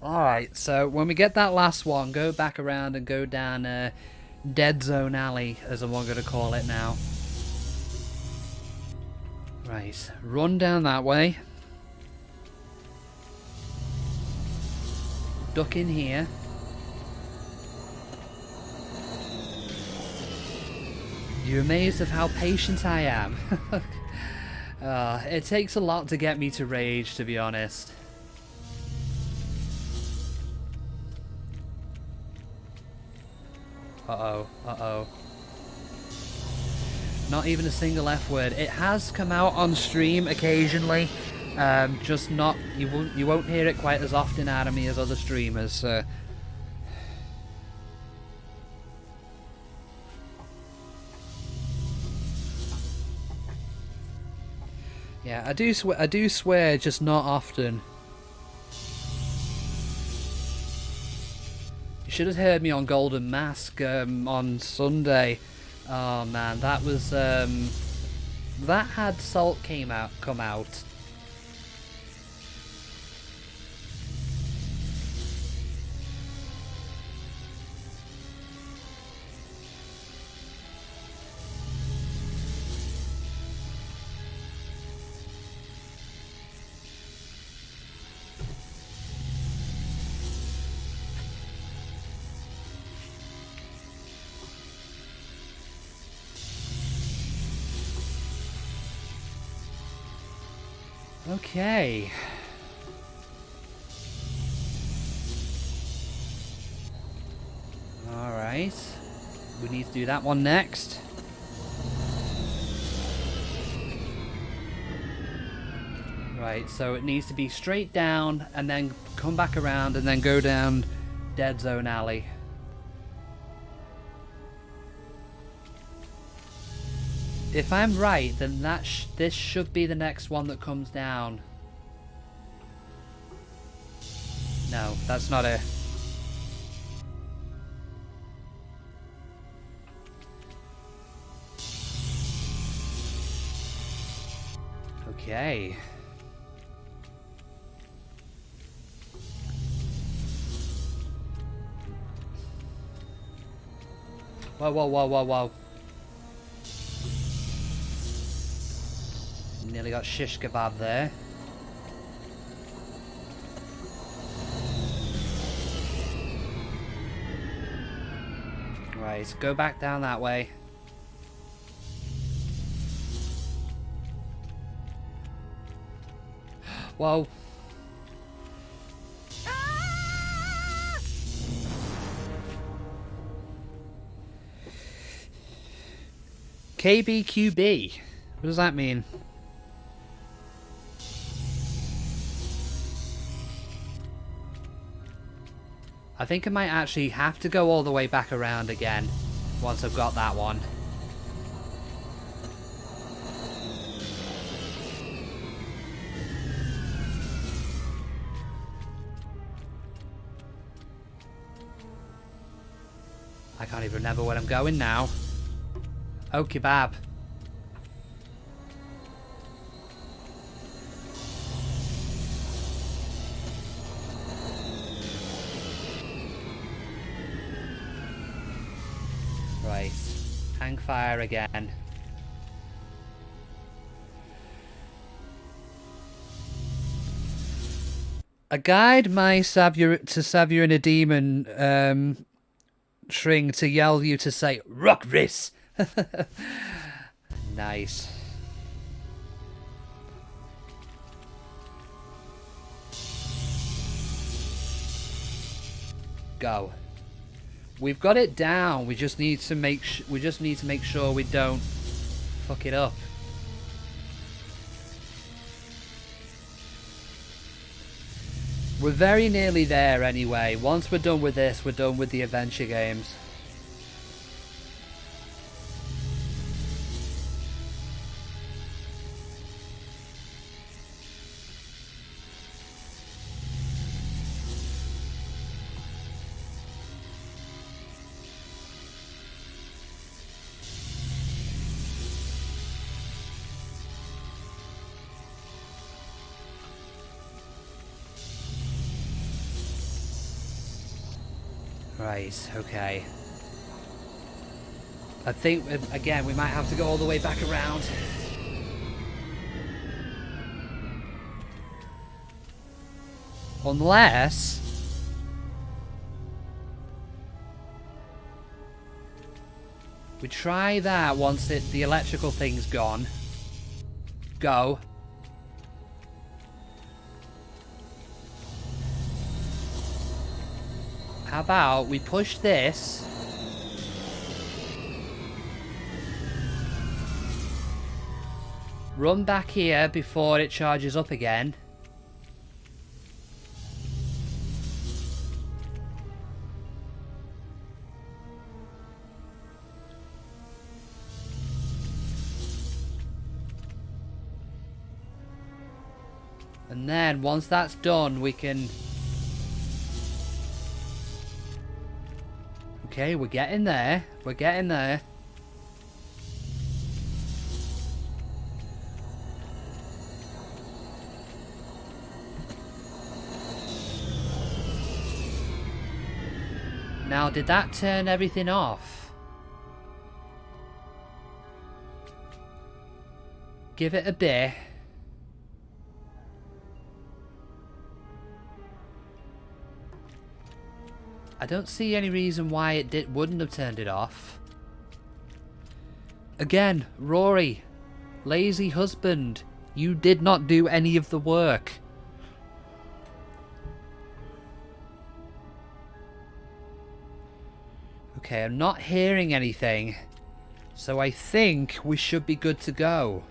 Alright, so when we get that last one, go back around and go down Dead Zone Alley, as I'm going to call it now. Right, run down that way. Duck in here. You're amazed of how patient I am. It takes a lot to get me to rage, to be honest. Uh-oh, uh-oh. Not even a single F word. It has come out on stream occasionally, just not, you won't hear it quite as often out of me as other streamers, so. Yeah, I do swear, just not often. You should have heard me on Golden Mask on Sunday. Oh man, that was that had Salt come out. Okay. Alright. We need to do that one next. Right, so it needs to be straight down and then come back around and then go down Dead Zone Alley. If I'm right, then this should be the next one that comes down. No, that's not it. Okay. Whoa, whoa, whoa, whoa, whoa. Nearly got shish kebab there. Right, go back down that way. Whoa. KBQB. What does that mean? I think I might actually have to go all the way back around again once I've got that one. I can't even remember where I'm going now. Oh, kebab. Right. Hang fire again. A guide my Saviour and a demon string to yell you to say rock this. Nice. Go. We've got it down. We just need to make sure we don't fuck it up. We're very nearly there anyway. Once we're done with this, we're done with the adventure games. Right, okay. I think, again, we might have to go all the way back around. Unless... we try that once the electrical thing's gone. Go. How about we push this? Run back here before it charges up again. And then once that's done, we can... Okay, we're getting there. We're getting there. Now, did that turn everything off? Give it a bit. I don't see any reason why it wouldn't have turned it off. Again, Rory, lazy husband, you did not do any of the work. Okay, I'm not hearing anything, so I think we should be good to go.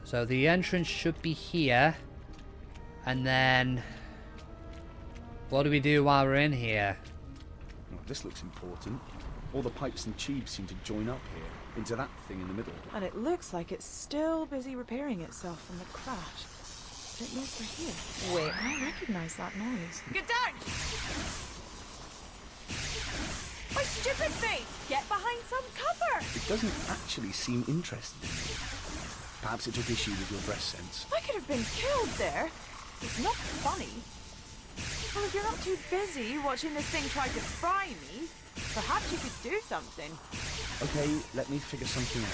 So the entrance should be here. And then... what do we do while we're in here? Oh, this looks important. All the pipes and tubes seem to join up here, into that thing in the middle. And it looks like it's still busy repairing itself from the crash. But yes, we're here. Wait, I recognize that noise. Get down! My stupid face! Get behind some cover! It doesn't actually seem interesting. Perhaps it took issue with your dress sense. I could have been killed there. It's not funny. Well, if you're not too busy watching this thing try to fry me, perhaps you could do something. Okay, let me figure something out.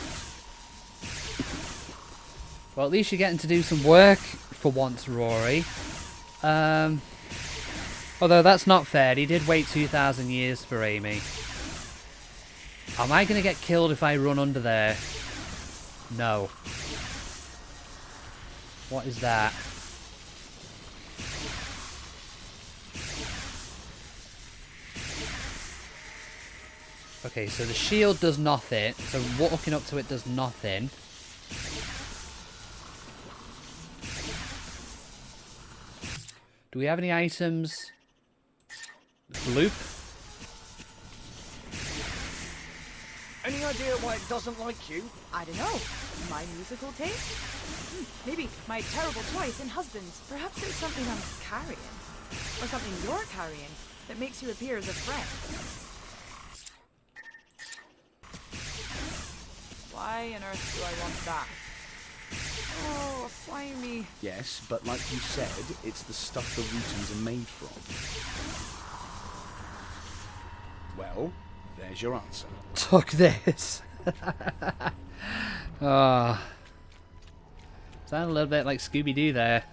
Well, at least you're getting to do some work for once, Rory. Although that's not fair. He did wait 2,000 years for Amy. Am I going to get killed if I run under there? No. What is that? Okay, so the shield does nothing. So walking up to it does nothing. Do we have any items? Loop? Any idea why it doesn't like you? I don't know. My musical taste? Maybe my terrible choice in husbands. Perhaps it's something I'm carrying. Or something you're carrying that makes you appear as a friend. Why on earth do I want that? Oh, a flamey. Yes, but like you said, it's the stuff the Rutans are made from. Well, there's your answer. Took this. Oh. Sound a little bit like Scooby-Doo there.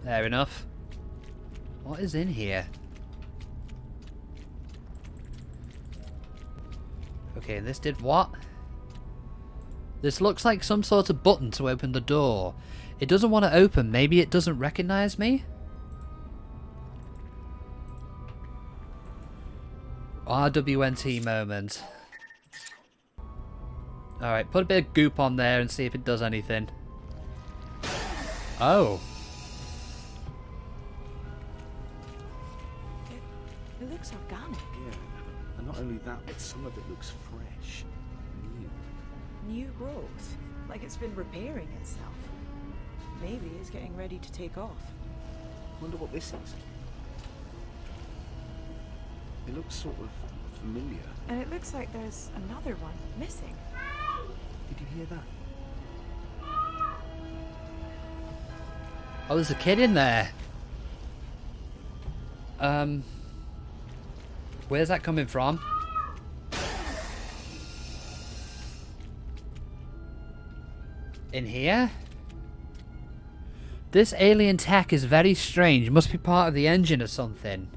Fair enough. What is in here? Okay, this did what? This looks like some sort of button to open the door. It doesn't want to open. Maybe it doesn't recognize me? RWNT moment. Alright, put a bit of goop on there and see if it does anything. Oh. It looks organic. Yeah, and not only that, but some of it looks fresh, new. New growth. Like it's been repairing itself. Maybe it's getting ready to take off. Wonder what this is. It looks sort of familiar. And it looks like there's another one missing. Did you hear that? Oh, there's a kid in there. Where's that coming from? In here? This alien tech is very strange. Must be part of the engine or something.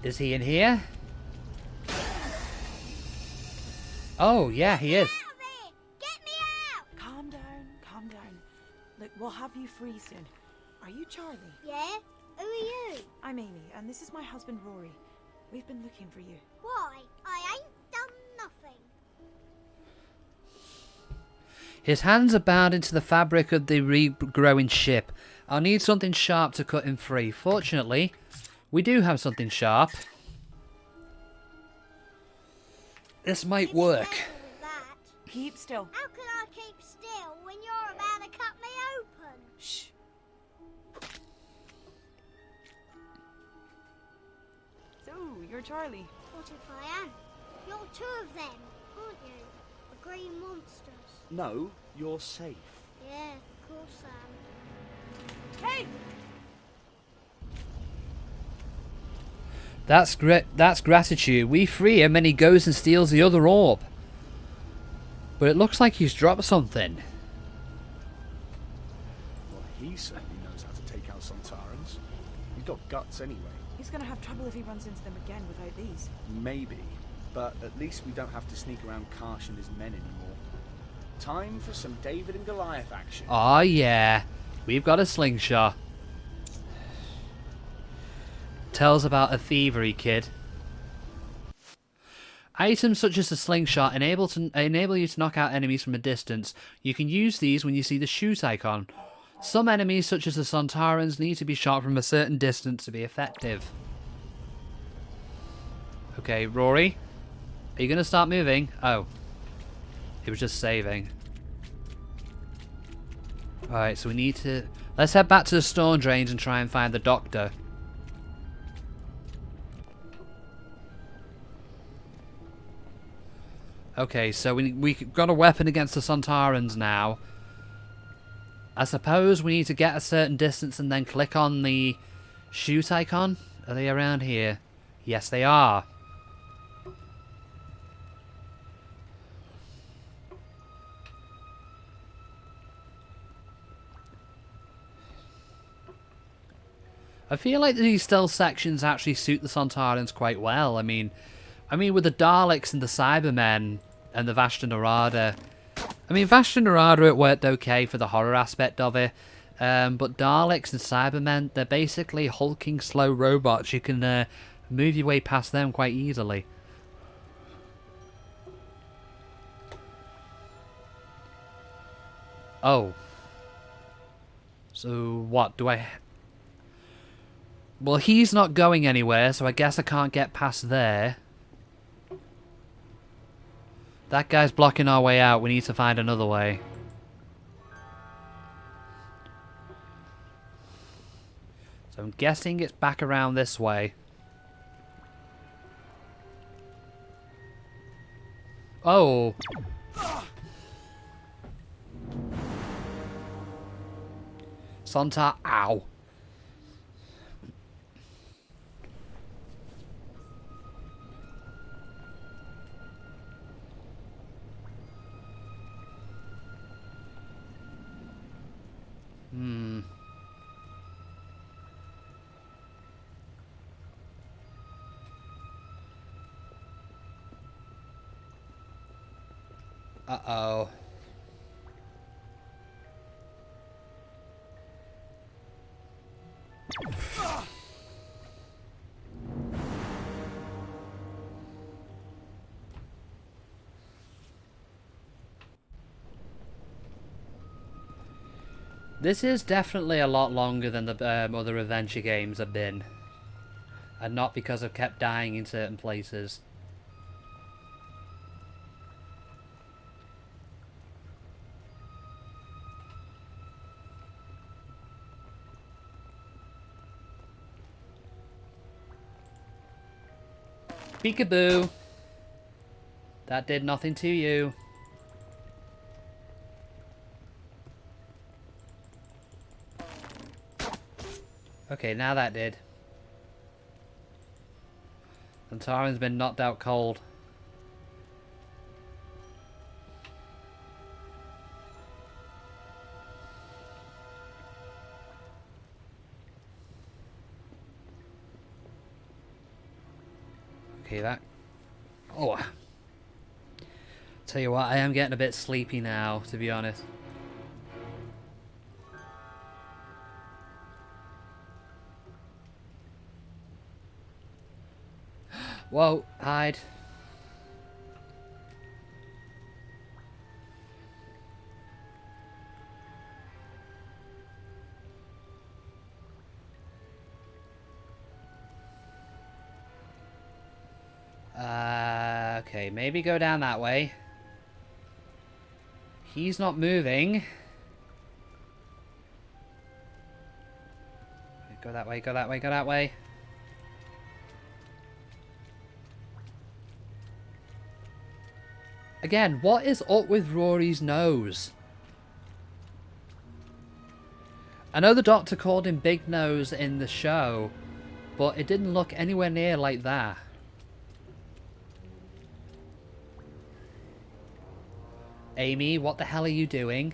Is he in here? Oh, yeah, he is. Calm down, calm down. Look, we'll have you free soon. Are you Charlie? Yeah? Who are you? I'm Amy, and this is my husband Rory. We've been looking for you. Why? I ain't done nothing. His hands are bound into the fabric of the regrowing ship. I'll need something sharp to cut him free. Fortunately, we do have something sharp. This might work. Keep still. How can I keep still when you're about to cut me open? Shh. So, you're Charlie. What if I am? You're two of them, aren't you? The green monsters. No, you're safe. Yeah, of course I am. Hey! That's gratitude. We free him and he goes and steals the other orb. But it looks like he's dropped something. Well, he certainly knows how to take out Sontarans. He's got guts anyway. He's gonna have trouble if he runs into them again without these. Maybe, but at least we don't have to sneak around Karsh and his men anymore. Time for some David and Goliath action. Oh yeah, we've got a slingshot. Tells about a thievery kid. Items such as the slingshot enable you to knock out enemies from a distance. You can use these when you see the shoot icon. Some enemies, such as the Sontarans, need to be shot from a certain distance to be effective. Okay, Rory, are you going to start moving? Oh, it was just saving. Alright, so we need to... Let's head back to the storm drains and try and find the doctor. Okay, so we've got a weapon against the Sontarans now. I suppose we need to get a certain distance and then click on the shoot icon. Are they around here? Yes, they are. I feel like these stealth sections actually suit the Sontarans quite well. I mean, with the Daleks and the Cybermen and the Vashta Nerada. I mean, Vashta Nerada, it worked okay for the horror aspect of it. But Daleks and Cybermen, they're basically hulking slow robots. You can move your way past them quite easily. Oh. So, what? Do I... Well, he's not going anywhere, so I guess I can't get past there. That guy's blocking our way out. We need to find another way. So I'm guessing it's back around this way. Oh. Sontar, ow. Uh-oh. This is definitely a lot longer than the other adventure games have been. And not because I've kept dying in certain places. Peekaboo! That did nothing to you. Okay, now that did. And Taran's been knocked out cold. Okay, that... Oh. Tell you what, I am getting a bit sleepy now, to be honest. Whoa, hide. Okay, maybe go down that way. He's not moving. Go that way, go that way, go that way. Again, what is up with Rory's nose? I know the doctor called him Big Nose in the show, but it didn't look anywhere near like that. Amy, what the hell are you doing?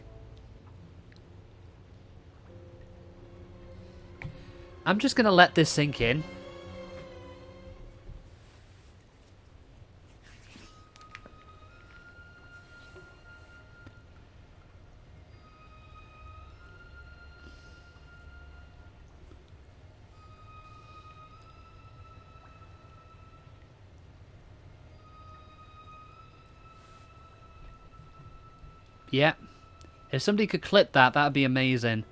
I'm just gonna let this sink in. Yeah. If somebody could clip that, that'd be amazing.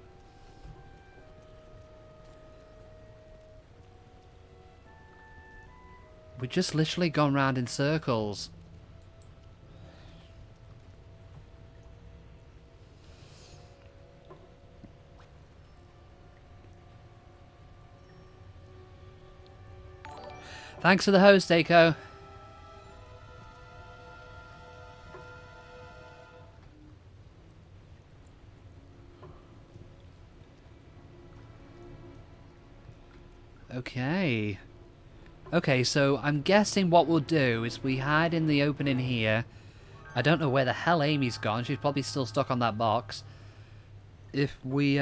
We've just literally gone round in circles. Thanks for the host, Aiko. Okay. Okay, so I'm guessing what we'll do is we hide in the opening here. I don't know where the hell Amy's gone. She's probably still stuck on that box. If we,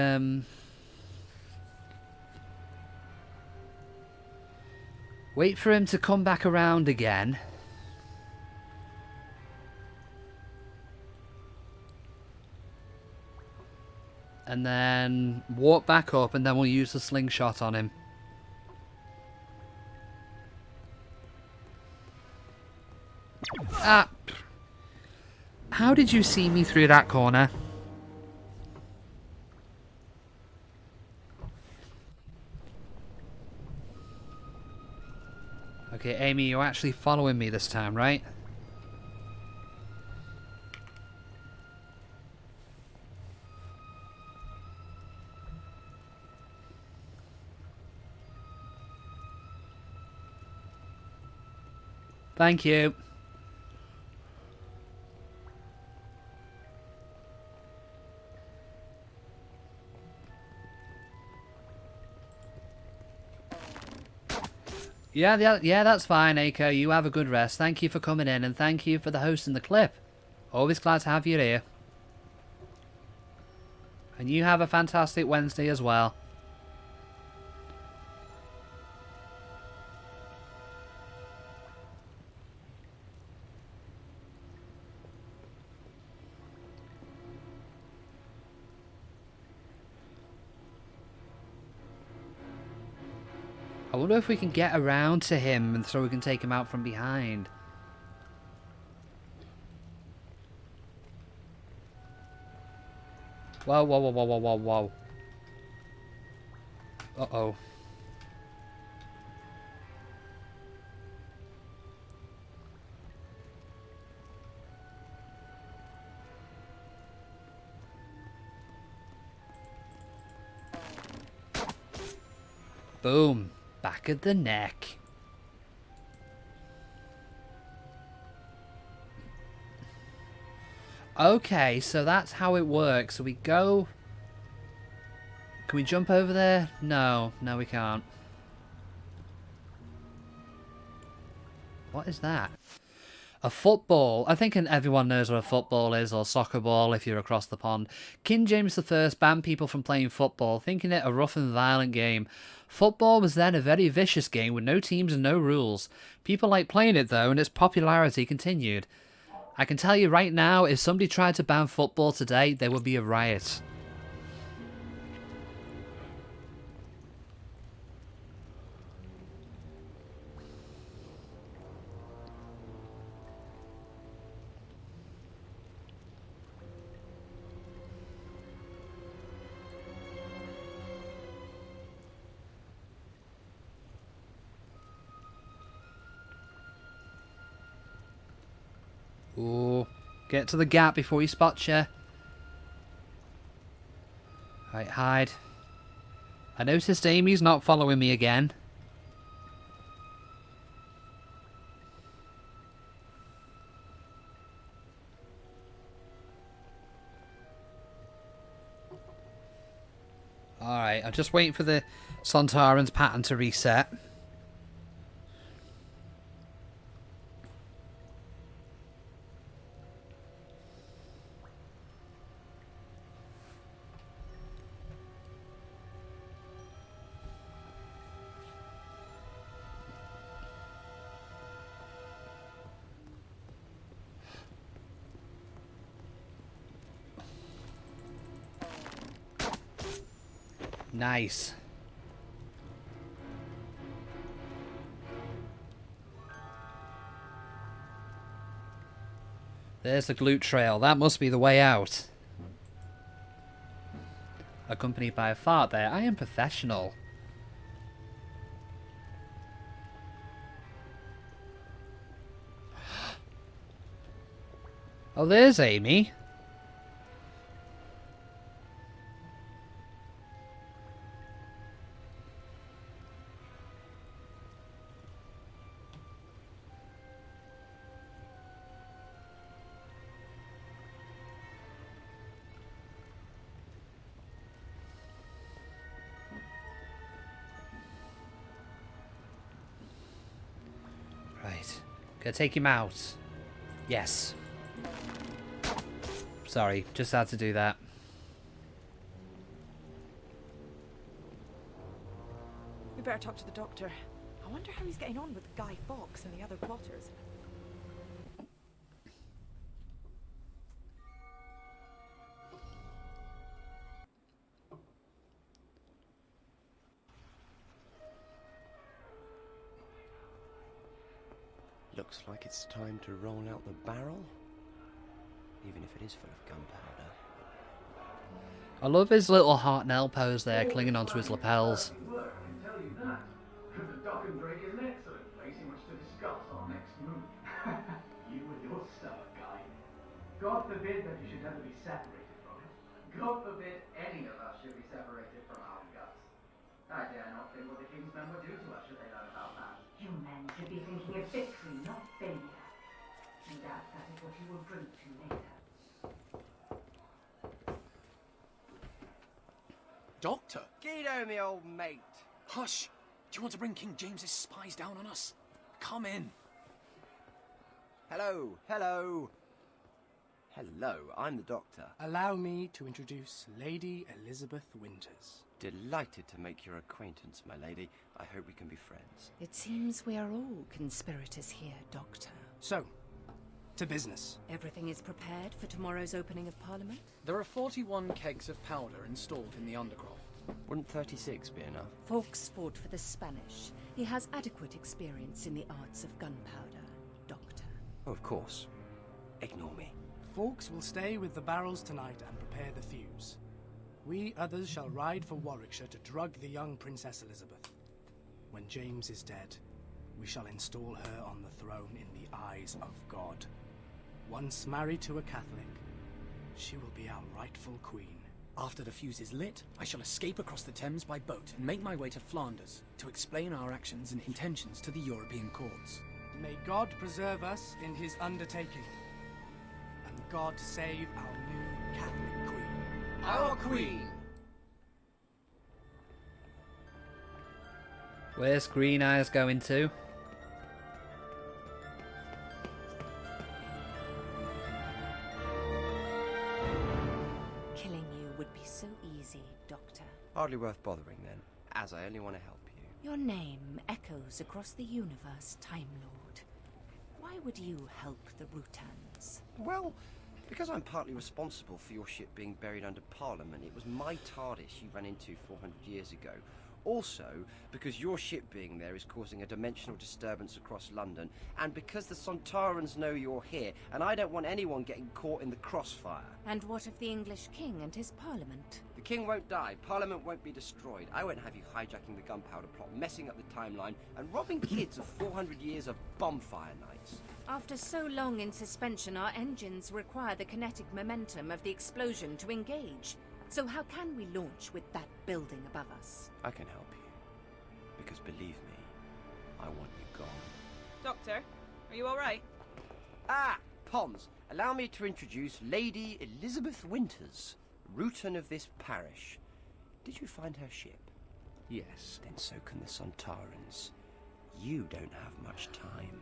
wait for him to come back around again. And then walk back up, and then we'll use the slingshot on him. Ah! How did you see me through that corner? Okay, Amy, you're actually following me this time, right? Thank you. Yeah, that's fine, Aiko. You have a good rest. Thank you for coming in, and thank you for the hosting the clip. Always glad to have you here. And you have a fantastic Wednesday as well. I wonder if we can get around to him and so we can take him out from behind. Whoa, whoa, whoa, whoa, whoa, whoa, whoa. Uh-oh. Boom. Back of the neck. Okay, so that's how it works. So we go... Can we jump over there? No. No, we can't. What is that? A football. I think everyone knows what a football is, or soccer ball if you're across the pond. King James I banned people from playing football, thinking it a rough and violent game. Football was then a very vicious game with no teams and no rules. People liked playing it though, and its popularity continued. I can tell you right now, if somebody tried to ban football today, there would be a riot. Ooh, get to the gap before he spots you. Right, hide. I noticed Amy's not following me again. Alright, I'm just waiting for the Sontaran's pattern to reset. Nice. There's the glute trail. That must be the way out. Accompanied by a fart there. I am professional. Oh, there's Amy. Right. Gonna take him out. Yes. Sorry, just had to do that. We better talk to the doctor. I wonder how he's getting on with Guy Fawkes and the other plotters. Looks like it's time to roll out the barrel, even if it is full of gunpowder. I love his little heart nail pose there, clinging onto his lapels. The Dock and Drake is an excellent place in which to discuss our next move. You and your stuff, Guy. God forbid that you should ever be separated from it. God forbid any of us should be separated from our guts. I dare not think what the King's men would do to us should they learn about that. You men should be thinking of victory, not failure. No doubt that is what you will drink to later. Doctor? Guido, me old mate. Hush! Do you want to bring King James's spies down on us? Come in. Hello, hello. Hello, I'm the Doctor. Allow me to introduce Lady Elizabeth Winters. Delighted to make your acquaintance, my lady. I hope we can be friends. It seems we are all conspirators here, Doctor. So, to business. Everything is prepared for tomorrow's opening of Parliament? There are 41 kegs of powder installed in the undercroft. Wouldn't 36 be enough? Fawkes fought for the Spanish. He has adequate experience in the arts of gunpowder, Doctor. Oh, of course. Ignore me. Fawkes will stay with the barrels tonight and prepare the fuse. We others shall ride for Warwickshire to drug the young Princess Elizabeth. When James is dead, we shall install her on the throne in the eyes of God. Once married to a Catholic, she will be our rightful queen. After the fuse is lit, I shall escape across the Thames by boat and make my way to Flanders to explain our actions and intentions to the European courts. May God preserve us in his undertaking. And God save our new Catholic queen. Our queen! Where's Green Eyes going to? Killing you would be so easy, Doctor. Hardly worth bothering then, as I only want to help you. Your name echoes across the universe, Time Lord. Why would you help the Rutans? Well, because I'm partly responsible for your ship being buried under Parliament, it was my TARDIS you ran into 400 years ago. Also, because your ship being there is causing a dimensional disturbance across London, and because the Sontarans know you're here, and I don't want anyone getting caught in the crossfire. And what of the English king and his Parliament? The king won't die, Parliament won't be destroyed. I won't have you hijacking the gunpowder plot, messing up the timeline, and robbing kids of 400 years of bonfire nights. After so long in suspension, our engines require the kinetic momentum of the explosion to engage. So how can we launch with that building above us? I can help you. Because believe me, I want you gone. Doctor, are you alright? Ah, Pons, allow me to introduce Lady Elizabeth Winters, Rutan of this parish. Did you find her ship? Yes. Then so can the Sontarans. You don't have much time.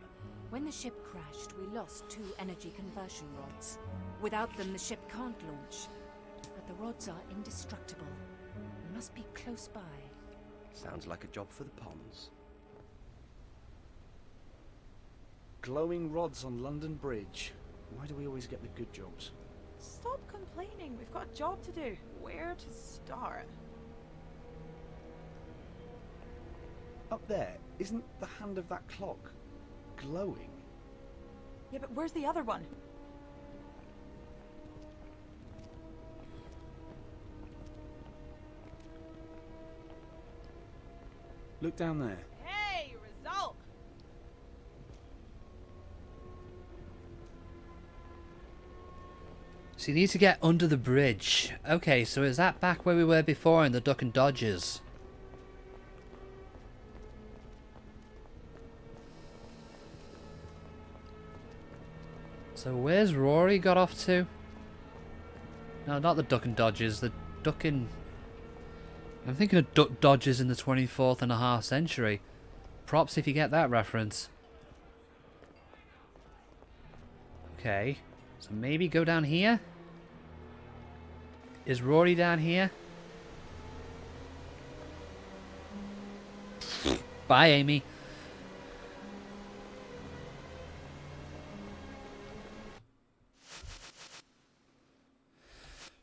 When the ship crashed, we lost 2 energy conversion rods. Without them, the ship can't launch. But the rods are indestructible. We must be close by. Sounds like a job for the Pons. Glowing rods on London Bridge. Why do we always get the good jobs? Stop complaining. We've got a job to do. Where to start? Up there, isn't the hand of that clock glowing? Yeah, but where's the other one? Look down there. Hey, result! So you need to get under the bridge. Okay, so is that back where we were before in the Duck and Dodgers? So where's Rory got off to? No, not the Duck and Dodgers, the Duck and... I'm thinking of Duck Dodgers in the 24th and a half century. Props if you get that reference. Okay, so maybe go down here? Is Rory down here? Bye, Amy.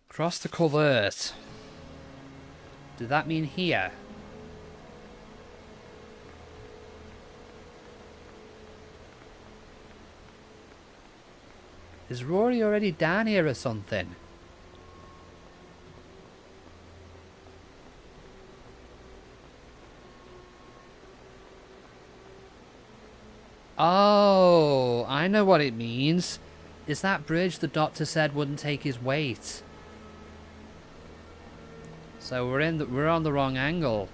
Cross the covert. Does that mean here? Is Rory already down here or something? Oh, I know what it means. Is that bridge the doctor said wouldn't take his weight? So we're on the wrong angle.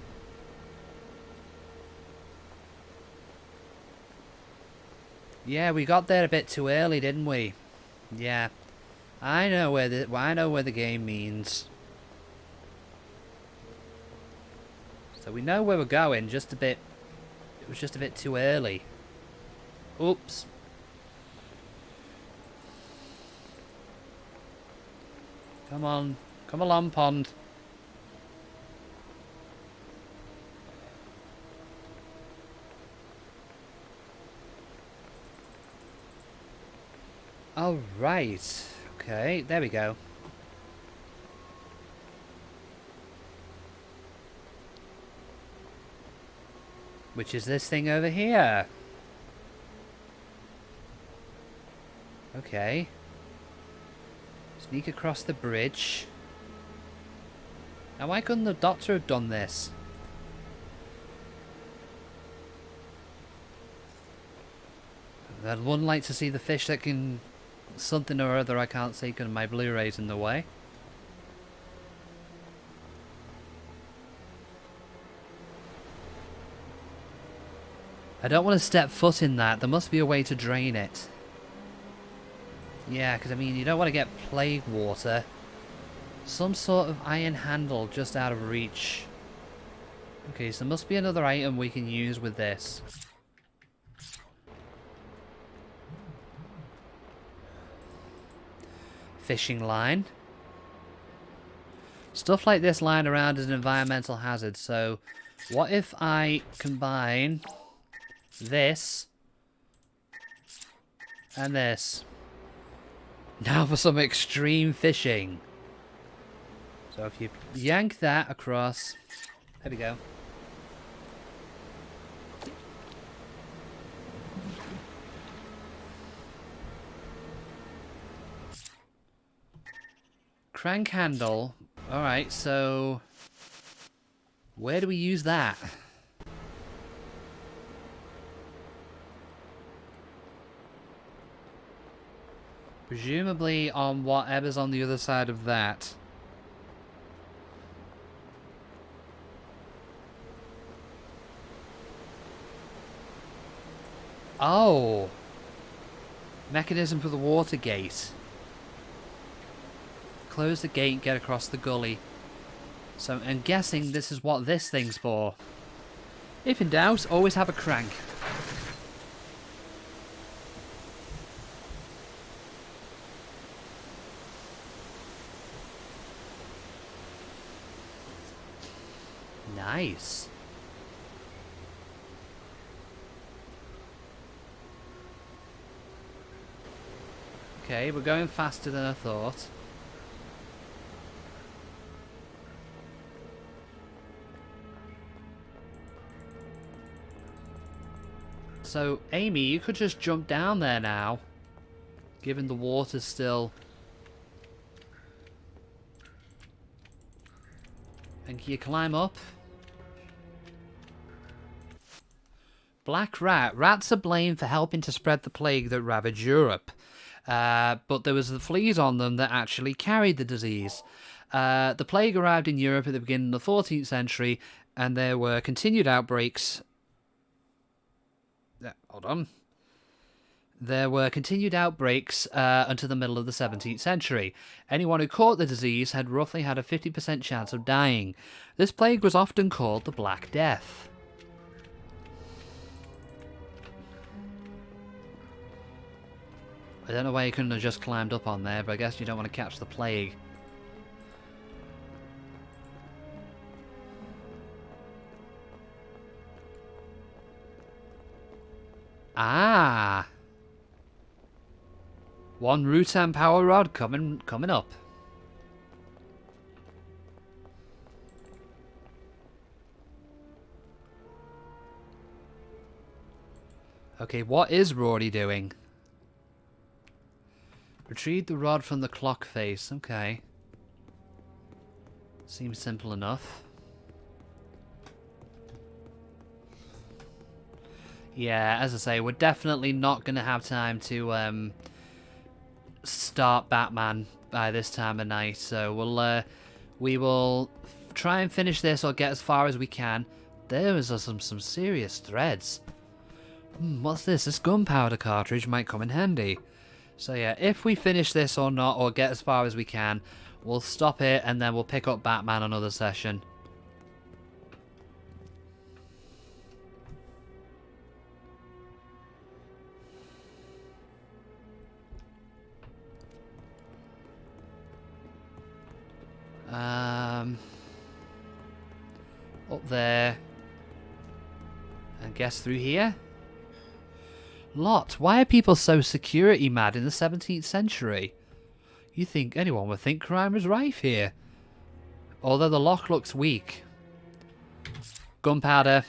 Yeah, we got there a bit too early, didn't we? Yeah. I know where the game means. So we know where we're going, just a bit... It was just a bit too early. Oops. Come on. Come along, pond. All right. Okay, there we go. Which is this thing over here. Okay. Sneak across the bridge. Now why couldn't the doctor have done this? I'd one like to see the fish that can... Something or other I can't see because my Blu-ray's in the way. I don't want to step foot in that. There must be a way to drain it. Yeah, because I mean, you don't want to get plague water. Some sort of iron handle just out of reach. Okay, so there must be another item we can use with this. Fishing line. Stuff like this lying around is an environmental hazard, so what if I combine this and this? Now for some extreme fishing. So if you yank that across, there we go. Crank handle. Alright, so where do we use that? Presumably on whatever's on the other side of that. Oh! Mechanism for the water gate. Close the gate and get across the gully. So I'm guessing this is what this thing's for. If in doubt, always have a crank. Nice. Okay, we're going faster than I thought. So, Amy, you could just jump down there now, given the water's still... And can you climb up? Black rat. Rats are blamed for helping to spread the plague that ravaged Europe. But there was the fleas on them that actually carried the disease. The plague arrived in Europe at the beginning of the 14th century, and there were continued outbreaks... Hold on. There were continued outbreaks until the middle of the 17th century. Anyone who caught the disease had roughly had a 50% chance of dying. This plague was often called the Black Death. I don't know why you couldn't have just climbed up on there, but I guess you don't want to catch the plague. Ah! One Rutan power rod coming up. Okay, what is Rory doing? Retrieve the rod from the clock face. Okay. Seems simple enough. Yeah, as I say, we're definitely not going to have time to start Batman by this time of night. So we will try and finish this or get as far as we can. There is some serious threads. What's this? This gunpowder cartridge might come in handy. So yeah, if we finish this or not, or get as far as we can, we'll stop it and then we'll pick up Batman another session. there. And guess through here? Lot, why are people so security mad in the 17th century? You think anyone would think crime is rife here. Although the lock looks weak. Gunpowder.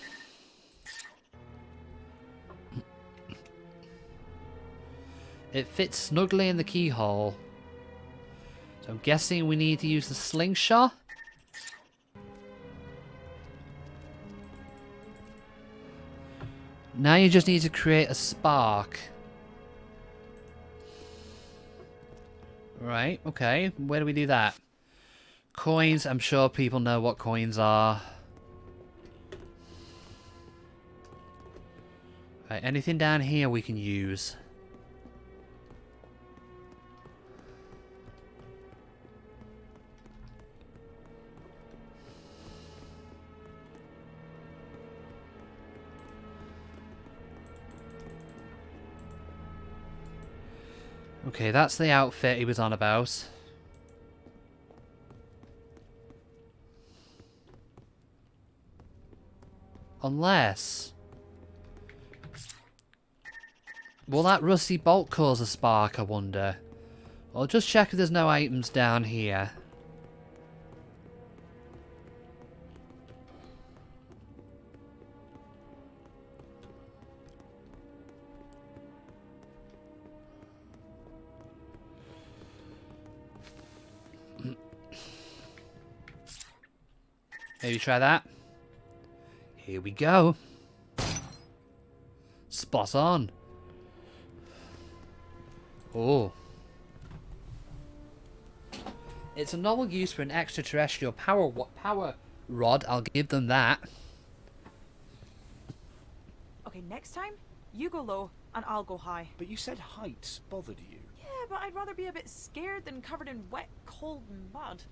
It fits snugly in the keyhole. So I'm guessing we need to use the slingshot. Now you just need to create a spark. Right, okay. Where do we do that? Coins, I'm sure people know what coins are. Right, anything down here we can use. Okay, that's the outfit he was on about. Unless... will that rusty bolt cause a spark, I wonder? I'll just check if there's no items down here. Maybe try that. Here we go. Spot on. Oh. It's a novel use for an extraterrestrial power rod. I'll give them that. Okay, next time, you go low and I'll go high. But you said heights bothered you. Yeah, but I'd rather be a bit scared than covered in wet, cold mud.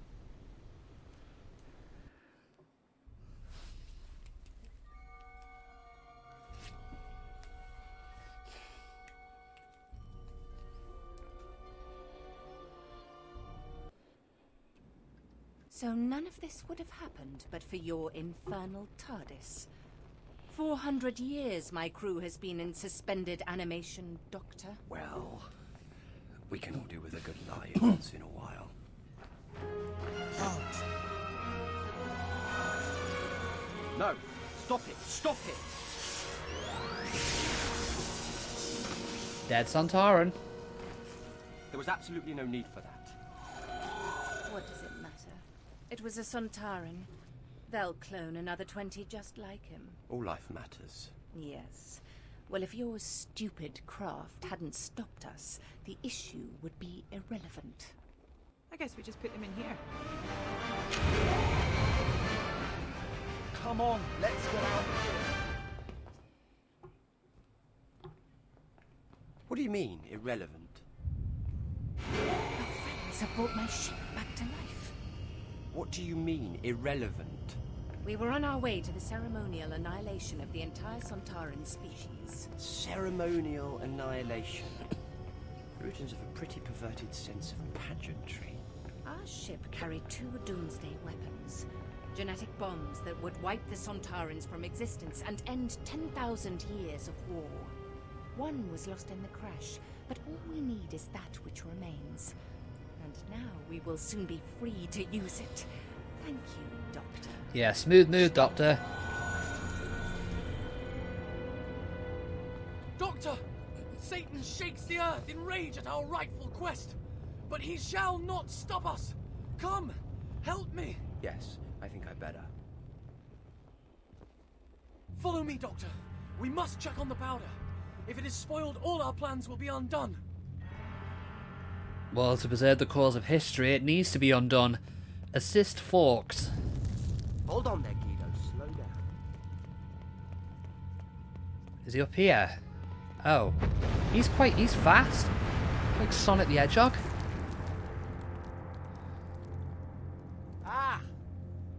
So none of this would have happened but for your infernal TARDIS. 400 years my crew has been in suspended animation, Doctor. Well, we can all do with a good lie once in a while. No, stop it, stop it! Dead Santaran. There was absolutely no need for that. What does it matter? It was a Sontaran. They'll clone another 20 just like him. All life matters. Yes. Well, if your stupid craft hadn't stopped us, the issue would be irrelevant. I guess we just put them in here. Come on, let's get out of here. What do you mean, irrelevant? So brought my ship back to life. What do you mean, irrelevant? We were on our way to the ceremonial annihilation of the entire Sontaran species. Ceremonial annihilation. Brutans have a pretty perverted sense of pageantry. Our ship carried 2 doomsday weapons. Genetic bombs that would wipe the Sontarans from existence and end 10,000 years of war. One was lost in the crash, but all we need is that which remains. And now we will soon be free to use it. Thank you, Doctor. Yeah, smooth move, Doctor. Doctor! Satan shakes the earth in rage at our rightful quest, but he shall not stop us. Come, help me. Yes, I think I better. Follow me, Doctor. We must check on the powder. If it is spoiled, all our plans will be undone. Well, to preserve the cause of history, it needs to be undone. Assist Forks. Hold on there, Guido. Slow down. Is he up here? Oh. He's fast. Like Sonic the Hedgehog. Ah!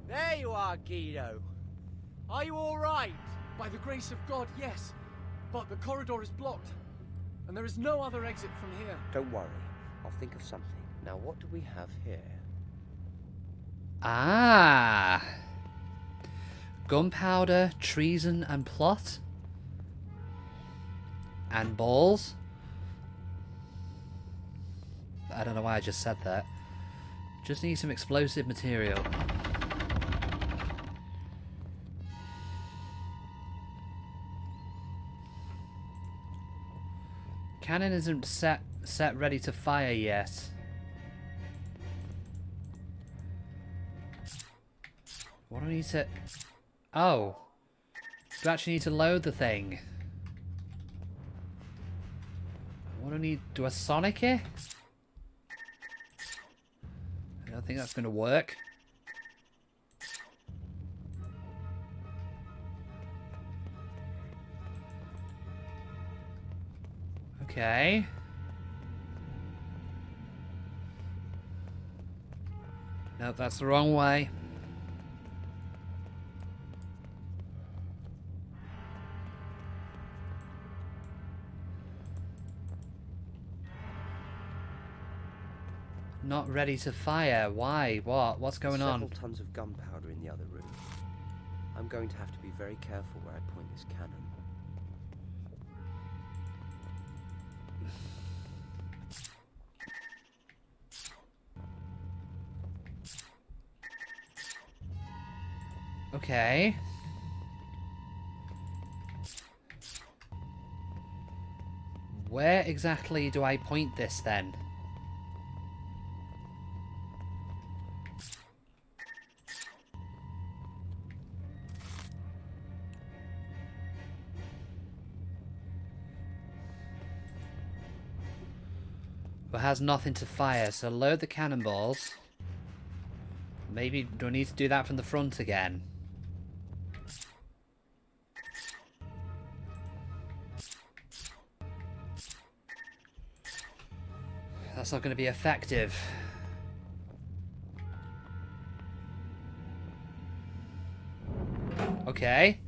There you are, Guido. Are you all right? By the grace of God, yes. But the corridor is blocked, and there is no other exit from here. Don't worry. I'll think of something. Now, what do we have here? Ah. Gunpowder, treason, and plot. And balls. I don't know why I just said that. Just need some explosive material. Cannon isn't set ready to fire yet. What do I need to... Oh. Do I actually need to load the thing? What do I need? Do I sonic it? I don't think that's going to work. Okay. Nope, that's the wrong way. Not ready to fire. Why? What? What's going on? Several tons of gunpowder in the other room. I'm going to have to be very careful where I point this cannon. Okay. Where exactly do I point this then? But has nothing to fire, so load the cannonballs. Maybe do I need to do that from the front again? That's not going to be effective. Okay.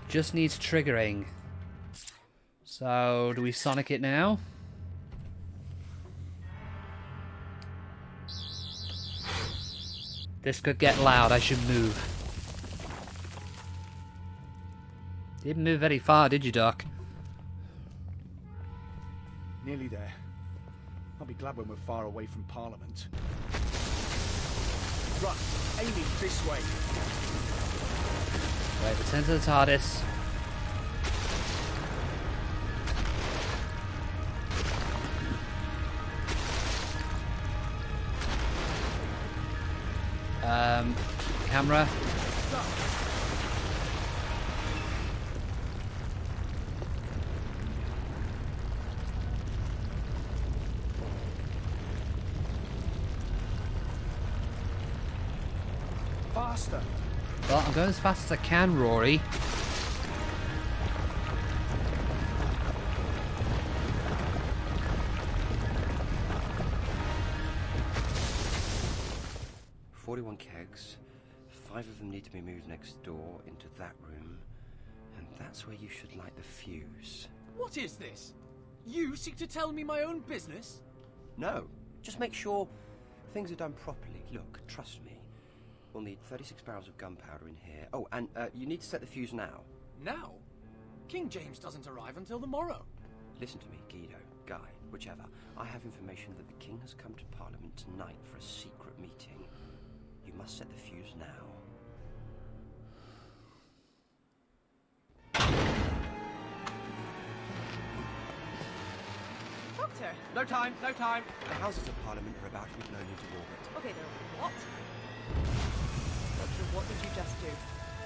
Just needs triggering. So, do we sonic it now? This could get loud. I should move. Didn't move very far, did you, Doc? Nearly there. I'll be glad when we're far away from Parliament. Run! Aiming this way! Right, return to the TARDIS. Camera. Faster! Well, I'm going as fast as I can, Rory. Kegs. 5 of them need to be moved next door into that room, and that's where you should light the fuse. What is this? You seek to tell me my own business? No, just make sure things are done properly. Look, trust me. We'll need 36 barrels of gunpowder in here. Oh, and you need to set the fuse now. Now? King James doesn't arrive until the morrow. Listen to me, Guido, Guy, whichever. I have information that the king has come to Parliament tonight for a secret meeting. You must set the fuse now. Doctor! No time, no time! The Houses of Parliament are about to be blown into orbit. Okay, they're what? Doctor, what did you just do?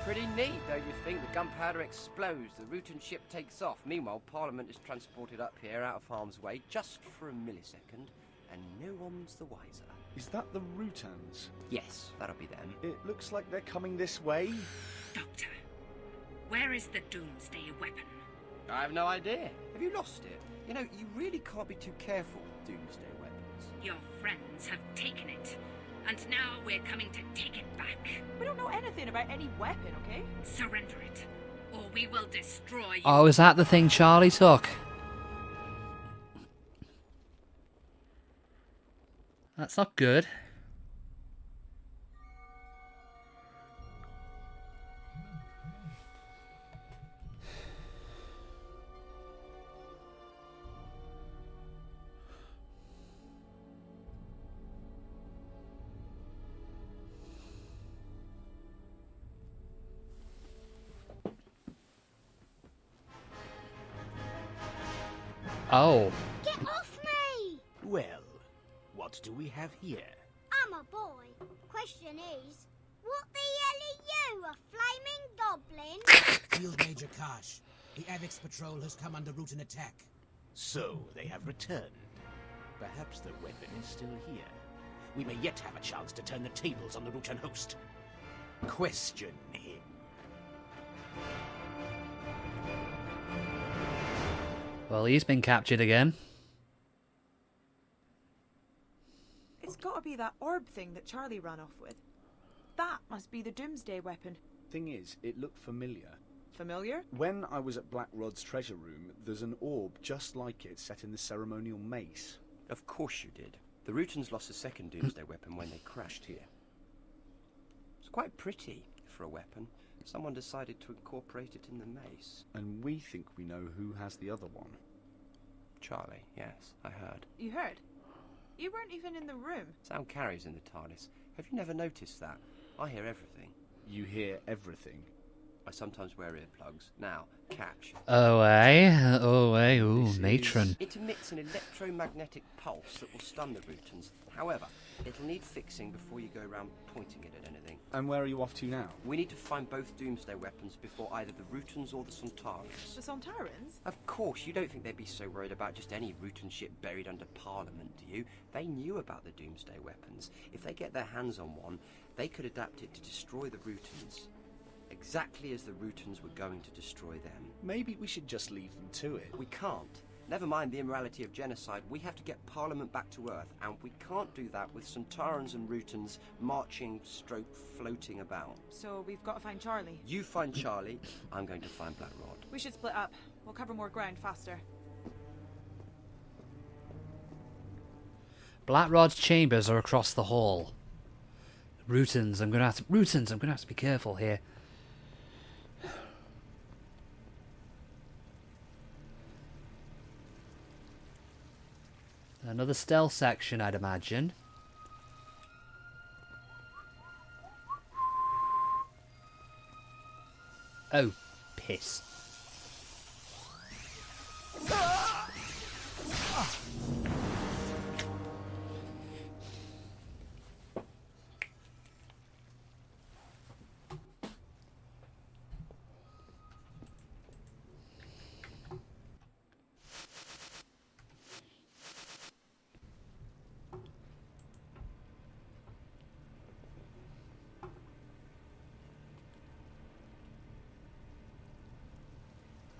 Pretty neat, don't you think? The gunpowder explodes, the Rutan ship takes off. Meanwhile, Parliament is transported up here out of harm's way just for a millisecond, and no one's the wiser. Is that the Rutans? Yes, that'll be them. It looks like they're coming this way. Doctor, where is the Doomsday weapon? I have no idea. Have you lost it? You know, you really can't be too careful with Doomsday weapons. Your friends have taken it, and now we're coming to take it back. We don't know anything about any weapon, okay? Surrender it, or we will destroy you. Oh, is that the thing Charlie took? That's not good. Oh. Get off me! Well, what do we have here? I'm a boy. Question is, what the hell are you, a flaming goblin? Field Major Karsh, the Avix patrol has come under route and attack. So they have returned. Perhaps the weapon is still here. We may yet have a chance to turn the tables on the Rutan host. Question him. Well, he's been captured again. It's gotta be that orb thing that Charlie ran off with. That must be the Doomsday weapon. Thing is, it looked familiar. Familiar? When I was at Black Rod's treasure room, there's an orb just like it set in the ceremonial mace. Of course you did. The Rutans lost a second Doomsday weapon when they crashed here. It's quite pretty for a weapon. Someone decided to incorporate it in the mace. And we think we know who has the other one. Charlie, yes, I heard. You heard? You weren't even in the room. Sound carries in the TARDIS. Have you never noticed that? I hear everything. You hear everything? I sometimes wear earplugs. Now, catch. Oh, eh? Oh, eh? Ooh, matron. It emits an electromagnetic pulse that will stun the Rutans. However, it'll need fixing before you go around pointing it at anything. And where are you off to now? We need to find both Doomsday weapons before either the Rutans or the Sontarans. The Sontarans? Of course, you don't think they'd be so worried about just any Rutan ship buried under Parliament, do you? They knew about the Doomsday weapons. If they get their hands on one, they could adapt it to destroy the Rutans. Exactly as the Rutans were going to destroy them. Maybe we should just leave them to it. We can't. Never mind the immorality of genocide, we have to get Parliament back to Earth, and we can't do that with Sontarans and Rutans marching stroke floating about. So we've got to find Charlie. You find Charlie, I'm going to find Black Rod. We should split up. We'll cover more ground faster. Black Rod's chambers are across the hall. Rutans, I'm gonna have to be careful here. Another stealth section, I'd imagine. Oh, piss.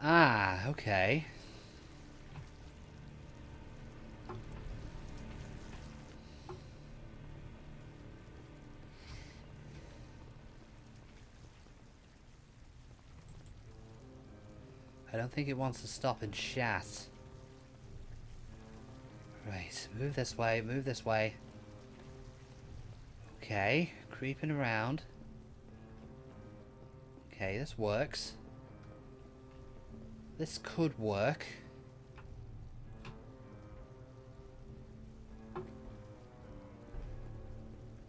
Ah, okay. I don't think it wants to stop and chat. Right, move this way, move this way. Okay, creeping around. Okay, this works. This could work.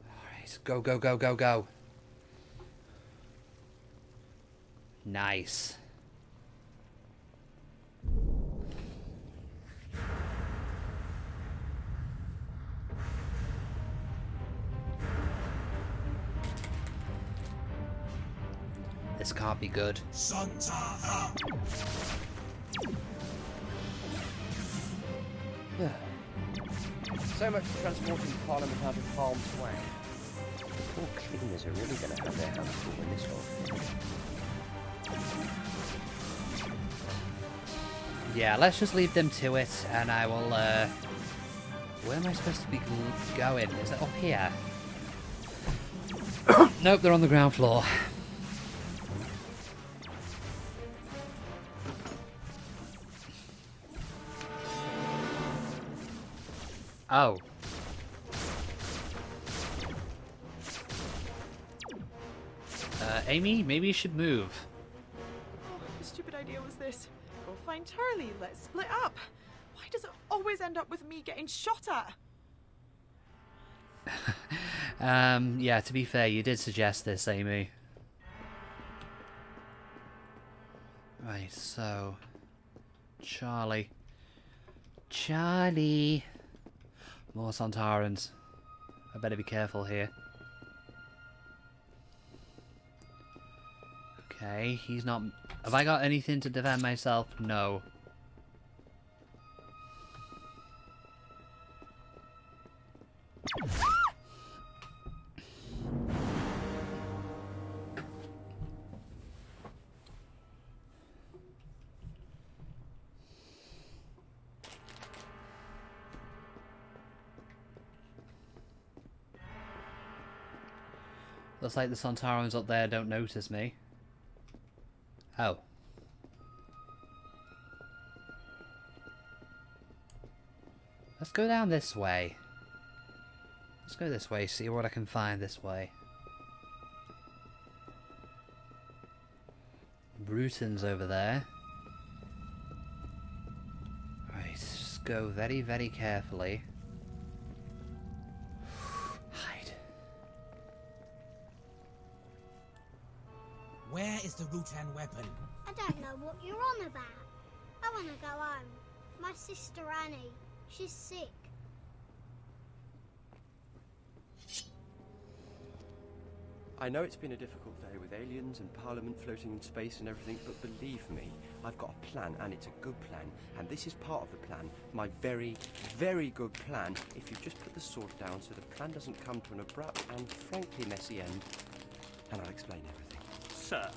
Alright, go, go, go, go, go. Nice. This can't be good. So much for transporting Parliament out of harm's way. Poor cleaners are really going to have their hands full in this whole thing. Yeah, let's just leave them to it, and I will, where am I supposed to be going? Is it up here? Nope, they're on the ground floor. Oh. Amy, maybe you should move. Oh, what stupid idea was this? Go find Charlie. Let's split up. Why does it always end up with me getting shot at? Yeah, to be fair, you did suggest this, Amy. Right, so... Charlie. Charlie! More Sontarans. I better be careful here. Okay, he's not... Have I got anything to defend myself? No. Looks like the Sontarans up there don't notice me. Oh. Let's go down this way. Let's go this way, see what I can find this way. Bruton's over there. Right, just go very, very carefully. Hide. Where is the Rutan weapon? I don't know what you're on about. I want to go home. My sister Annie, she's sick. I know it's been a difficult day with aliens and Parliament floating in space and everything, but believe me, I've got a plan, and it's a good plan. And this is part of the plan, my very, very good plan, if you just put the sword down so the plan doesn't come to an abrupt and frankly messy end. And I'll explain everything. Sir,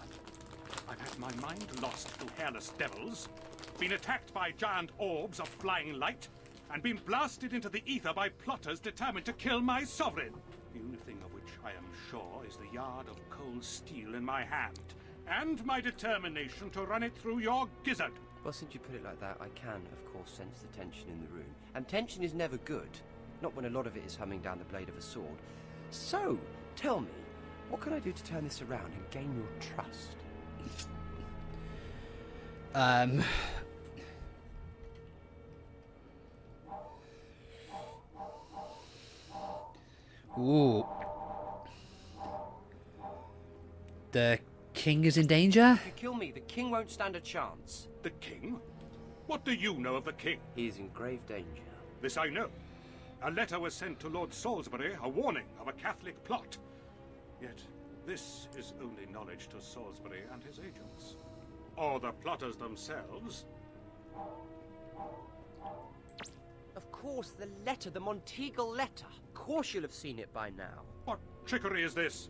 I've had my mind lost to hairless devils, been attacked by giant orbs of flying light, and been blasted into the ether by plotters determined to kill my sovereign. The only thing of which I am sure is the yard of cold steel in my hand, and my determination to run it through your gizzard. Well, since you put it like that, I can, of course, sense the tension in the room. And tension is never good, not when a lot of it is humming down the blade of a sword. So, tell me, what can I do to turn this around and gain your trust? Ooh. The king is in danger? If you kill me, the king won't stand a chance. The king? What do you know of the king? He is in grave danger. This I know. A letter was sent to Lord Salisbury, a warning of a Catholic plot. Yet this is only knowledge to Salisbury and his agents. Or the plotters themselves. Of course, the letter, the Monteagle letter. Of course you'll have seen it by now. What trickery is this?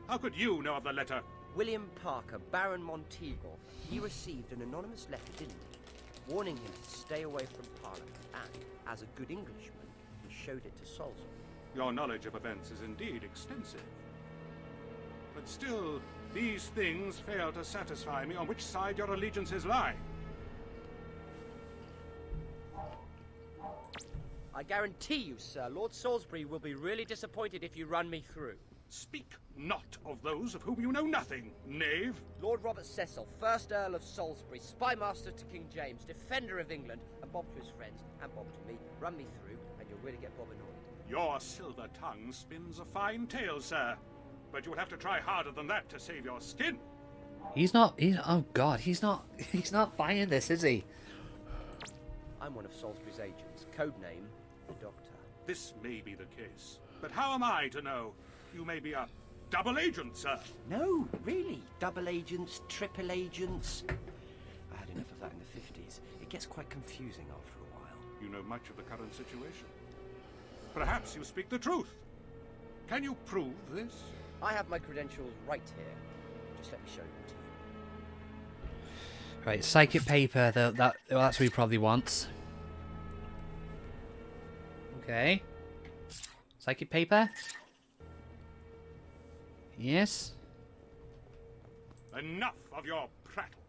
How could you know of the letter? William Parker, Baron Monteagle. He received an anonymous letter, didn't he? Warning him to stay away from Parliament. And, as a good Englishman, he showed it to Salisbury. Your knowledge of events is indeed extensive. But still, these things fail to satisfy me on which side your allegiances lie. I guarantee you, sir, Lord Salisbury will be really disappointed if you run me through. Speak not of those of whom you know nothing, knave. Lord Robert Cecil, 1st Earl of Salisbury, spymaster to King James, defender of England, and Bob to his friends, and Bob to me. Run me through, and you'll really get Bob annoyed. Your silver tongue spins a fine tale, sir. But you'll have to try harder than that to save your skin. Oh god, he's not buying this, is he? I'm one of Salisbury's agents, codename the Doctor. This may be the case, but how am I to know? You may be a double agent, sir. No, really. Double agents, triple agents. I had enough of that in the 50s. It gets quite confusing after a while. You know much of the current situation. Perhaps you speak the truth. Can you prove this? I have my credentials right here. Just let me show them to you. Right, psychic paper, that's what he probably wants. Okay. Psychic paper? Yes. Enough of your prattle.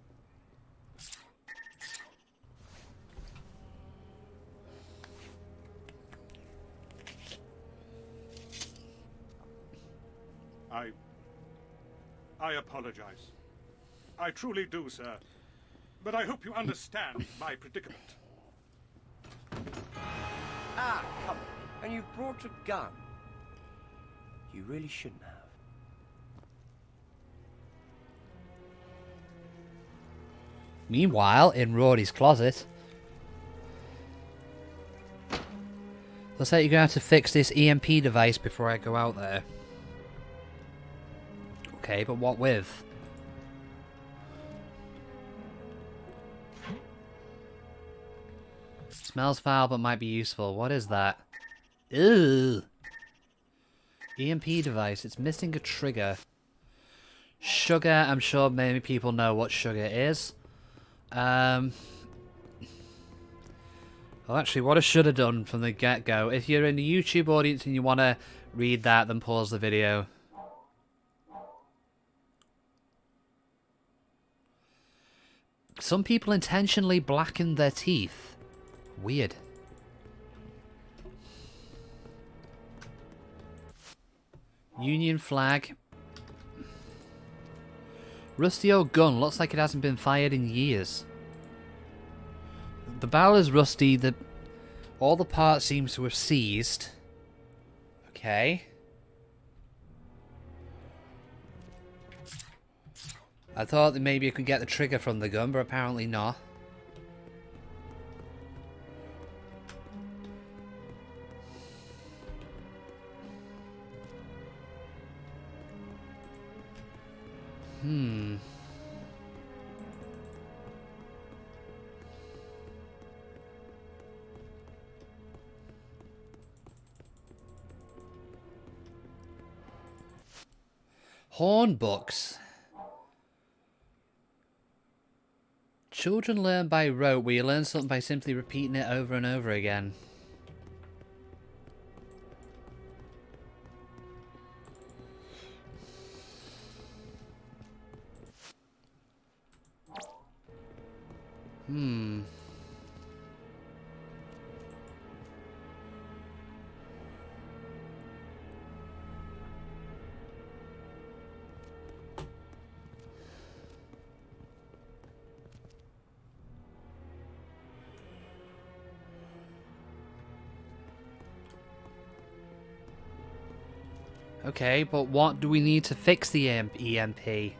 I apologize. I truly do, sir. But I hope you understand my predicament. Ah, come on. And you've brought a gun. You really shouldn't have. Meanwhile, in Rory's closet. Looks like you're going to have to fix this EMP device before I go out there. Okay, but what with? Smells foul but might be useful. What is that? Ew. EMP device. It's missing a trigger. Sugar. I'm sure many people know what sugar is. Well, actually, what I should have done from the get-go, if you're in the YouTube audience and you want to read that, then pause the video. Some people intentionally blacken their teeth. Weird. Union flag. Rusty old gun. Looks like it hasn't been fired in years. The barrel is rusty. All the parts seem to have seized. Okay. I thought that maybe I could get the trigger from the gun, but apparently not. Horn books. Children learn by rote, where you learn something by simply repeating it over and over again. Okay, but what do we need to fix the EMP?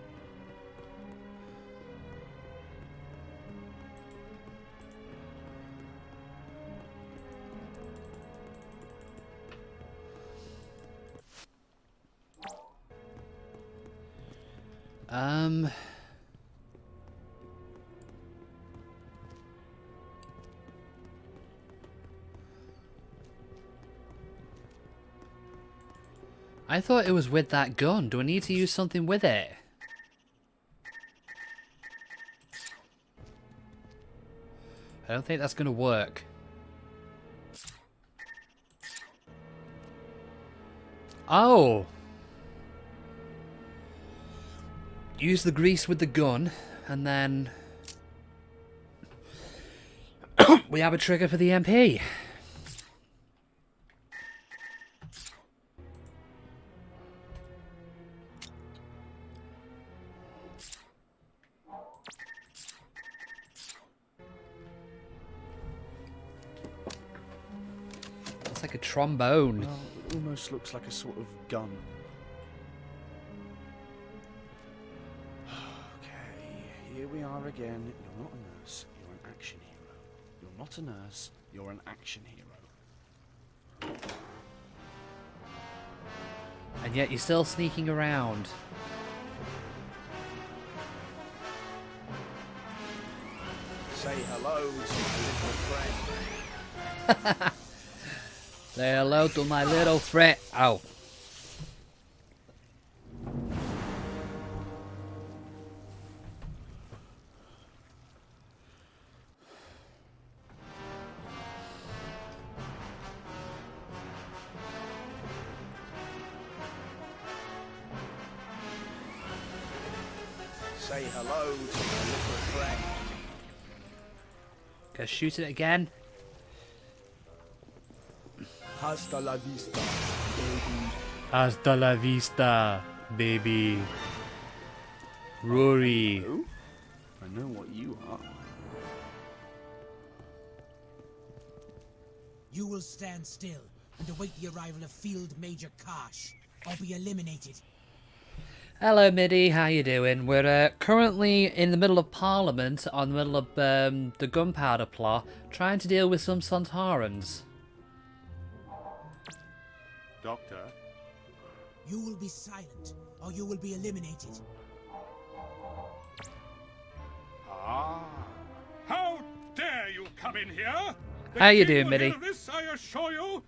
I thought it was with that gun. Do I need to use something with it? I don't think that's going to work. Oh! Use the grease with the gun, and then we have a trigger for the MP. It's like a trombone. Well, it almost looks like a sort of gun. Here we are again. You're not a nurse, you're an action hero. You're not a nurse, you're an action hero. And yet you're still sneaking around. Say hello to my little friend. Say hello to my little friend. Ow. Say hello to my little friend. Go shoot it again. Hasta la vista, baby. Hasta la vista, baby. Rory. Hello? I know what you are. You will stand still and await the arrival of Field Major Karsh, or be eliminated. Hello, Midi. How you doing? We're currently in the middle of Parliament, on the middle of the Gunpowder plot, trying to deal with some Sontarans. Doctor? You will be silent, or you will be eliminated. Ah! How dare you come in here? How you king doing, will Midi? hear this, I assure you.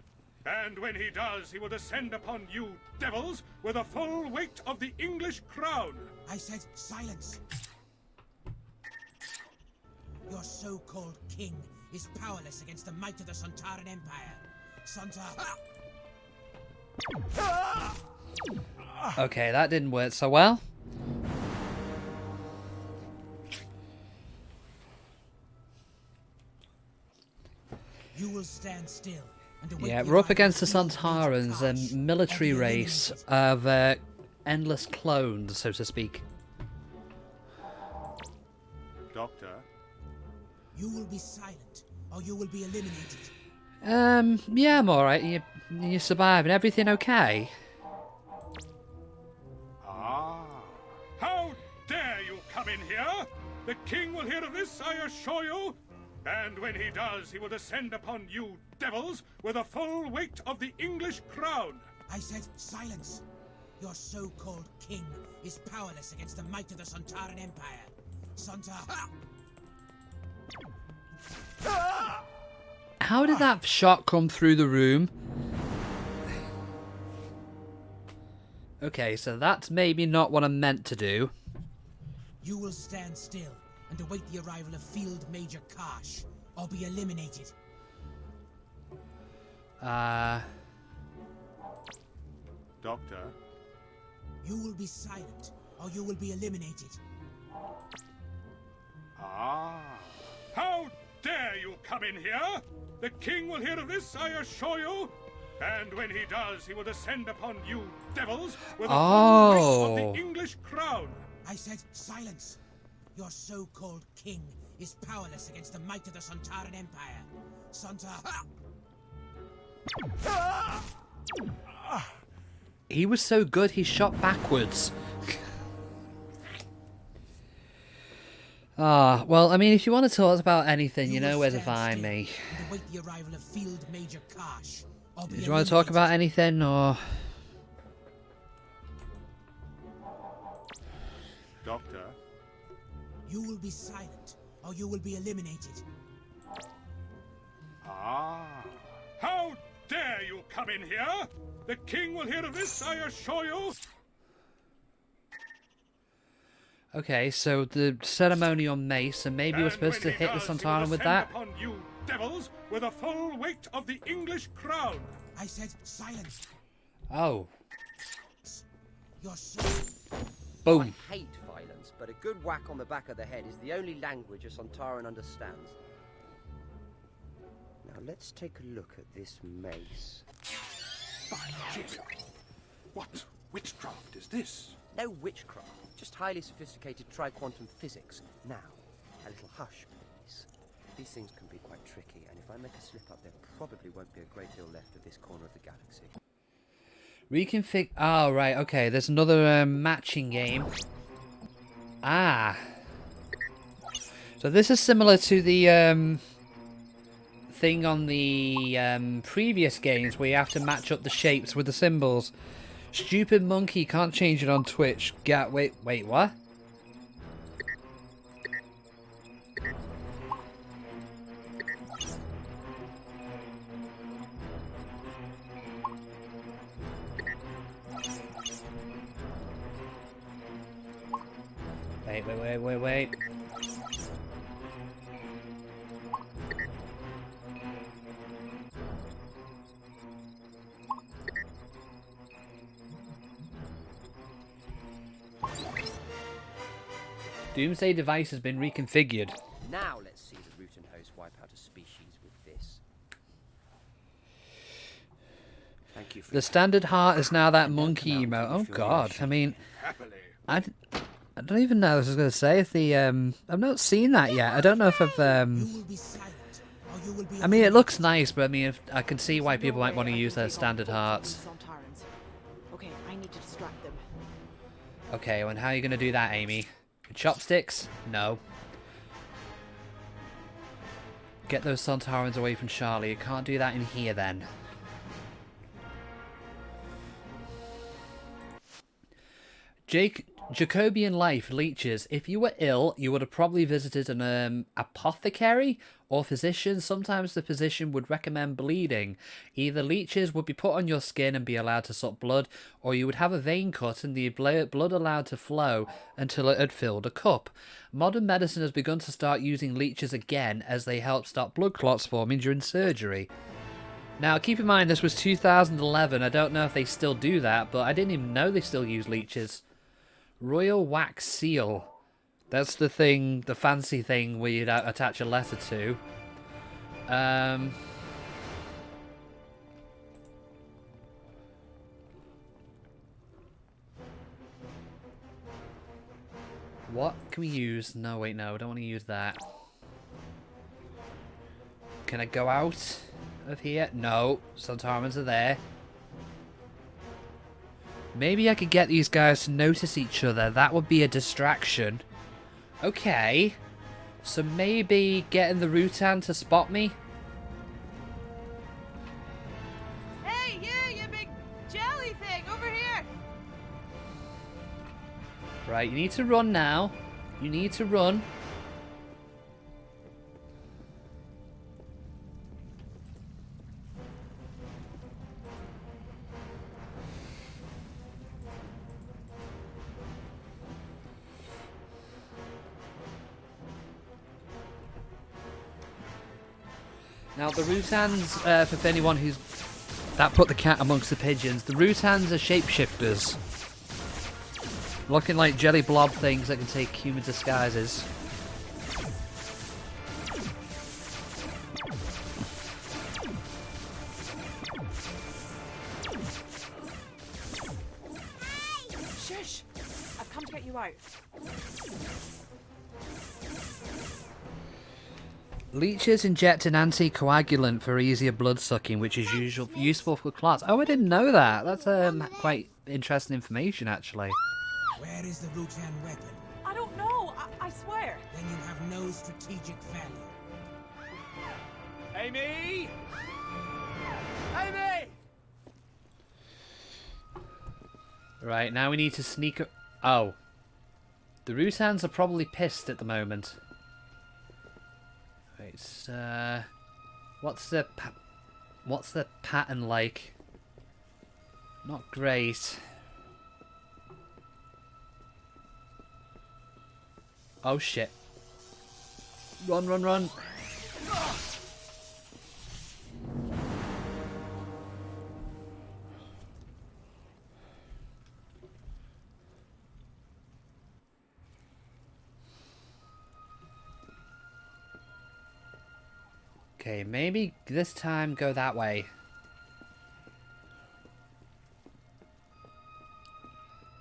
And when he does, he will descend upon you, devils, with the full weight of the English crown. I said silence. Your so-called king is powerless against the might of the Sontaran Empire. Okay, that didn't work so well. You will stand still. And Yeah, we're up against the Sontarans, a military race of endless clones, so to speak. Doctor? You will be silent, or you will be eliminated. Yeah, I'm alright. You surviving? Everything okay? Ah! How dare you come in here? The king will hear of this, I assure you. And when he does, he will descend upon you, devils, with the full weight of the English crown. I said silence. Your so-called king is powerless against the might of the Sontaran Empire. How did that shot come through the room? Okay, so that's maybe not what I meant to do. You will stand still and await the arrival of Field Major Karsh, or be eliminated. Doctor? You will be silent, or you will be eliminated. Ah! How dare you come in here? The king will hear of this, I assure you. And when he does, he will descend upon you, devils, with the full weight of the English crown. I said silence. Your so-called king is powerless against the might of the Sontaran Empire. He was so good he shot backwards. Well, I mean, if you want to talk about anything, you know where to find me. Await the arrival of Field Major Karsh, or be Do you want to talk about anything, or...? Doctor? You will be silent, or you will be eliminated. Ah! How dare you come in here? The king will hear of this, I assure you. Okay, so the ceremonial mace, and maybe we're supposed to hit the Sontaran with that? Upon you, devils, with the full weight of the English crown. I said silence. Oh. You're so... Boom. I hate violence, but a good whack on the back of the head is the only language a Sontaran understands. Now let's take a look at this mace. By Jim! What witchcraft is this? No witchcraft, just highly sophisticated tri-quantum physics. Now, a little hush, please. These things can be quite tricky, and if I make a slip up, there probably won't be a great deal left of this corner of the galaxy. Reconfig... Oh, right, okay. There's another matching game. Ah. So this is similar to the thing on the previous games where you have to match up the shapes with the symbols. Stupid monkey can't change it on Twitch. Wait, what? Wait. Doomsday device has been reconfigured. Now let's see the root and host wipe out a species with this. Thank you for The standard heart is now that monkey emote. Oh god, I mean... I don't even know. I was going to say if the I've not seen that yet. I don't know if I've I mean, it looks nice, but I mean, if, I can see why people might want to use their standard hearts. Okay, I need to distract them. Okay, and how are you going to do that, Amy? With chopsticks? No. Get those Sontarans away from Charlie. You can't do that in here, then. Jacobian life leeches. If you were ill, you would have probably visited an apothecary or physician. Sometimes the physician would recommend bleeding. Either leeches would be put on your skin and be allowed to suck blood, or you would have a vein cut and the blood allowed to flow until it had filled a cup. Modern medicine has begun to start using leeches again as they help stop blood clots forming during surgery. Now, keep in mind, this was 2011. I don't know if they still do that, but I didn't even know they still use leeches. Royal Wax Seal. That's the thing, the fancy thing where you'd attach a letter to. What can we use? No, wait, no, I don't want to use that. Can I go out of here? No, Sontarans are there. Maybe I could get these guys to notice each other. That would be a distraction. Okay. So maybe getting the Rutan to spot me? Hey, you big jelly thing, over here! Right, you need to run now. You need to run. Now, the Rutans, for anyone who's... That put the cat amongst the pigeons. The Rutans are shapeshifters. Looking like jelly blob things that can take human disguises. Shush! I've come to get you out. Leeches inject an anticoagulant for easier blood sucking, which is useful for clots. Oh, I didn't know that. That's quite interesting information, actually. Where is the Rutan weapon? I don't know, I swear. Then you have no strategic value. Amy! Amy! Right, now we need to sneak... Oh. The Rutans are probably pissed at the moment. It's what's the pattern like? Not great. Oh shit. Run, run, run. Okay, maybe this time go that way.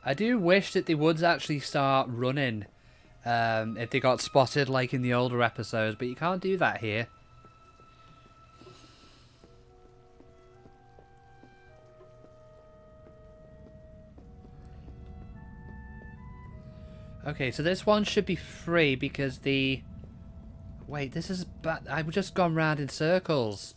I do wish that they would actually start running if they got spotted like in the older episodes, but you can't do that here. Okay, so this one should be free because the... Wait, this is bad. I've just gone round in circles.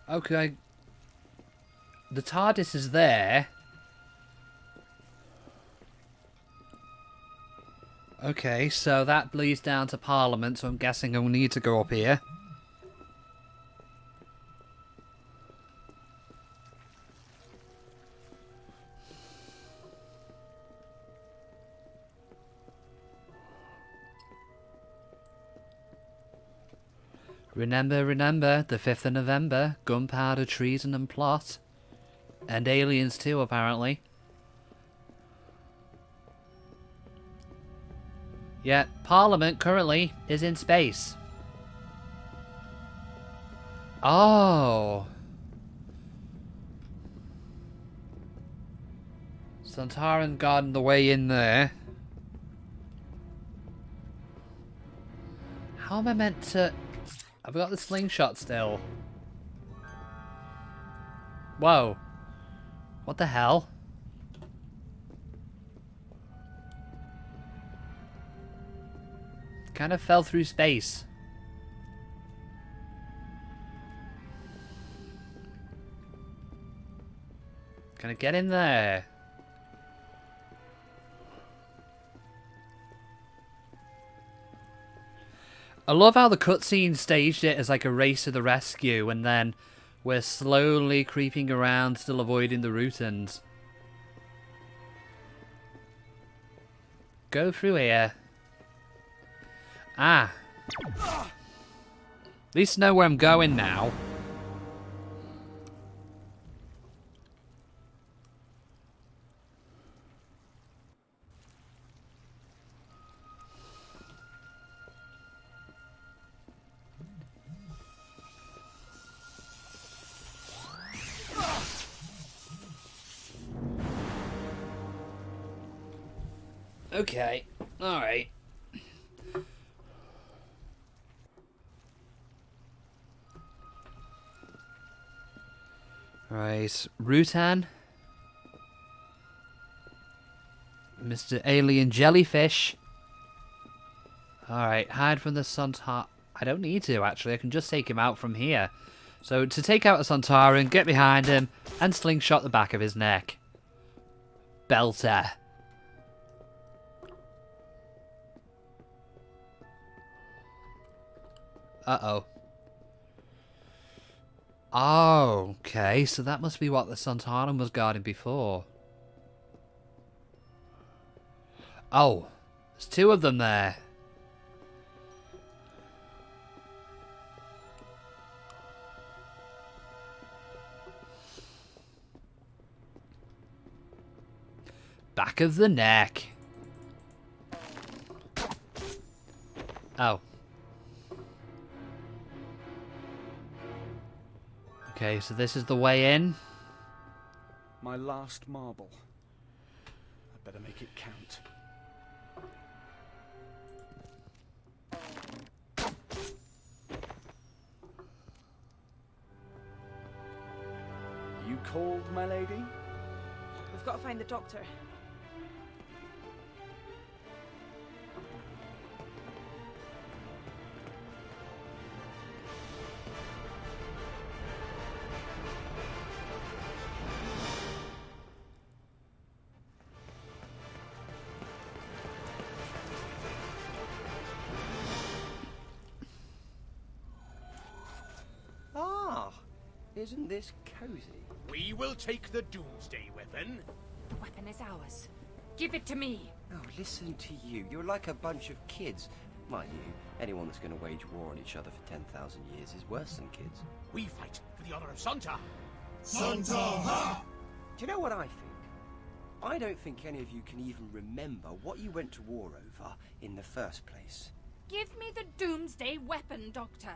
Okay. The TARDIS is there. Okay, so that leads down to Parliament, so I'm guessing I'll need to go up here. Remember, the 5th of November, Gunpowder, Treason and Plot. And aliens too, apparently. Yet Parliament currently is in space. Oh. Sontaran guarding the way in there. How am I meant to... I've got the slingshot still. Whoa. What the hell? Kind of fell through space. Can I get in there? I love how the cutscene staged it as like a race to the rescue, and then we're slowly creeping around, still avoiding the Rutans. Go through here. Ah. At least know where I'm going now. Okay, alright. Right, Rutan. Mr. Alien Jellyfish. Alright, hide from the Sontar... I don't need to, actually. I can just take him out from here. So, to take out a Sontaran, get behind him, and slingshot the back of his neck. Belter. Uh-oh. Oh, okay, so that must be what the Sontaran was guarding before. Oh, there's two of them there. Back of the neck. Oh. Okay, so this is the way in. My last marble. I better make it count. You called, my lady? We've got to find the doctor. Isn't this cozy? We will take the Doomsday weapon. The weapon is ours. Give it to me. Oh, listen to you. You're like a bunch of kids. Mind you, anyone that's going to wage war on each other for 10,000 years is worse than kids. We fight for the honor of Sontar. Sontar! Do you know what I think? I don't think any of you can even remember what you went to war over in the first place. Give me the Doomsday weapon, Doctor.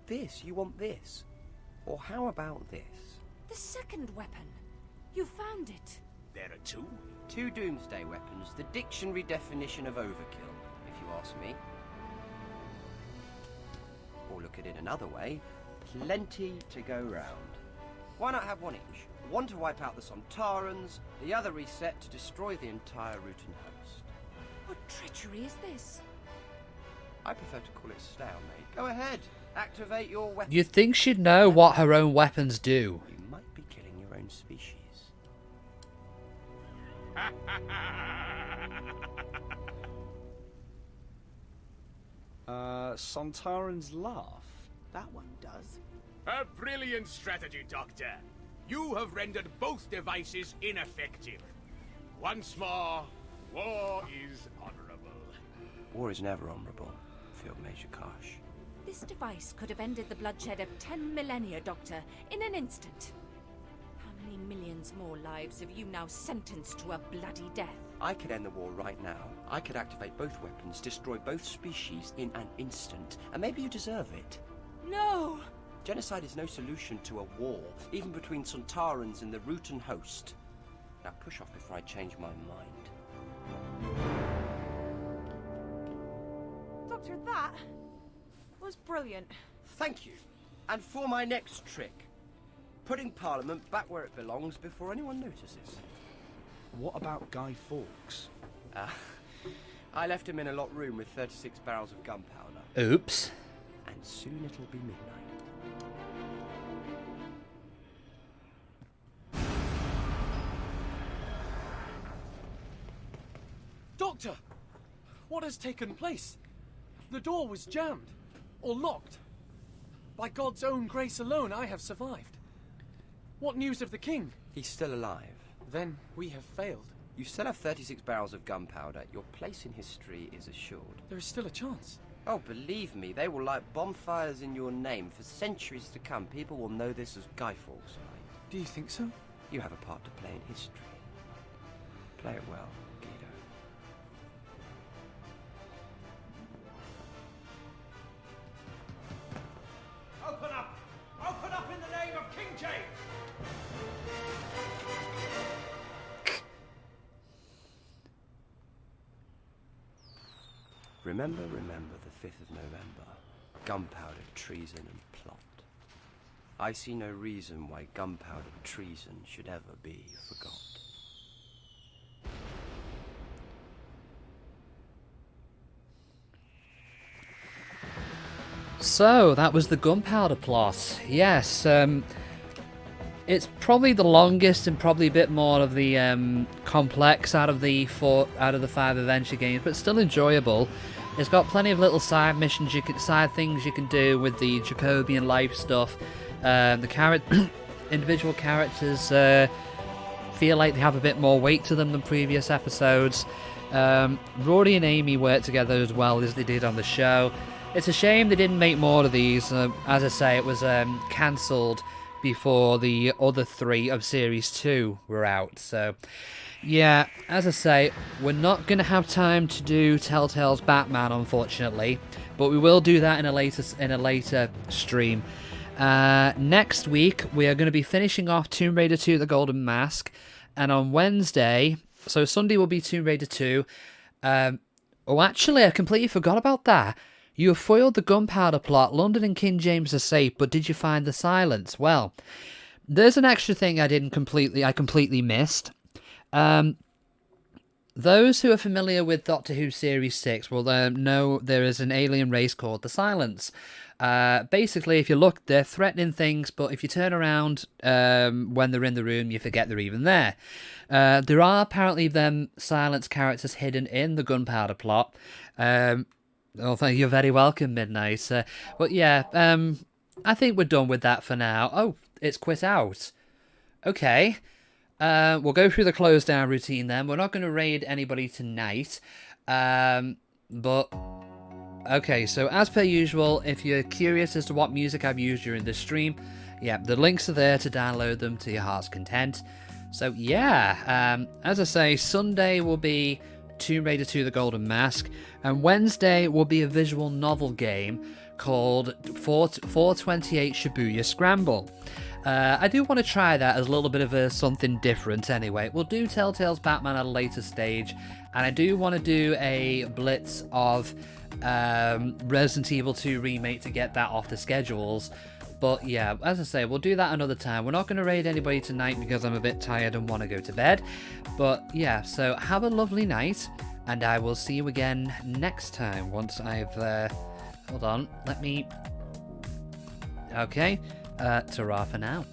This? You want this? Or how about this? The second weapon. You found it. There are two? Two Doomsday weapons, the dictionary definition of overkill, if you ask me. Or look at it another way, plenty to go round. Why not have one each? One to wipe out the Sontarans, the other reset to destroy the entire Rutan host. What treachery is this? I prefer to call it stalemate. Go ahead, activate your weapon. You'd think she'd know what her own weapons do. You might be killing your own species. Sontaran's laugh. That one does. A brilliant strategy, Doctor. You have rendered both devices ineffective. Once more, war is honorable. War is never honorable, Field Major Karsh. This device could have ended the bloodshed of 10 millennia, Doctor, in an instant. How many millions more lives have you now sentenced to a bloody death? I could end the war right now. I could activate both weapons, destroy both species in an instant. And maybe you deserve it. No! Genocide is no solution to a war, even between Sontarans and the Rutan host. Now push off before I change my mind. Doctor, that was brilliant. Thank you. And for my next trick, putting Parliament back where it belongs before anyone notices. What about Guy Fawkes? I left him in a locked room with 36 barrels of gunpowder. Oops. And soon it'll be midnight. Doctor! What has taken place? The door was jammed. Or locked. By God's own grace alone, I have survived. What news of the king? He's still alive. Then we have failed. You still have 36 barrels of gunpowder. Your place in history is assured. There is still a chance. Oh, believe me, they will light bonfires in your name for centuries to come. People will know this as Guy Fawkes' fight. Do you think so? You have a part to play in history. Play it well, Guido. Open up! Open up in the name of King James! Remember the 5th of November. Gunpowder, treason, and plot. I see no reason why gunpowder, treason should ever be forgot. So, that was the Gunpowder plot. Yes, it's probably the longest and probably a bit more of the complex out of the 5 adventure games, but still enjoyable. It's got plenty of little side missions, side things you can do with the Jacobian life stuff. The individual characters feel like they have a bit more weight to them than previous episodes. Rory and Amy work together as well as they did on the show. It's a shame they didn't make more of these. As I say, it was cancelled before the other 3 of Series 2 were out. So, yeah, as I say, we're not going to have time to do Telltale's Batman, unfortunately, but we will do that in a later stream. Next week, we are going to be finishing off Tomb Raider 2: The Golden Mask, and on Wednesday, so Sunday will be Tomb Raider 2. Oh, actually, I completely forgot about that. You have foiled the Gunpowder plot. London and King James are safe, but did you find the silence? Well, there's an extra thing I completely missed. Those who are familiar with Doctor Who Series 6 will know there is an alien race called the Silence. Basically, if you look, they're threatening things, but if you turn around when they're in the room, you forget they're even there. There are apparently them Silence characters hidden in the Gunpowder plot. Oh, thank you. You're very welcome, Midnight. But yeah, I think we're done with that for now. Oh, it's quit out. Okay. We'll go through the close down routine then. We're not going to raid anybody tonight. But okay, so as per usual, if you're curious as to what music I've used during this stream, yeah, the links are there to download them to your heart's content. So yeah, as I say, Sunday will be Tomb Raider 2: The Golden Mask, and Wednesday will be a visual novel game called 428 Shibuya Scramble. I do want to try that as a little bit of something different anyway. We'll do Telltale's Batman at a later stage, and I do want to do a blitz of Resident Evil 2 Remake to get that off the schedules. But yeah, as I say, we'll do that another time. We're not going to raid anybody tonight because I'm a bit tired and want to go to bed. But yeah, so have a lovely night, and I will see you again next time once I've... hold on, let me... Okay, ta-ra for now.